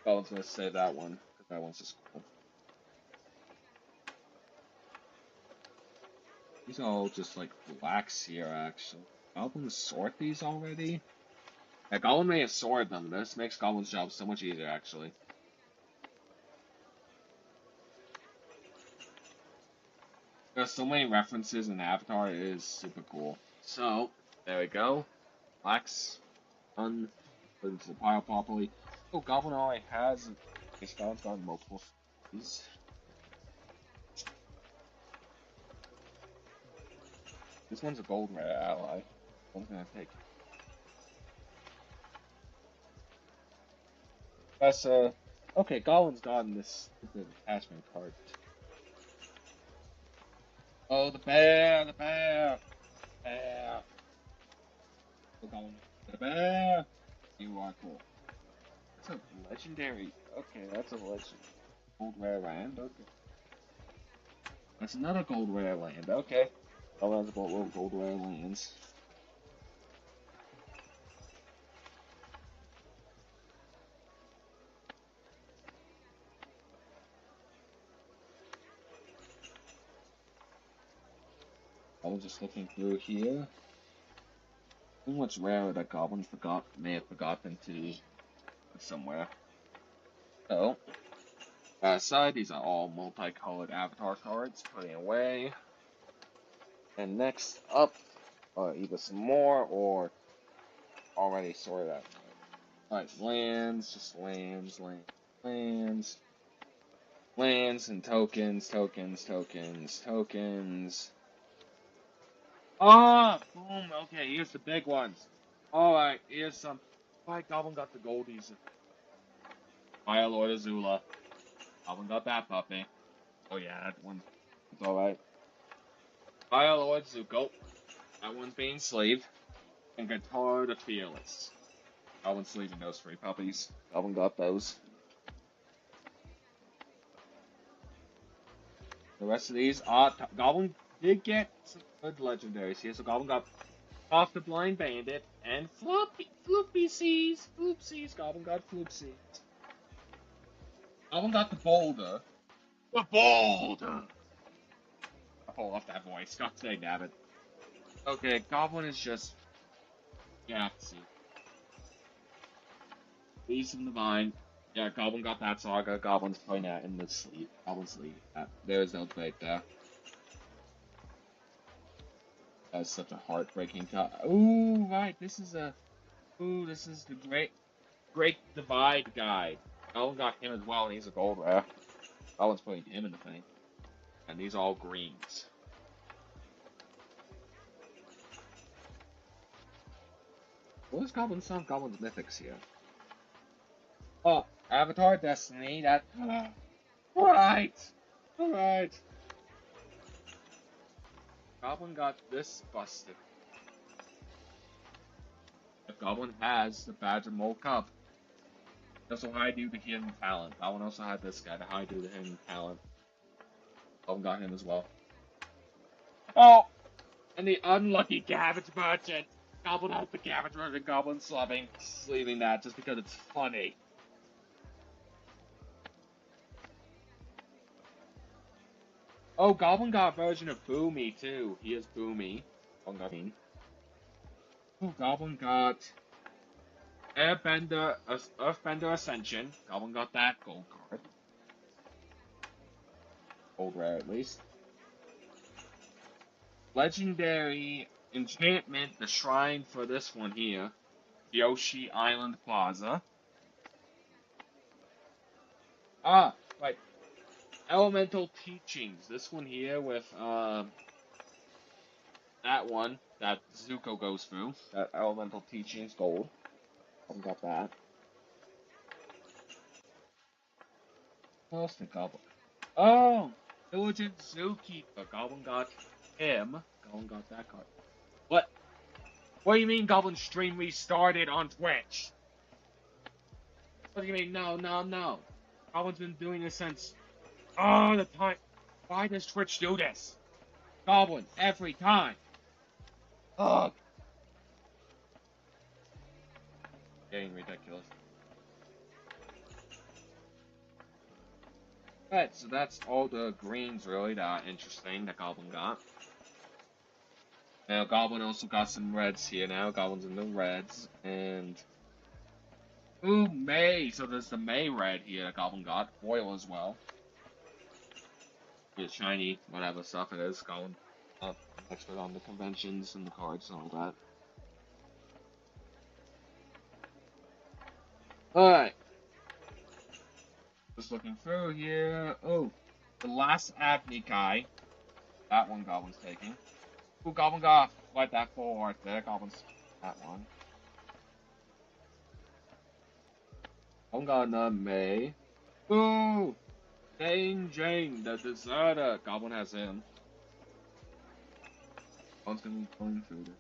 Goblin's gonna save that one, because that one's just cool. These are all just like blacks here, actually. Goblin's sort these already? Yeah, Goblin may have sorted them. This makes Goblin's job so much easier, actually. There's so many references in Avatar, it is super cool. So, there we go. Black's done. Put into the pile properly. Oh, Goblin already has. His Goblin's gotten multiple. These. This one's a gold rare ally. One's gonna take. That's okay, Goblin's gotten this attachment card. Oh, the bear, the bear, bear. Oh, Goblin, the bear. You are cool. That's a legendary. Okay, that's a legend. Gold rare land. Okay. That's another gold rare land. Okay. Oh, that's about little gold rare lands. I was just looking through here. I think what's rare that Goblin may have forgotten to put somewhere. So, aside, these are all multicolored avatar cards. Putting away. And next up, either some more or already sorted out. Alright, lands, just lands, lands, and tokens. Ah, boom. Okay, here's the big ones. Alright, here's some. Alright, Goblin got the goldies. Fire Lord Azula. Goblin got that puppy. Oh yeah, that one's alright. Fire Lord Zuko. That one's being sleeved. And Guitar the Fearless. Goblin's sleeving those 3 puppies. Goblin got those. The rest of these, Goblin did get some good legendaries here. So Goblin got off the Blind Bandit and Floopsies. Goblin got Floopsies. Goblin got the Boulder. The Boulder! I pull off that voice. God dang nabbit. Okay, Goblin is just. Yeah, see. Beast in the Vine. Yeah, Goblin got that saga. Goblin's putting that in the sleeve. Goblin's sleeve. There's no debate there. That's such a heartbreaking cut. Ooh, right. This is the Great Divide Guide. Goblin got him as well, and he's a gold rare. Goblin's putting him in the thing. And these are all greens. What is Goblin's song? Goblin's Mythics here. Oh, Avatar Destiny, that. Right! Alright. Goblin got this busted. If Goblin has the Badger Mole Cup. Also, how I do the hidden talent. Goblin also had this guy, the how I do the hidden talent. Goblin got him as well. Oh! And the unlucky Cabbage Merchant. Goblin has the Cabbage Merchant, Goblin sleeving that just because it's funny. Oh, Goblin got a version of Boomy too. He is Boomy. Oh, Goblin got Earthbender Ascension. Goblin got that gold card. Gold rare at least. Legendary enchantment, the shrine for this one here. Yoshi Island Plaza. Ah, right. Elemental Teachings. This one here with that one that Zuko goes through. That Elemental Teachings gold. Goblin got that. What else did Goblin? Oh! Diligent Zookeeper. Goblin got him. Goblin got that card. What? What do you mean Goblin stream restarted on Twitch? What do you mean? No. Goblin's been doing this since all the time. Why does Twitch do this? Goblin, every time. Ugh. Getting ridiculous. Right, so that's all the greens really that are interesting that Goblin got. Now Goblin also got some reds here now. Goblin's in the reds, and Ooh, May. So there's the May red here that Goblin got. Foil as well. The shiny, whatever stuff it is. Goblin expert on the conventions and the cards and all that. Alright. Just looking through here. Oh, the last Agni guy. That one Goblin's taking. Ooh, Goblin got like that full art there. Goblin's that one. Goblin got another May. Ooh! Jane, the deserter. Goblin has him. Goblin's gonna be going through this.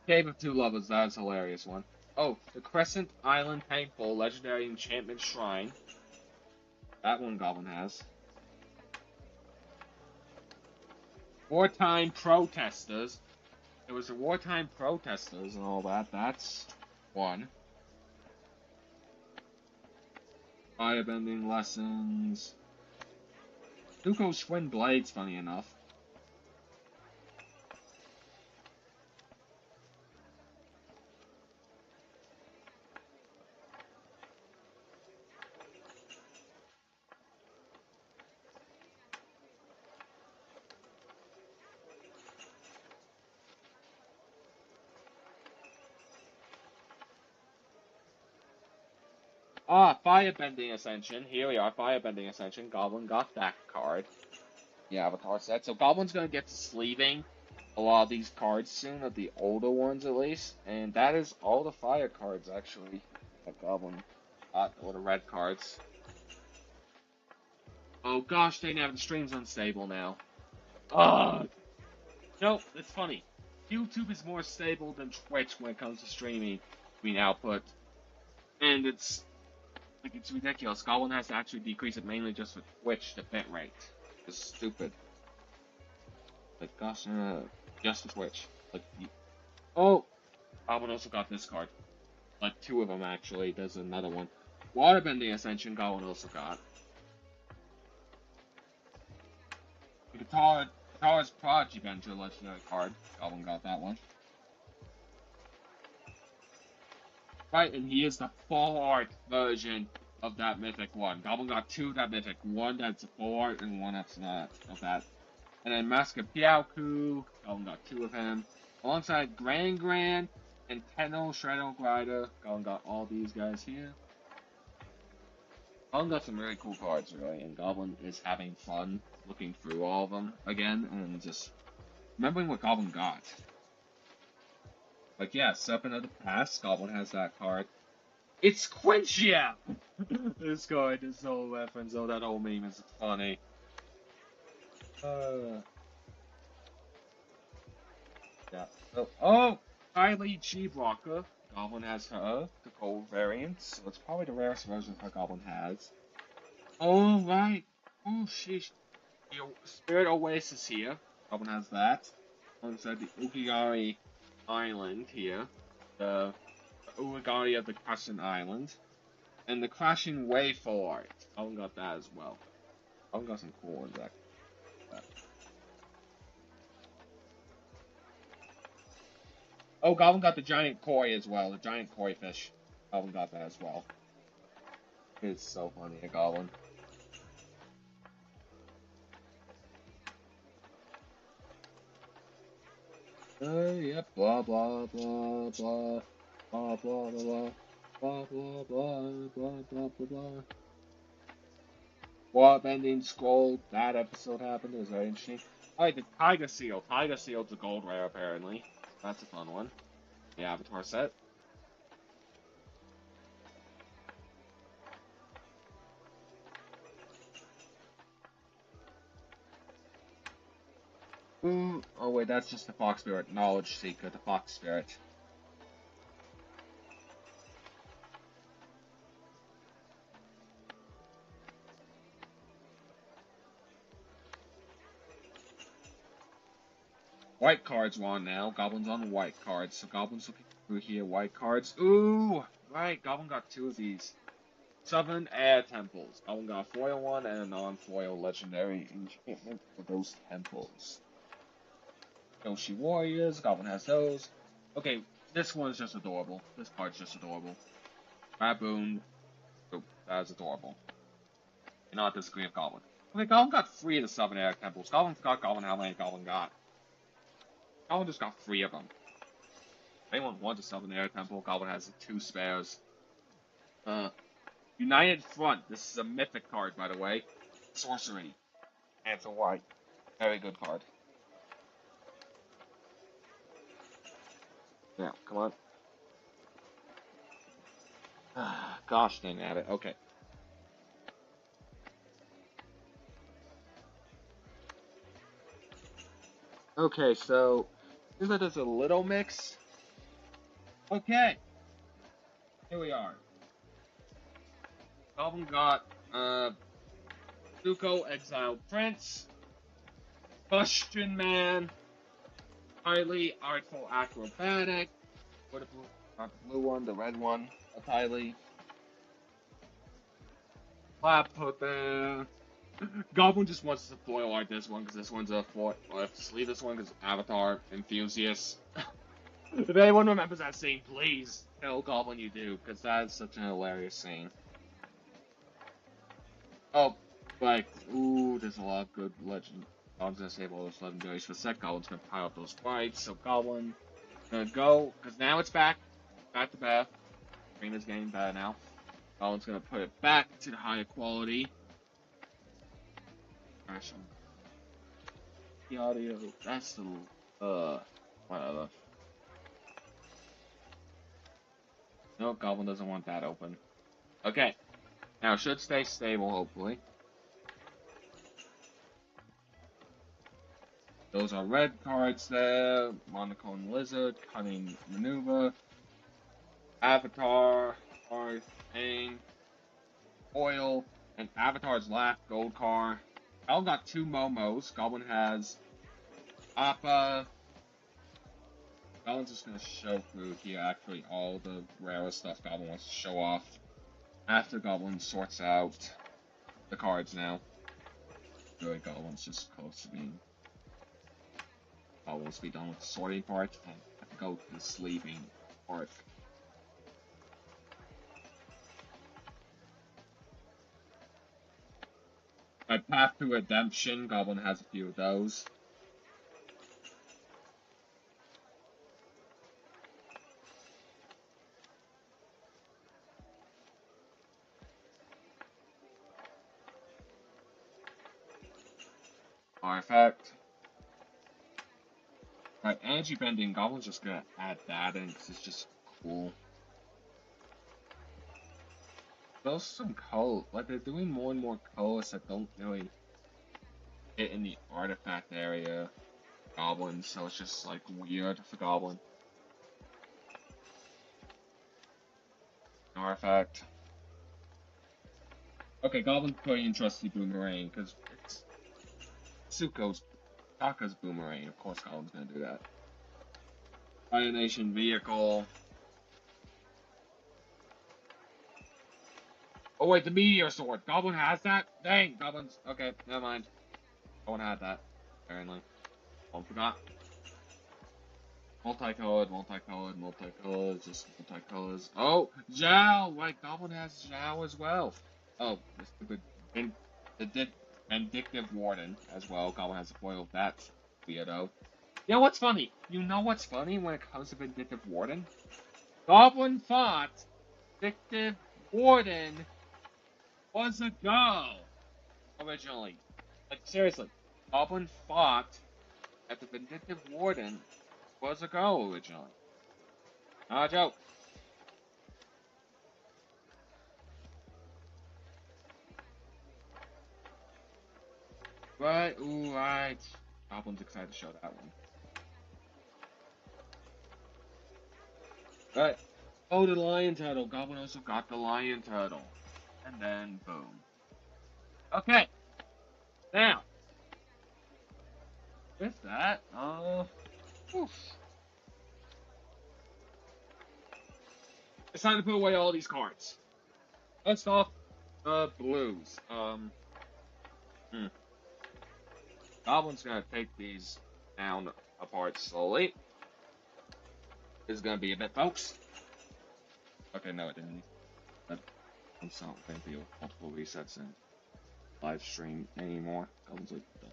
Cave of Two Lovers, that's a hilarious one. Oh, the Crescent Island Temple, Legendary Enchantment Shrine. That one Goblin has. Wartime Protesters. There was a Wartime Protesters and all that. That's one. Firebending Lessons. Zuko's Twin Blades, funny enough. Ah, Firebending Ascension. Here we are, Firebending Ascension. Goblin got that card. The Avatar set. So Goblin's gonna get to sleeving a lot of these cards soon, of the older ones at least. And that is all the fire cards, actually, that Goblin got, or the red cards. Oh gosh, dang it, the stream's unstable now. Ugh! No, it's funny. YouTube is more stable than Twitch when it comes to streaming, output. And it's ridiculous. Goblin has to actually decrease it mainly just for Twitch, the bitrate. It's stupid. Like, gosh, just for Twitch. Like, oh! Goblin also got this card. Like, two of them, actually. There's another one. Waterbending Ascension, Goblin also got. Guitar's Prodigy Bender, legendary card. Goblin got that one. Right, and he is the full art version of that mythic one. Goblin got two of that mythic. One that's a full art and one that's not of that. And then Mask of Piaoku, Goblin got two of him. Alongside Gran and Tenno Shadow Glider, Goblin got all these guys here. Goblin got some really cool cards, really, and Goblin is having fun looking through all of them again and just remembering what Goblin got. Like, yeah, Serpent of the Past, Goblin has that card. It's Quinchia! This card is so reference, oh, that whole meme is funny. Yeah. Oh! Kylie G-Blocker. Goblin has her, the gold variant, so it's probably the rarest version her Goblin has. Oh, right. Oh, sheesh. The Spirit Oasis here. Goblin has that. Alongside the Ugigari Island here. The Ugigari of the Crescent Island. And the Crashing Wave full art. Goblin got that as well. Goblin got some cool ones, actually. Oh, Goblin got the giant koi as well. The giant koi fish. Goblin got that as well. It's so funny, a Goblin. Yep, blah blah blah blah blah blah blah blah blah blah blah blah blah blah. Waterbending Scroll, that episode happened, it was very interesting. Alright, the Tiger Seal. Tiger Seal's a gold rare apparently. That's a fun one. The Avatar set. Ooh, oh wait, that's just the Fox Spirit. Knowledge Seeker, the Fox Spirit. White cards are on now. Goblin's on white cards. So Goblin's looking through here. White cards. Ooh! Right, Goblin got two of these. Southern Air Temples. Goblin got a foil one and a non-foil legendary enchantment for those temples. Yoshi Warriors. Goblin has those. Okay, this one's just adorable. This card's just adorable. Baboon. Oh, that is adorable. You not disagree with Goblin. Okay, Goblin got 3 of the 7 air temples. Goblin forgot Goblin how many Goblin got. Goblin just got 3 of them. If anyone wants a 7 air temple, Goblin has 2 spares. United Front. This is a mythic card, by the way. Sorcery. Answer white. Very good card. Now, come on. Gosh dang at it. Okay. Okay, so seems like there's a little mix. Okay. Here we are. Goblin got Zuko Exiled Prince, Question Man, Highly Artful Acrobatic, what a blue, not the blue one, the red one, a Highly. Flap Puppet. Goblin just wants to foil art this one because this one's a foil. Well, I have to sleeve this one because Avatar Enthusiast. If anyone remembers that scene, please tell Goblin you do because that is such an hilarious scene. Oh, like, ooh, there's a lot of good legend. Goblin's gonna save all those legendaries for a sec. Goblin's gonna pile up those fights. So Goblin gonna go because now it's back to bad. Green is getting bad now. Goblin's gonna put it back to the higher quality. The audio, that's the whatever. No, Goblin doesn't want that open. Okay, now it should stay stable, hopefully. Those are red cards there. Monochrome Lizard, Cunning Maneuver, Avatar, Aim, Oil, and Avatar's last gold card. Goblin got 2 Momos. Goblin has Appa. Goblin's just gonna show through here actually all the rarest stuff Goblin wants to show off. After Goblin sorts out the cards now. Really, Goblin's just close to being. Goblin wants to be done with the sorting part and have to go to the sleeping part. My Path to Redemption, Goblin has a few of those. Artifact. Right, Energy Bending, Goblin's just gonna add that in because it's just cool. There's some color, like they're doing more and more colors that don't really fit in the artifact area. Goblin, so it's just like weird for Goblin. Artifact. Okay, Goblin's putting in Trusty Boomerang because it's Taka's Boomerang. Of course, Goblin's gonna do that. Fire Nation Vehicle. Oh wait, the Meteor Sword. Goblin has that? Dang, Goblin's... Okay, never mind. Goblin had that, apparently. Goblin forgot. Multicolored, just multicolors. Oh, Zhao! Right, Goblin has Zhao as well. Oh, the Vindictive Warden as well. Goblin has a foil of that weirdo. You know what's funny? You know what's funny when it comes to Vindictive Warden? Goblin thought Vindictive Warden was a girl originally. Like, seriously. Goblin thought that the Vindictive Warden was a girl originally. Not a joke. Right, ooh, right. Goblin's excited to show that one. Right. Oh, the Lion Turtle. Goblin also got the Lion Turtle. And then, boom. Okay. Now. With that, oof. It's time to put away all these cards. First off, blues. Goblin's gonna take these down apart slowly. This is gonna be a bit, folks. Okay, no, it didn't. But it's not going to be multiple resets in live stream anymore. Goblin's like, done.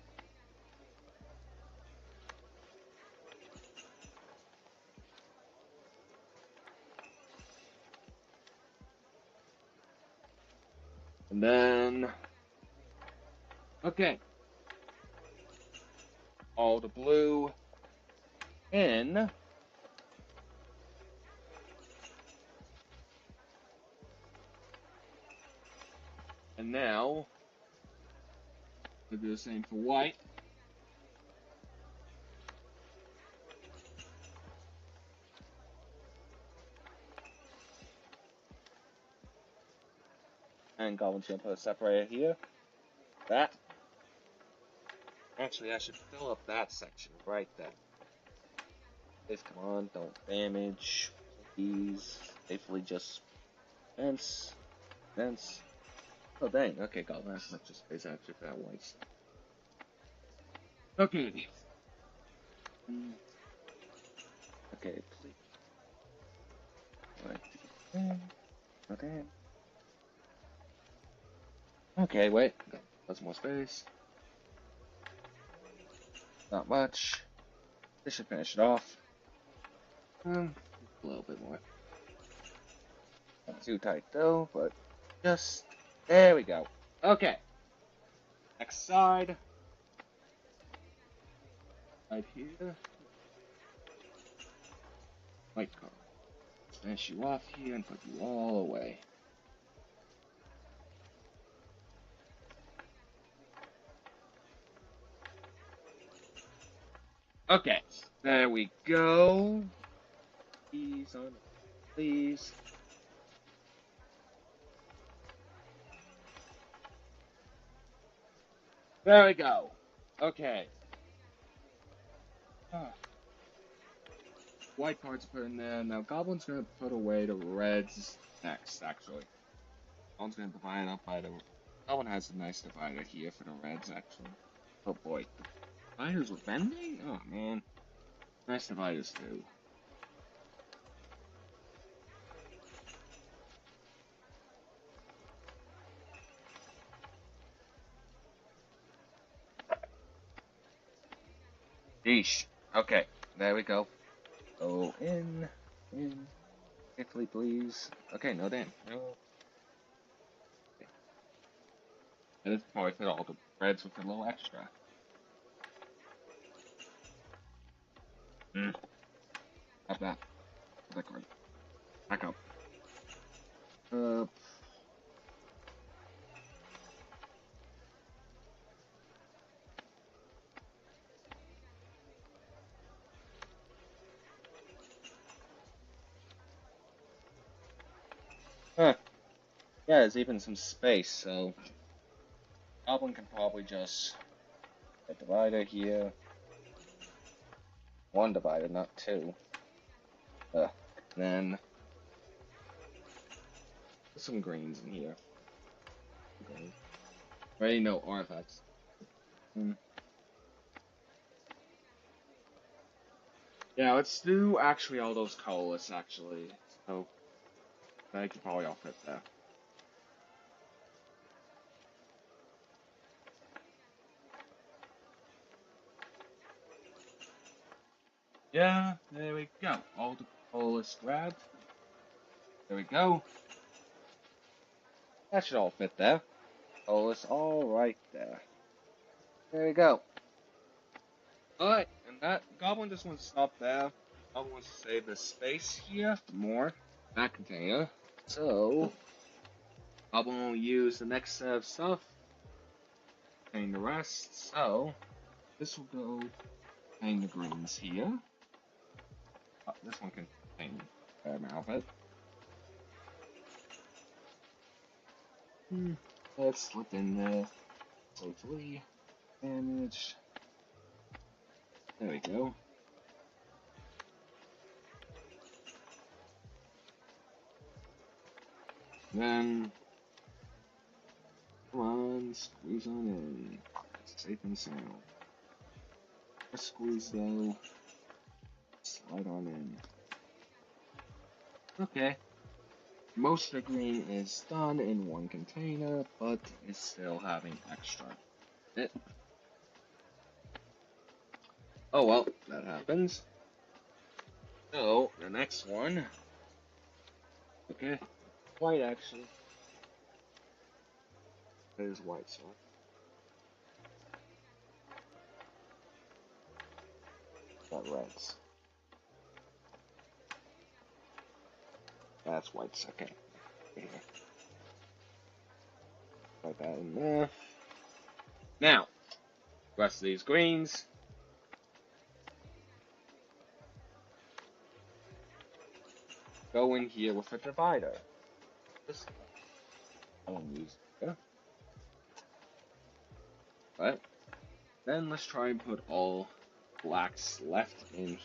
And then, okay, all the blue in. And now, we'll do the same for white. And Goblin's going to put a separator here. That. Actually, I should fill up that section right there. Please, come on, don't damage. Please, safely just fence. Fence. Oh, dang. Okay, Goblin has much space actually for that white stuff. Okay. Okay, please. Okay. Okay, wait. That's more space. Not much. This should finish it off. A little bit more. Not too tight though, but just there we go. Okay. Next side. Right here. White card. Finish you off here and put you all away. Okay, there we go. Please on, please. There we go. Okay. White cards put in there. Now Goblin's gonna put away the reds next, actually. Goblin's gonna divide it up by the... Goblin has a nice divider here for the reds, actually. Oh boy. Dividers with bending? Oh man. Nice dividers too. Yeesh. Okay, there we go. Go in. Quickly, please. Okay, no damn. No. Okay. And this probably fit all the reds with a little extra. Have that. Have that card. Back up. Huh. Yeah, there's even some space, so Goblin can probably just a divider here. One divider, not two. Then put some greens in here. Greens. Already no artifacts. Yeah, let's do actually all those colorless actually. So I could probably all fit there. Yeah, there we go. All the colorless grabbed. There we go. That should all fit there. Colorless all right there. There we go. Alright, and that Goblin just wants to stop there. Goblin wants to save the space here for more. That container. So Goblin will use the next set of stuff. And the rest. So this will go contain the greens here. This one can contain a fair amount of it. Let's slip in there safely. Damage. There we go. Then, come on, squeeze on in. Safe and sound. Squeeze though. Slide on in. Okay. Most of the green is done in one container, but it's still having extra. Oh well, that happens. So, the next one. Okay, white actually. It is white, so. That reds. That's white, okay. Put that in there. Now, rest of these greens. Go in here with a divider. This I won't use it. But then let's try and put all blacks left in here.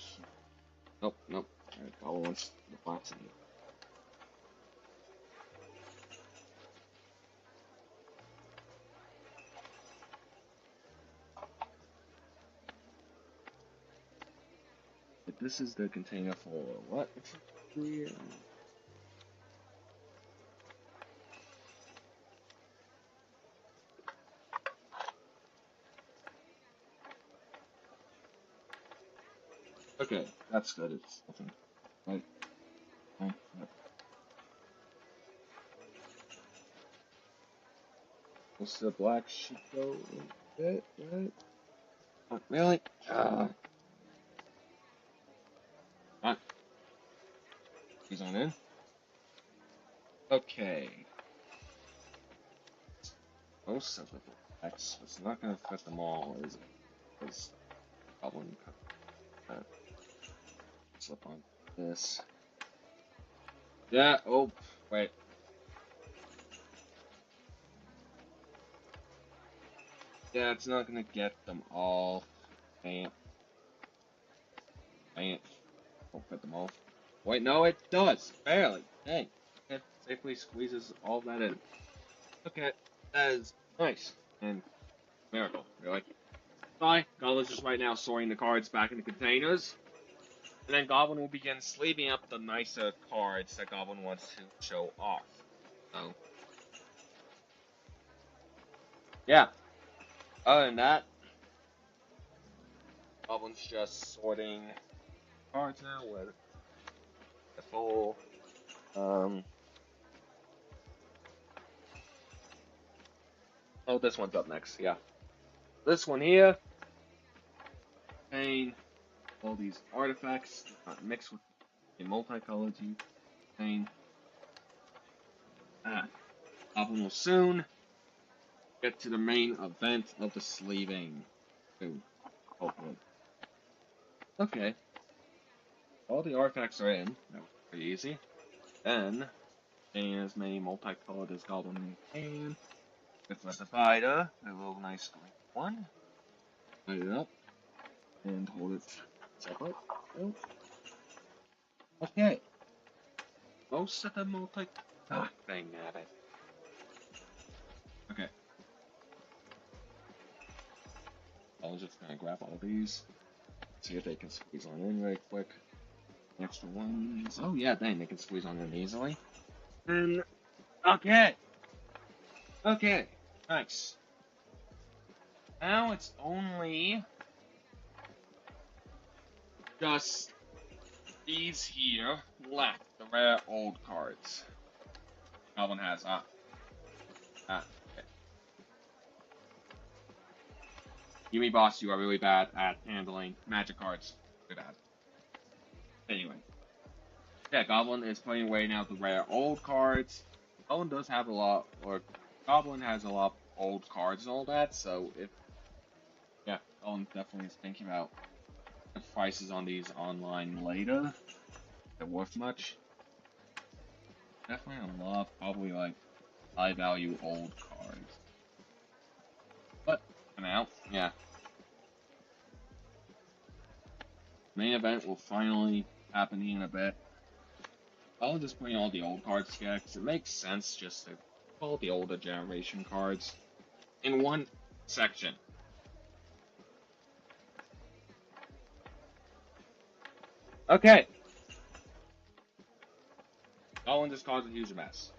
Nope, nope. Alright, all wants the blacks in here. But this is the container for what? Okay, that's good. It's nothing. Right. Right. Most of the black should go in a bit, right? Not really? Not. He's on in. Okay. Most of the blacks. It's not gonna fit them all, is it? Because Goblin slip on this. Yeah, oh, wait. Yeah, it's not gonna get them all. Dang it. Dang it. Don't fit them all. Wait, no, it does. Barely. Dang. It safely squeezes all that in. Okay, that is nice. And miracle, really. Bye. Goblin's just right now sorting the cards back into containers. And then Goblin will begin sleeving up the nicer cards that Goblin wants to show off. So, yeah. Other than that, Goblin's just sorting cards now with the full, oh, this one's up next, yeah. This one here, contain all these artifacts, not mixed with a multicolored you contain. Goblin will soon get to the main event of the sleeving. Ooh, hopefully. Okay. All the artifacts are in. That was pretty easy. Then, getting as many multicolored as Goblin can. With a divider, a little nice green one. Light it up. And hold it separate. Okay. Most of the dang nabbit. Okay. I was just gonna grab all these. See if they can squeeze on in right quick. The extra ones. Oh yeah, dang, they can squeeze on in easily. And okay. Okay. Nice. Now it's only just these here left. The rare old cards. Goblin has okay. Humie boss, you are really bad at handling magic cards. Really bad. Anyway. Yeah, Goblin is putting away now the rare old cards. Goblin does have a lot, or Goblin has a lot of old cards and all that, so if, yeah, Goblin definitely is thinking about the prices on these online later. If they're worth much. Definitely a lot, probably like high value old cards. But for now, yeah. Main event will finally happen in a bit. I'll just bring all the old cards together because it makes sense just to put all the older generation cards in one section. Okay. Goblin just caused a huge mess.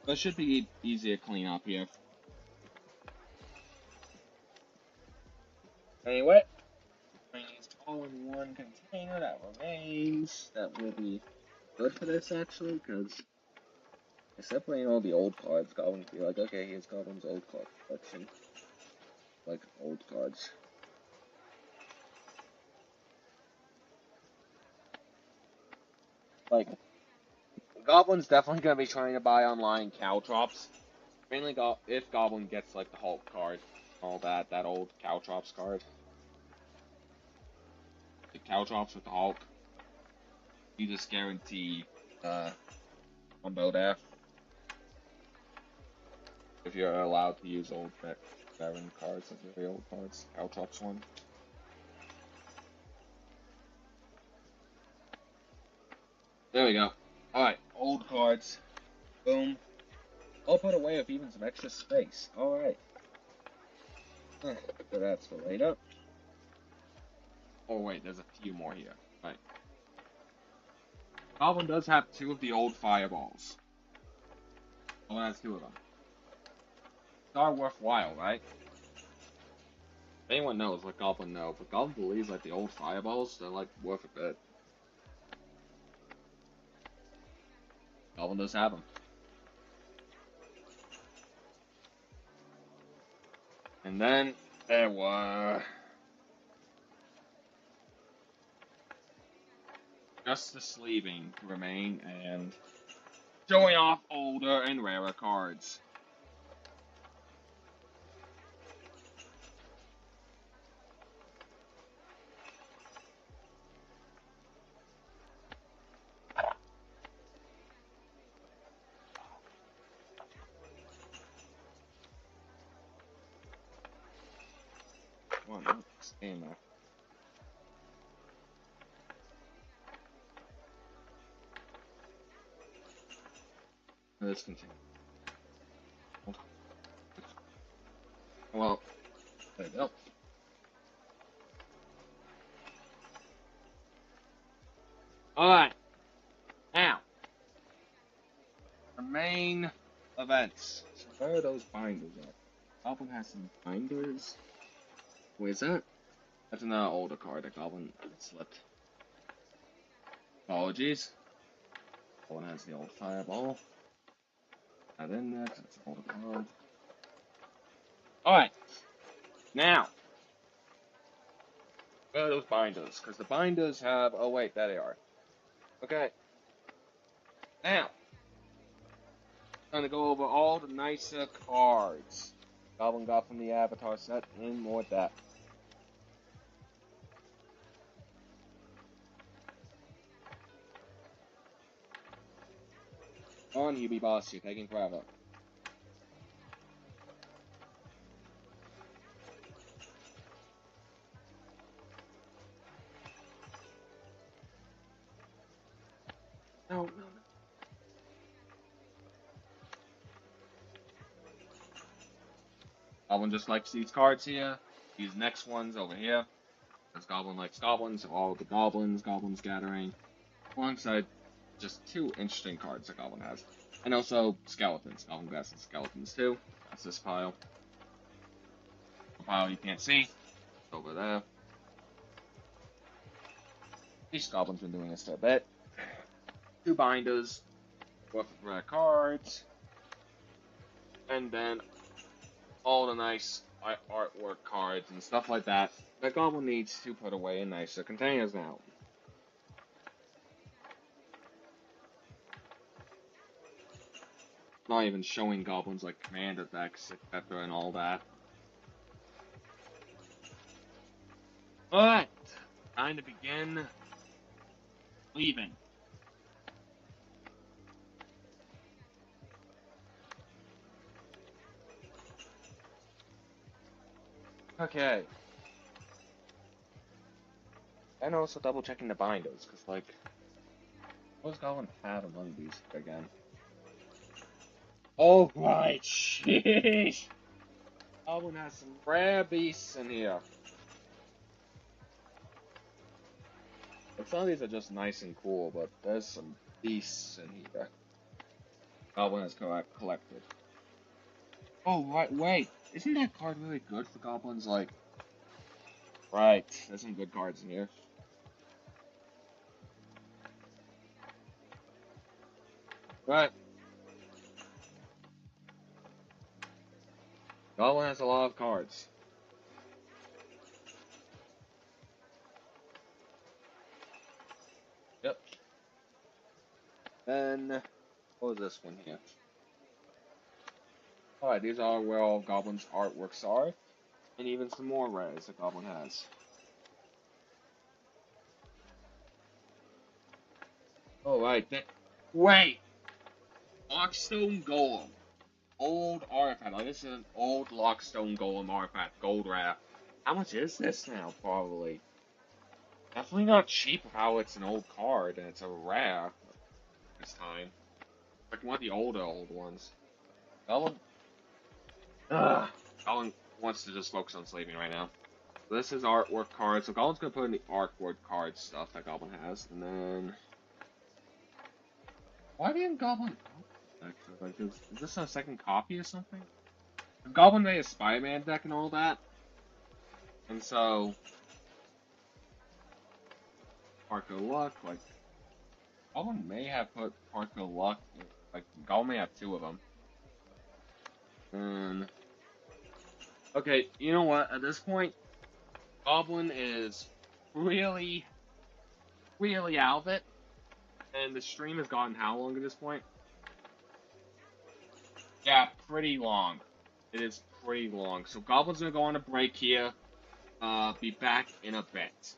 But should be easy to clean up here. Anyway, all in one container that remains. That will be good for this actually, because separating all the old cards, Goblin can be like, okay, here's Goblin's old card collection. Like, old cards. Like, Goblin's definitely gonna be trying to buy online Caltrops. Mainly if Goblin gets, like, the Hulk card. All that old Caltrops card. The Caltrops with the Hulk. You just guarantee, combo there. If you're allowed to use old veteran cards, like very old cards. Caltrops one. There we go. Alright, old cards. Boom. All put away with even some extra space. Alright. So that's for later. Oh wait, there's a few more here. Right. Goblin does have 2 of the old fireballs. Goblin has 2 of them. They are worthwhile, right? If anyone knows, let Goblin know. But Goblin believes like the old fireballs, they're like worth a bit. Goblin does have them. And then there were just the sleeving to remain and showing off older and rarer cards. Come on, stay in there. Let's continue. Well, there we go. Alright. Now, the main events. So where are those binders at? Goblin has some binders. Where's that? That's another older card that Goblin slipped. Apologies. Goblin has the old fireball. That in there, because it's an older card. Alright. Now, where are those binders? Because the binders have... Oh wait, there they are. Okay. Now, I'm gonna go over all the nicer cards Goblin got from the Avatar set in more depth. On Humie boss, you're taking forever. No. Goblin just likes these cards here. These next ones over here. Because Goblin likes goblins, so all of the goblins, Goblin's Gathering. Alongside just 2 interesting cards that Goblin has. And also skeletons. Goblin has some skeletons too. That's this pile. The pile you can't see. It's over there. Each Goblin's been doing this for a bit. 2 binders. Worth of rare cards. And then all the nice artwork cards and stuff like that Goblin needs to put away in nicer containers now. Not even showing Goblins like commander decks, etc. and all that. Alright, time to begin leaving. Okay. And also double checking the binders, because like, what does Goblin have among these again? Oh right, sheesh. Goblin has some rare beasts in here. Like some of these are just nice and cool, but there's some beasts in here. Goblin has collected. Oh right, wait. Isn't that card really good for goblins? Like, right, there's some good cards in here. Right. Goblin has a lot of cards. Yep. Then, what was this one here? Alright, these are where all Goblin's artworks are. And even some more rares that Goblin has. Alright, then. Wait! Lockstone Golem. Old artifact. Like, this is an old Lockstone Golem artifact. Gold rare. How much is this now, probably? Definitely not cheap how it's an old card and it's a rare this time. Like one of the old ones. Goblin. Ugh. Goblin wants to just focus on slaving right now. This is artwork cards, so Goblin's gonna put in the artwork card stuff that Goblin has, and then why didn't Goblin? Actually, like, is this a second copy or something? Goblin made a Spider-Man deck and all that, and so Parker Luck, like Goblin may have put Parker Luck, like Goblin may have two of them. And okay, you know what? At this point, Goblin is really, really out of it, and the stream has gotten how long at this point? Yeah, pretty long. It is pretty long. So Goblin's gonna go on a break here. Be back in a bit.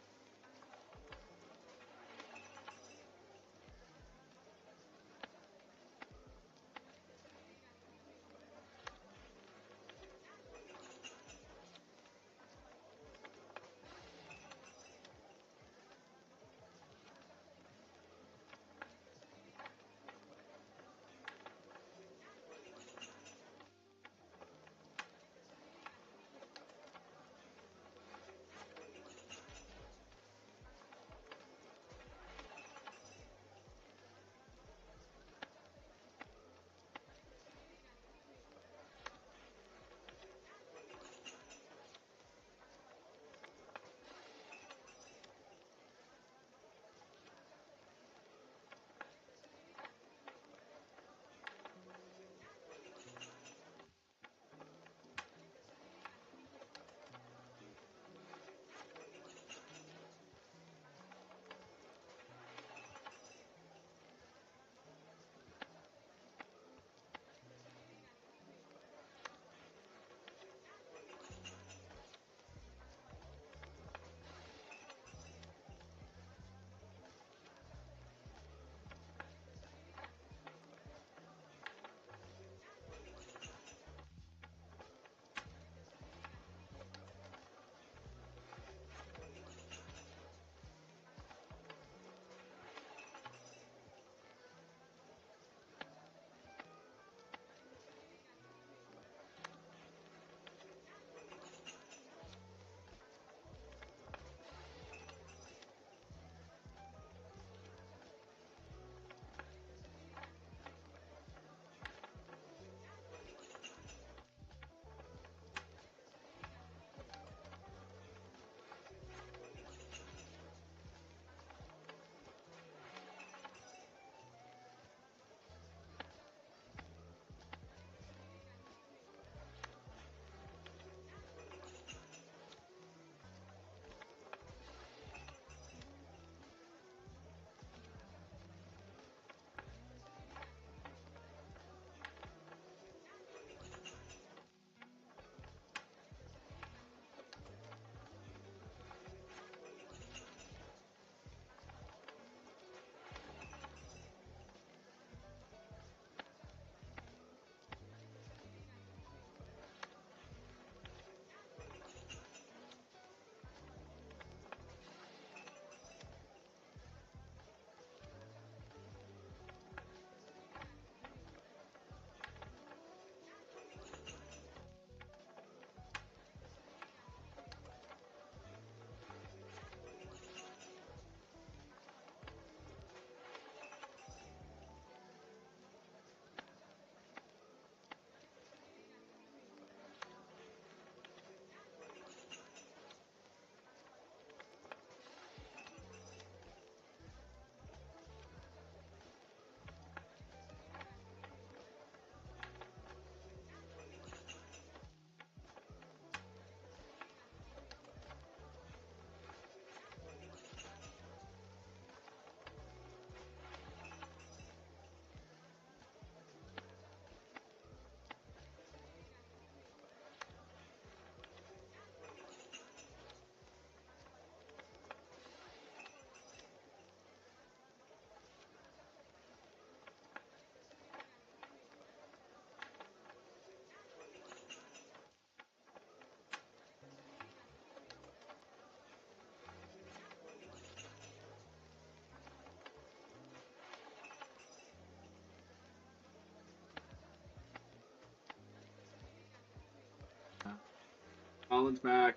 Goblin's back.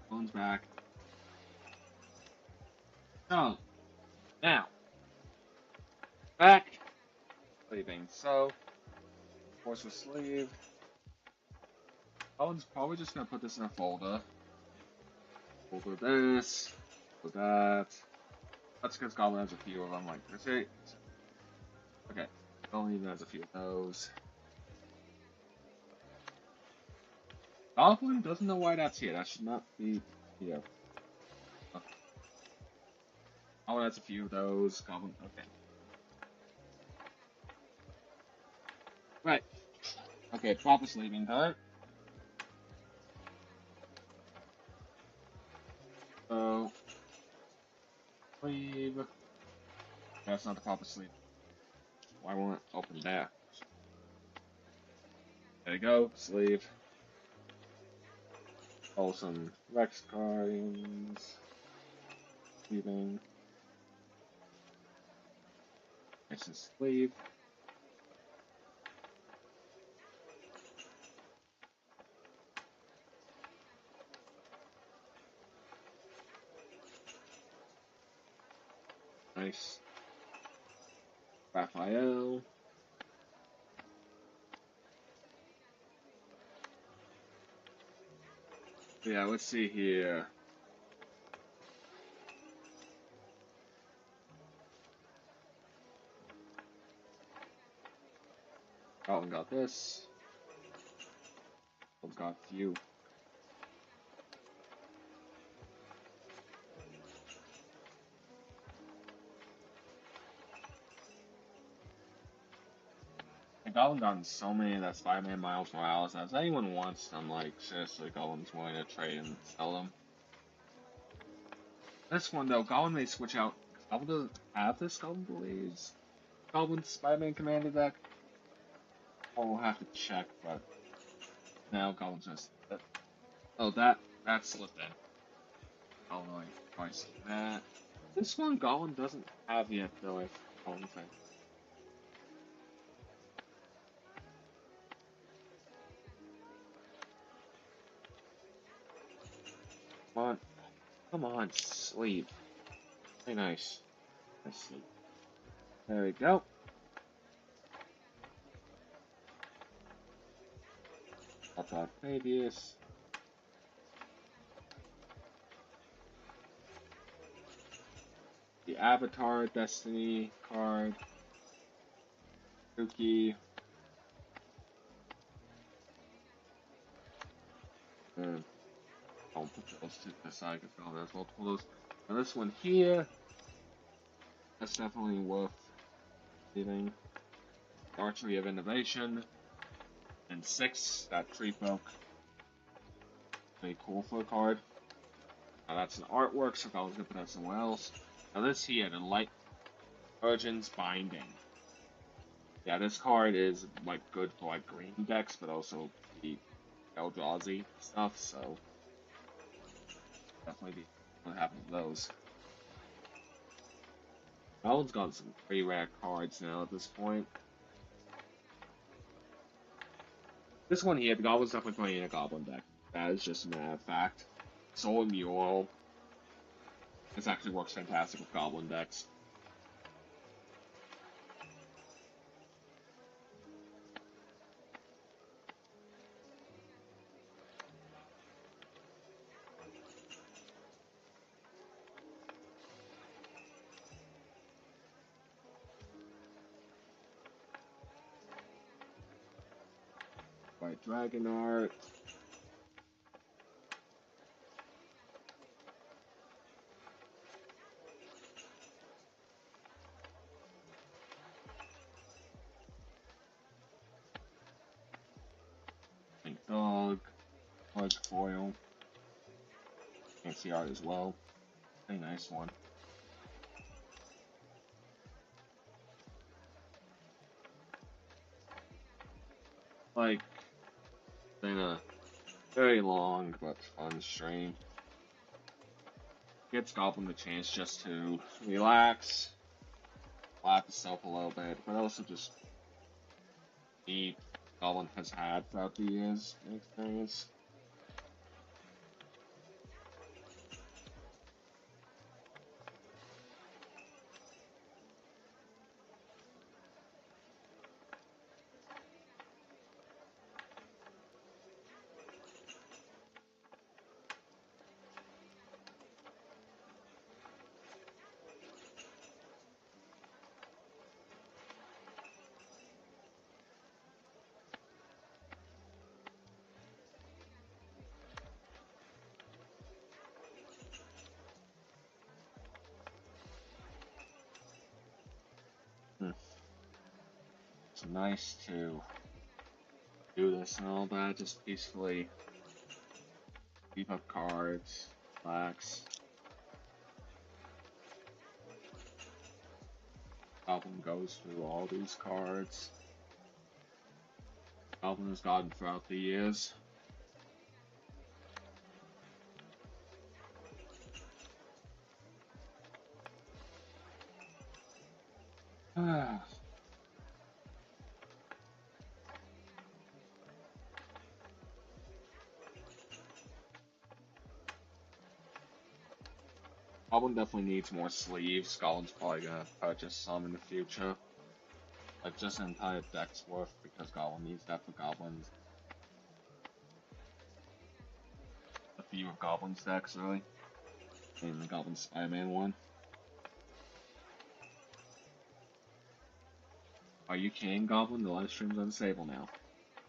Goblin's back. So, now, back. Sleeping. So, of course, we're sleeved. Goblin's probably just gonna put this in a folder. Folder this. Folder that. That's because Goblin has a few of them, like this. Okay. Goblin even has a few of those. Goblin doesn't know why that's here. That should not be here. Goblin has a few of those. Goblin. Okay. Right. Okay, proper sleeping time. So, sleep. That's not the proper sleep. Why won't it open that? There you go. Sleep. Oh, some Rex cards. Sleeping. Nice and sleep. Nice. Raphael. Yeah, let's see here. Goblin got this. Goblin's got a few. And Goblin gotten so many that Spider-Man Miles Morales that if anyone wants them, like, seriously, Goblin's willing to trade and sell them. This one, though, Goblin may switch out. Goblin doesn't have this, Goblin believes. Goblin's Spider-Man Commander deck. I'll have to check, but now Goblin's just. Oh, that slipped in. Oh, no, I see that. This one Goblin doesn't have yet, though, if Goblin thing. Come on. Come on, sleep. Very nice. Nice sleep. There we go. Previous. The Avatar Destiny card. Suki. I'll put those to the side because Goblin has multiple of those. Now this one here, that's definitely worth leaving. Archery of Innovation. And 6, that Tree Folk. Pretty cool for a card. Now that's an artwork, so Goblin's gonna put that somewhere else. Now this here, the Light Urgent's Binding. Yeah, this card is like good for like green decks, but also the Eldrazi stuff, so definitely be what happens with those. Goblin's got some pretty rare cards now at this point. This one here, the Goblin's definitely playing in a Goblin deck. That is just a matter of fact. Soul and Mural. This actually works fantastic with Goblin decks. White Dragon Art. Pink Dog. White Foil. Fancy art as well. Pretty nice one. Like, been a very long but fun stream. Gives Goblin the chance just to relax, laugh himself a little bit, but also just eat, Goblin has had throughout the years in experience. Hmm. It's nice to do this and all that, just peacefully keep up cards, relax. Goblin goes through all these cards. Goblin has gotten throughout the years. Goblin definitely needs more sleeves. Goblin's probably gonna purchase some in the future. Like just an entire deck's worth because Goblin needs that for Goblins. A few of Goblin's decks, really. And the Goblin Spider-Man one. Are you kidding, Goblin? The live stream's unstable now.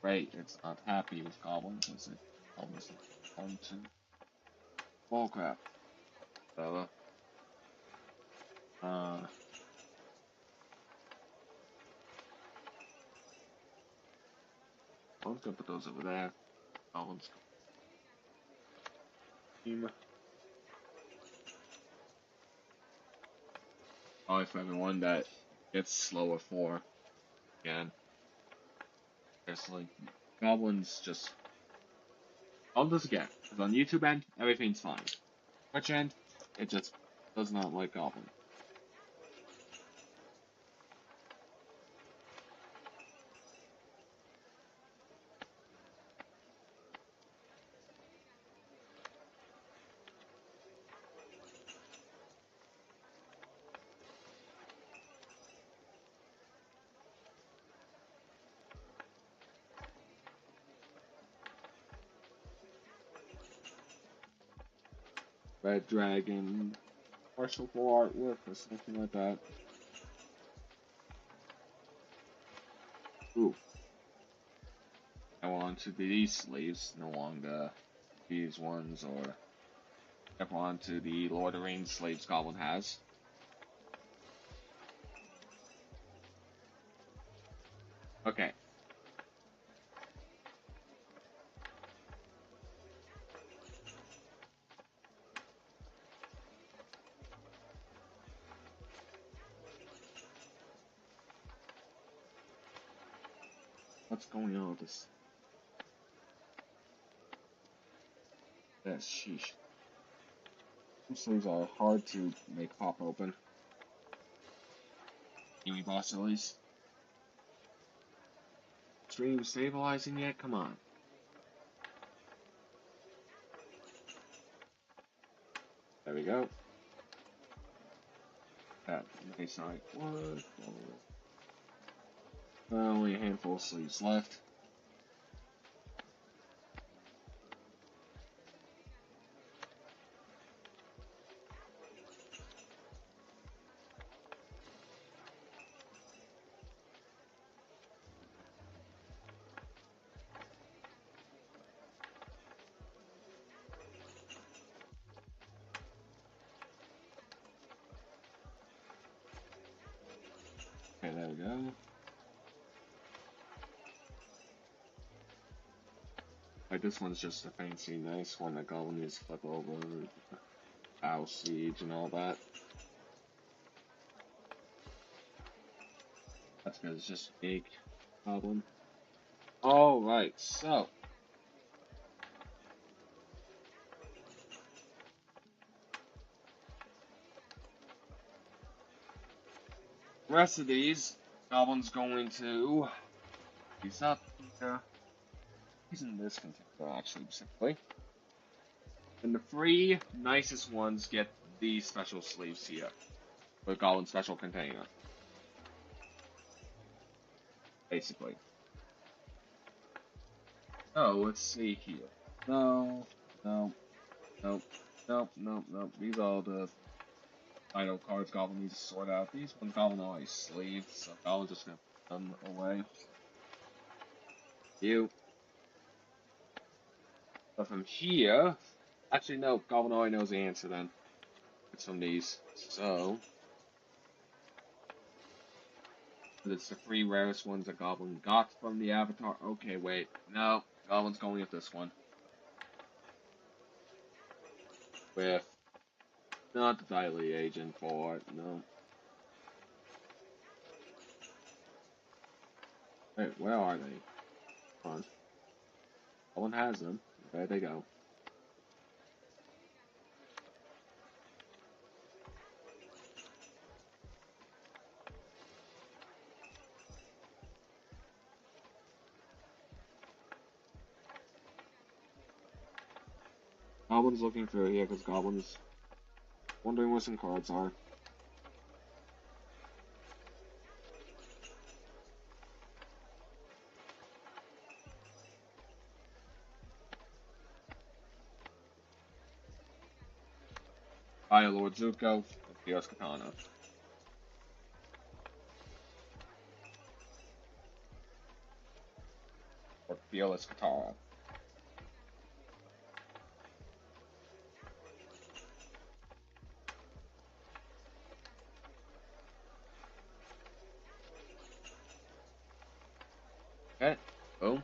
Great, it's not happy with Goblin because it Goblin's fun to bullcrap. So, I'm gonna put those over there. Goblin's team. Probably for everyone that gets slower for again. There's like Goblin's just I'll do this again. Because on YouTube end, everything's fine. Twitch end, it just does not like Goblin. Red Dragon, partial for artwork or something like that. Ooh. I want to be these sleeves, no longer these ones, or step on to the Lord of the Rings sleeves Goblin has. Okay. What's going on with this? Yes, sheesh. Some sleeves are hard to make pop open. Humie boss at least. Stream stabilizing yet? Come on. There we go. That nice artwork. Only a handful of sleeves left. Okay, there we go. Like this one's just a fancy, nice one that Goblin needs to flip over, Bow Siege and all that. That's because it's just unique Goblin. Alright, so. The rest of these, Goblin's going to He's up here. He's in this container, actually, specifically. And the three nicest ones get these special sleeves here. The Goblin special container. Basically. Oh, let's see here. No, no, nope, nope, nope, nope. These are all the final cards Goblin needs to sort out. These ones Goblin already sleeved, so Goblin's just gonna put them away. You. But from here, actually no, Goblin already knows the answer then. It's from these. So, it's the three rarest ones that Goblin got from the Avatar. Okay, wait, no, Goblin's going with this one. With not the Diley agent for it, no. Wait, where are they? Come on. Goblin has them. There they go. Goblin's looking through here because Goblin's wondering where some cards are. Fire Lord Zuko, Fierce Katana. Or Fearless Katara. Okay, boom.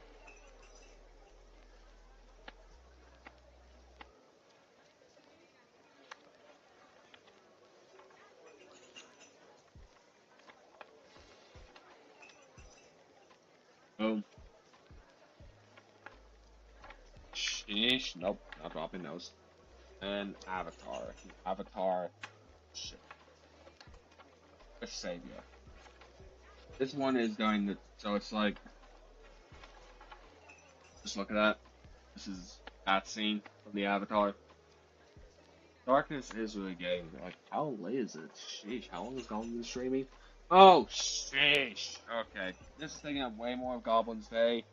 Boom. Sheesh, nope, not dropping those. And Avatar. Avatar. Shit. The Savior. This one is going to. So it's like. Just look at that. This is that scene from the Avatar. Darkness is really getting. Like, how late is it? Sheesh, how long has Goblin been streaming? Oh, sheesh. Okay. This is taking up way more of Goblin's day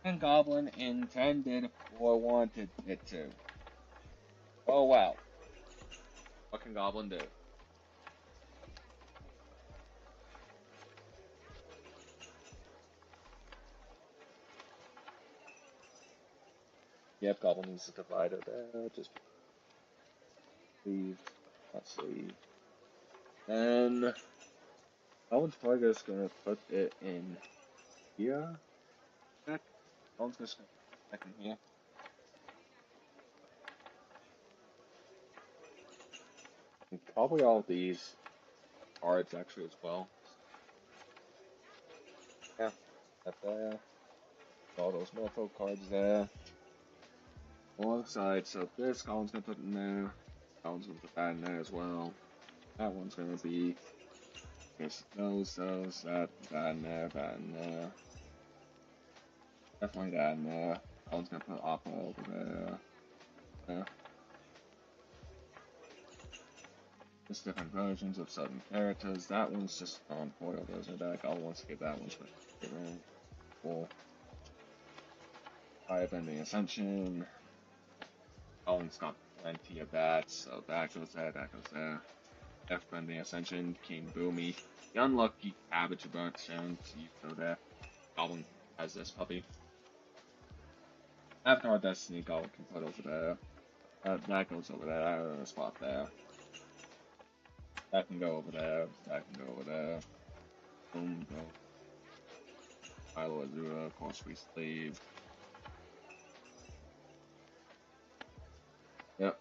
than Goblin intended or wanted it to. Oh, wow. What can Goblin do? Yep, Goblin needs a divider there. Just leave. Let's see. Then Goblin's probably just gonna put it in here. Goblin's just gonna put it in here. And probably all these cards actually as well. Yeah, that there. All those Morpho cards there. Alongside, so this Goblin's gonna put in there. Goblin's gonna put that in there as well. That one's gonna be. Yes, those, that in there, that in there. Definitely that in there. I was gonna put Oppa over there. Yeah. Just different versions of certain characters. That one's just on foil version of that. I want to get that one special. Cool. Fire Bending Ascension. Owen's got plenty of that, so that goes there, that goes there. Death Bending Ascension, King Boomy. The unlucky Cabbage Burnt Sound, you go there. Goblin has this puppy. Avatar Destiny, Goblin can put over there. That goes over there, I have a spot there. That can go over there, that can go over there. Boom, go. Philo Azura, of course we sleeve. Yep,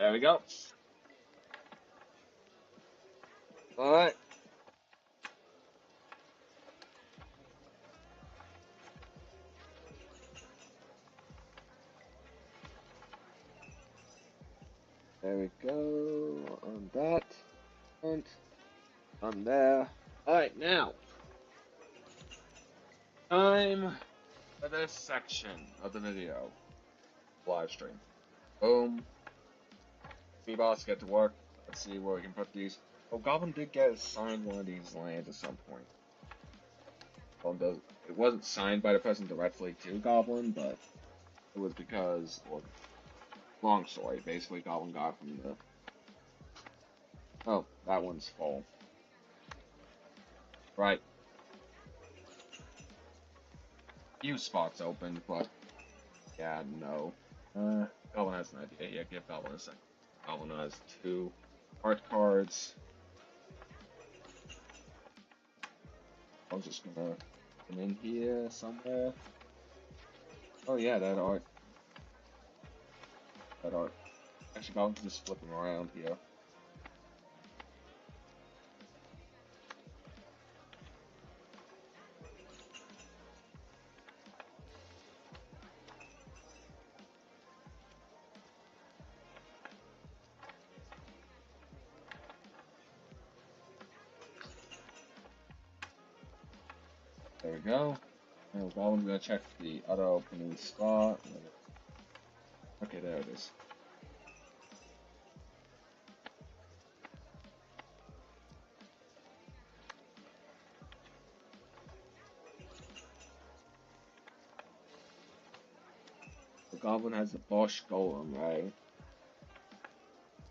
There we go. Alright. There we go. On that. And on there. Alright, now. Time for this section of the video. Live stream. Boom. B-Boss, get to work. Let's see where we can put these. Oh, Goblin did get assigned one of these lands at some point. It wasn't signed by the president directly to Goblin, but it was because, or long story, basically Goblin got from the... Oh, that one's full. Right. Few spots open, but yeah, no. Goblin has an idea. Yeah, give Goblin a second. Goblin has 2 art cards. I'm just gonna come in here somewhere. Oh yeah, that art. That art. Actually, Goblin can just flip them around here. There we go. Now Goblin's gonna check the other opening spot. Okay, there it is. The Goblin has the Bosch Golem, right?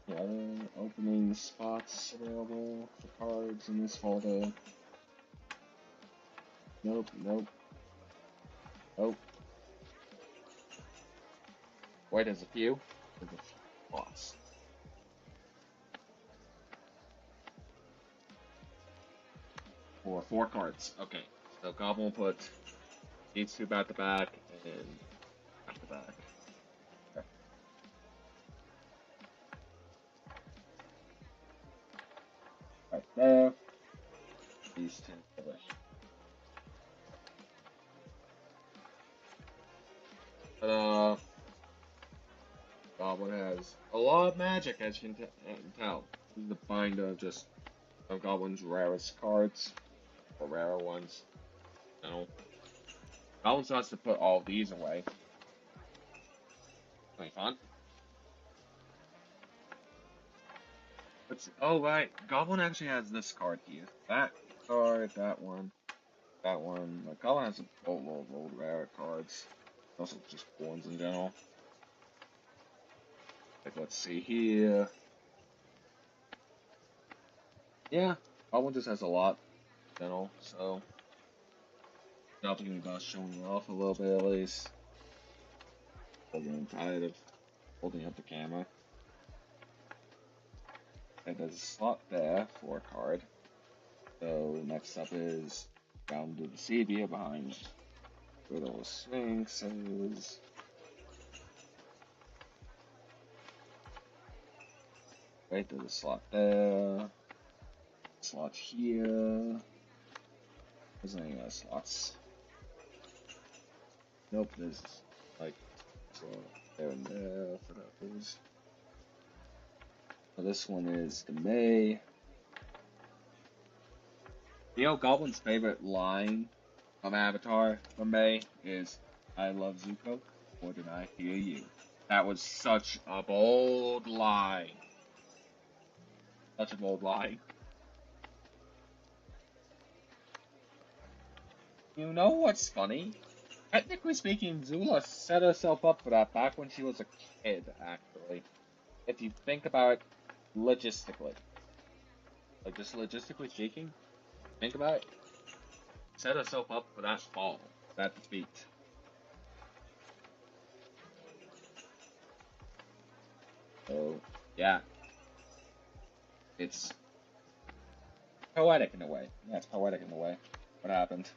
The other opening spots available for cards in this folder. Nope, nope. Nope. Wait, there's a few? There's a few spots. For 4 cards. Okay. So Goblin will put these 2 back to back and back to back. Okay. Right there. These 2 over. But Goblin has a lot of magic, as you can tell. This is the binder just of Goblin's rarest cards, or rarer ones. No. Goblin still has to put all these away. Pretty fun. Oh right, Goblin actually has this card here. That card, that one. Like, Goblin has a boatload of old rare cards. Also just ones in general. Like, let's see here. Yeah, Goblin just has a lot in general, so Goblin about showing off a little bit at least. I'm getting tired of holding up the camera. And there's a slot there for a card. So next up is down to the Savior behind where those Sphinxes. Right, there's a slot there. Slot here. There's any other slots? Nope, there's like there and there for those. So this one is the May. You know, Goblin's favorite line from Avatar from May is, "I love Zuko, or did I hear you?" That was such a bold line. Such a bold line. You know what's funny? Technically speaking, Zula set herself up for that back when she was a kid, actually. If you think about it logistically. Like, just logistically speaking, think about it. Set herself up for that fall, that defeat. So, yeah. It's poetic in a way. Yeah, it's poetic in a way. What happened?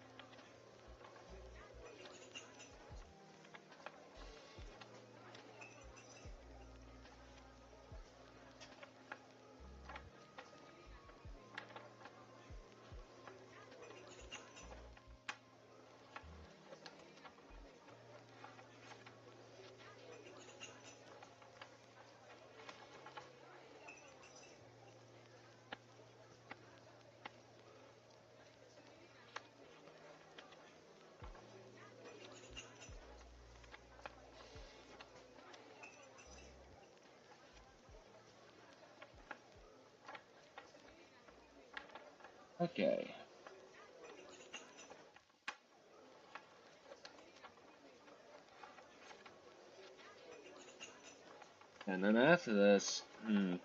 Okay. And then after this, you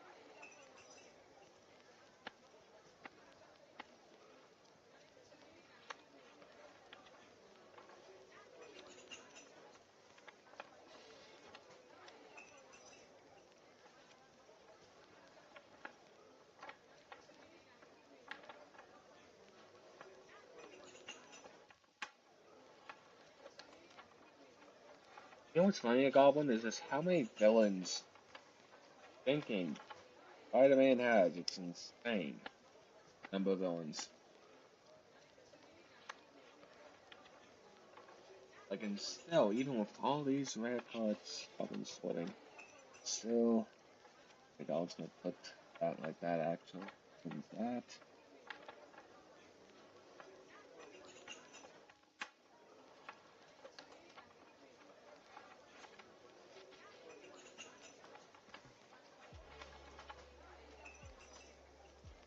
know what's funny, a Goblin, is just how many villains thinking Spider-Man has. It's insane. Number of villains. Like, and still, even with all these rare cards, Goblin splitting, still, the Goblin's gonna put that like that, actually. Use that.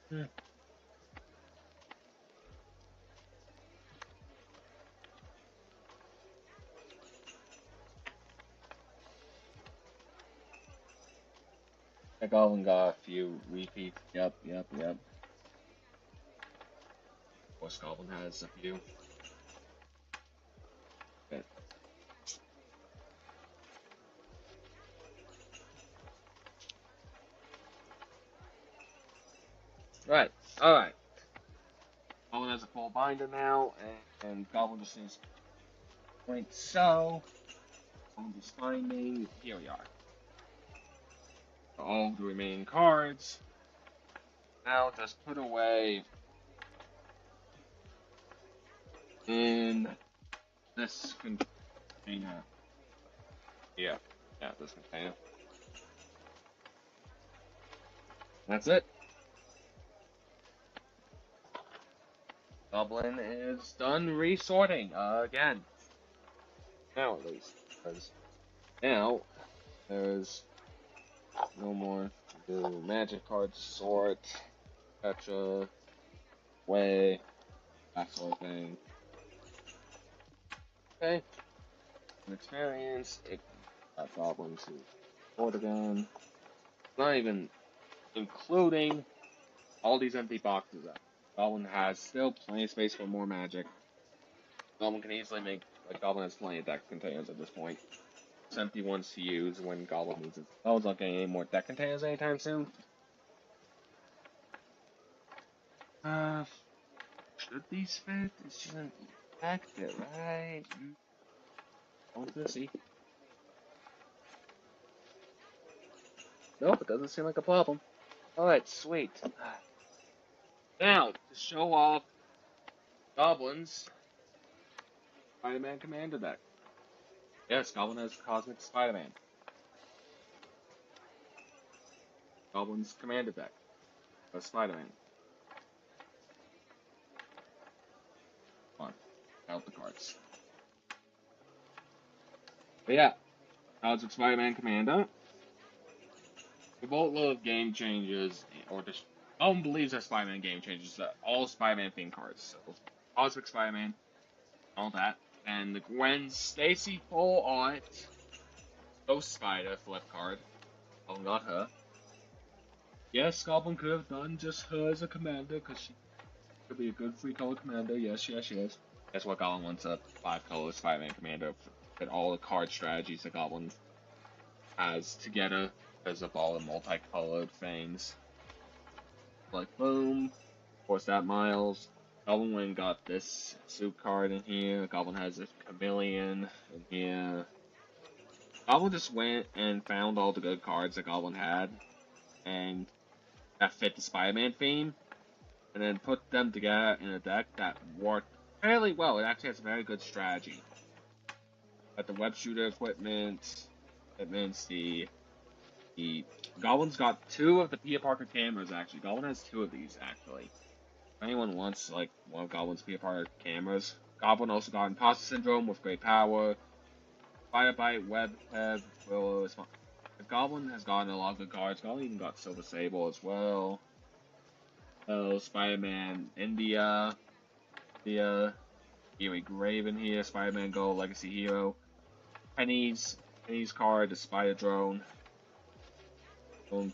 Hmm. The Goblin got a few repeats. Yep. Of course, Goblin has a few. But, right, alright. Goblin has a full binder now, and Goblin just needs points. So, I'm just finding. Here we are. All the remaining cards. Now just put away in this container. Yeah, this container. That's it. Goblin is done resorting again. Now at least, because now there's no more to do. Magic cards sort, etc. Way, that sort of thing. Okay, an experience. It got Goblin to sort again. Not even including all these empty boxes. Goblin has still plenty of space for more magic. Goblin can easily make, like, Goblin has plenty of deck containers at this point. It's empty ones to use when Goblin needs it. Goblin's not getting any more deck containers anytime soon. Should these fit? It shouldn't affect it, right? I want to see. Nope, it doesn't seem like a problem. Alright, sweet. Now, to show off Goblin's Spider-Man Commander deck. Yes, Goblin has Cosmic Spider-Man. Goblin's Commander deck of Spider-Man. Come on, out the cards. But yeah, Cosmic Spider-Man Commander. The boatload of game changes, or just no one believes that Spider-Man game changes. All Spider-Man themed cards. So Cosmic Spider-Man, all that, and the Gwen Stacy full art Ghost Spider flip card. Oh, not her. Yes, Goblin could have done just her as a commander, because she could be a good 3-color commander. Yes. That's what Goblin wants, a 5-color Spider-Man commander fit all the card strategies that Goblin has together because of all the multicolored things. Like, boom. Of course, that Miles. Goblin went and got this suit card in here. Goblin has this chameleon in here. Goblin just went and found all the good cards that Goblin had, and that fit the Spider-Man theme, and then put them together in a deck that worked fairly well. It actually has a very good strategy. But the web shooter equipment, the Goblin's got 2 of the Peter Parker cameras, actually. Goblin has 2 of these, actually. If anyone wants, like, one of Goblin's Peter Parker cameras. Goblin also got Imposter Syndrome with great power. Fire Bite, Web Head, Willow is fun. The Goblin has gotten a lot of good cards. Goblin even got Silver Sable as well. Oh, Spider-Man India, the Huey Graven here, Spider-Man Gold Legacy Hero, Penny's card, the Spider Drone,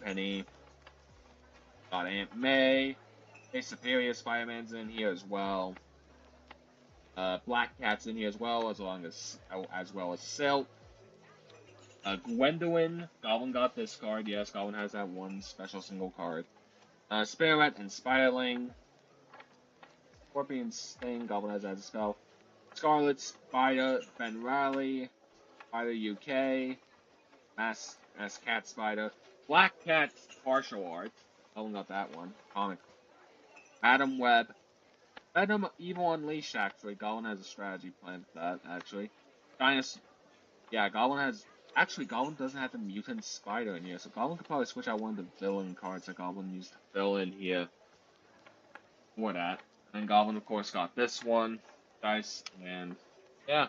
Penny, got Aunt May, a Superior Spider-Man's in here as well. Black Cat's in here as well as Silk. Gwendolyn, Goblin got this card. Yes, Goblin has that one special single card. Spirit and Spiderling. Scorpion Sting, Goblin has that as a spell. Scarlet Spider, Ben Riley, Spider UK, Mass Cat Spider, Black Cat Partial Art. Goblin got that one. Comic. Madam Web. Venom Evil Unleashed, actually. Goblin has a strategy plan for that, actually. Yeah, Goblin has... Actually, Goblin doesn't have the Mutant Spider in here, so Goblin could probably switch out one of the villain cards that Goblin used to fill in here for that. And Goblin, of course, got this one, guys, and yeah.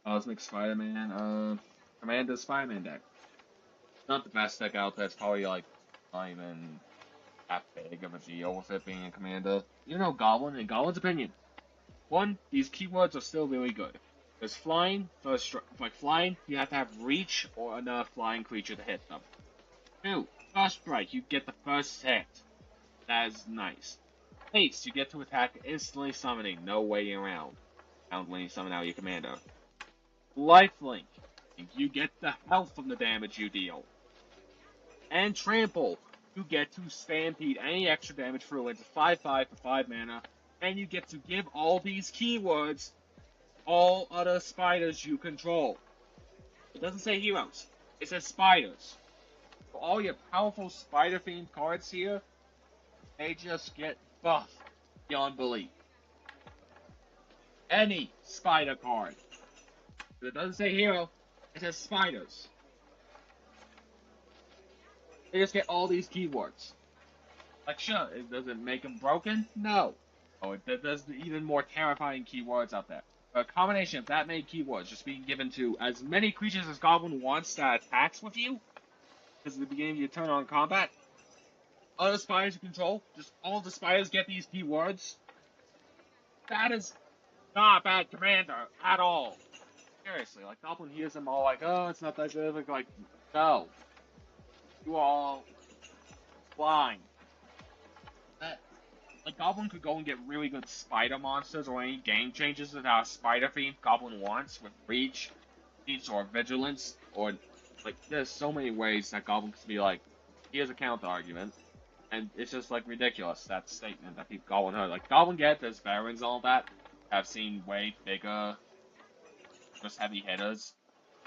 Cosmic Spider-Man, Commander Spider-Man deck. Not the best deck out there, it's probably, like, not even that big of a deal with it being a Commander. You know, Goblin, in Goblin's opinion, one, these keywords are still really good. There's flying, flying, you have to have reach or another flying creature to hit them. 2, first strike, you get the first hit. That is nice. Haste, you get to attack instantly summoning, no waiting around when you summon out your commander. Lifelink, you get the health from the damage you deal. And Trample, you get to stampede any extra damage through into 5/5 for 5 mana, and you get to give all these keywords all other spiders you control. It doesn't say heroes, it says spiders. For all your powerful spider-themed cards here, they just get buffed beyond belief. Any spider card. It doesn't say hero, it says spiders. They just get all these keywords. Like, sure, does it make them broken? No. Oh, there's even more terrifying keywords out there. A combination of that many keywords just being given to as many creatures as Goblin wants that attacks with you, because at the beginning of your turn on combat, other spiders you control, just all the spiders get these keywords. That is not a bad commander at all. Seriously, like, Goblin hears them all like, oh, it's not that good. Like, no. You are all blind. Like, Goblin could go and get really good spider monsters or any game changes that a spider theme Goblin wants with reach, or vigilance, or, like, there's so many ways that Goblin could be like, here's a counter argument, and it's just, like, ridiculous, that statement that people Goblin heard. Like, Goblin get there's barons and all that, I've seen way bigger, just heavy hitters,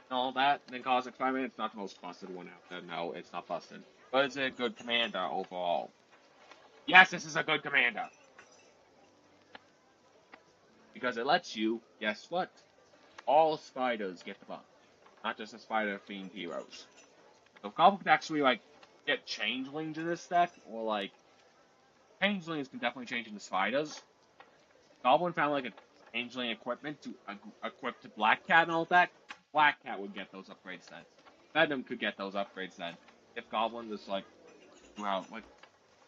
and all that, than Cosmic Spider-Man. It's not the most busted one out there, no, it's not busted. But it's a good commander overall. Yes, this is a good commander. Because it lets you, guess what? All spiders get the buff. Not just the spider-themed heroes. So if Goblin could actually, like, get changelings in this deck, or, like, changelings can definitely change into spiders. Goblin found, like, a changeling equipment to equip to Black Cat and all that. Black Cat would get those upgrades then. Venom could get those upgrades then. If Goblin was, like, well, like,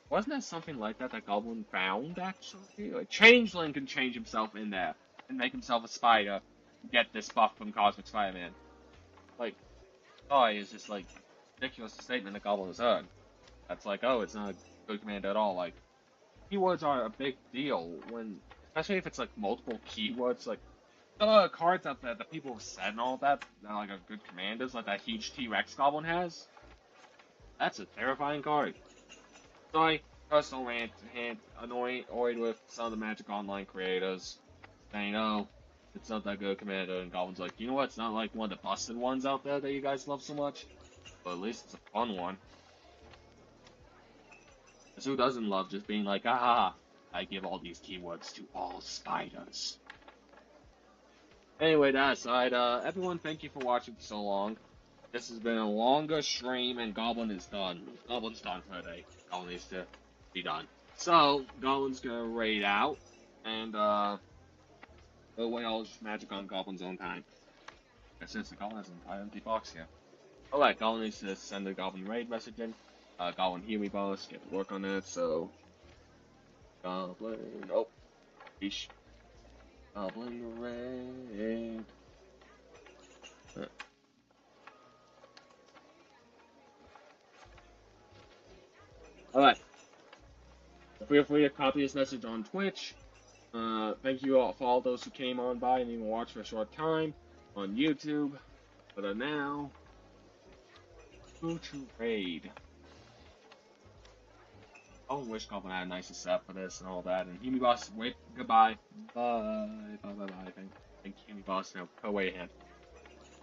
wasn't there something like that that Goblin found, actually? Like, Changeling can change himself in there and make himself a spider and get this buff from Cosmic Spider-Man. Like, oh, it's just, like, ridiculous statement that Goblin has heard. That's like, oh, it's not a good command at all. Like, keywords are a big deal when, especially if it's, like, multiple keywords. Like, some of the cards out there that people have said and all that like, are good commanders, like that huge T-Rex Goblin has. That's a terrifying card. Sorry, personal rant, annoyed with some of the Magic Online creators saying, oh, it's not that good commander, and Goblin's like, you know what, it's not like one of the busted ones out there that you guys love so much, but at least it's a fun one. Because who doesn't love just being like, ah, I give all these keywords to all spiders. Anyway, that aside, everyone, thank you for watching for so long. This has been a longer stream, and Goblin is done. Goblin's done for the day. Goblin needs to be done. So, Goblin's gonna raid out, and, we'll wait all this magic on Goblin's own time. Since the Goblin has an empty box here. Alright, Goblin needs to send the Goblin raid message in. Goblin Humie boss, get to work on that, so Goblin yeesh. Goblin Red. Alright. Feel free to copy this message on Twitch. Thank you all for all those who came on by and even watched for a short time on YouTube. But now, who to raid? I wish Goblin had a nicer set for this and all that. And Humie Boss, wait, goodbye. Bye. Bye, bye, bye. Thank Humie Boss. Now, go away, hand.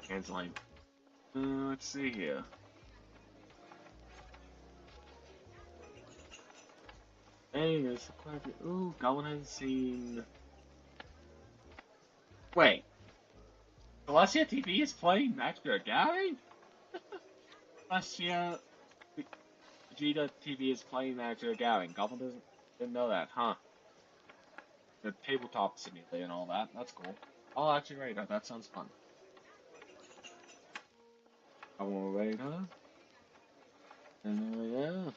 Hands line. Let's see here. Hey, there's quite a few. Ooh, Goblin hasn't seen. Wait. Celestia TV is playing Master Gary? Celestia Vegeta TV is playing Master Gary. Goblin didn't know that, huh? The tabletop simulator and all that. That's cool. Oh, actually, right. That sounds fun. I want to raid, huh? And yeah.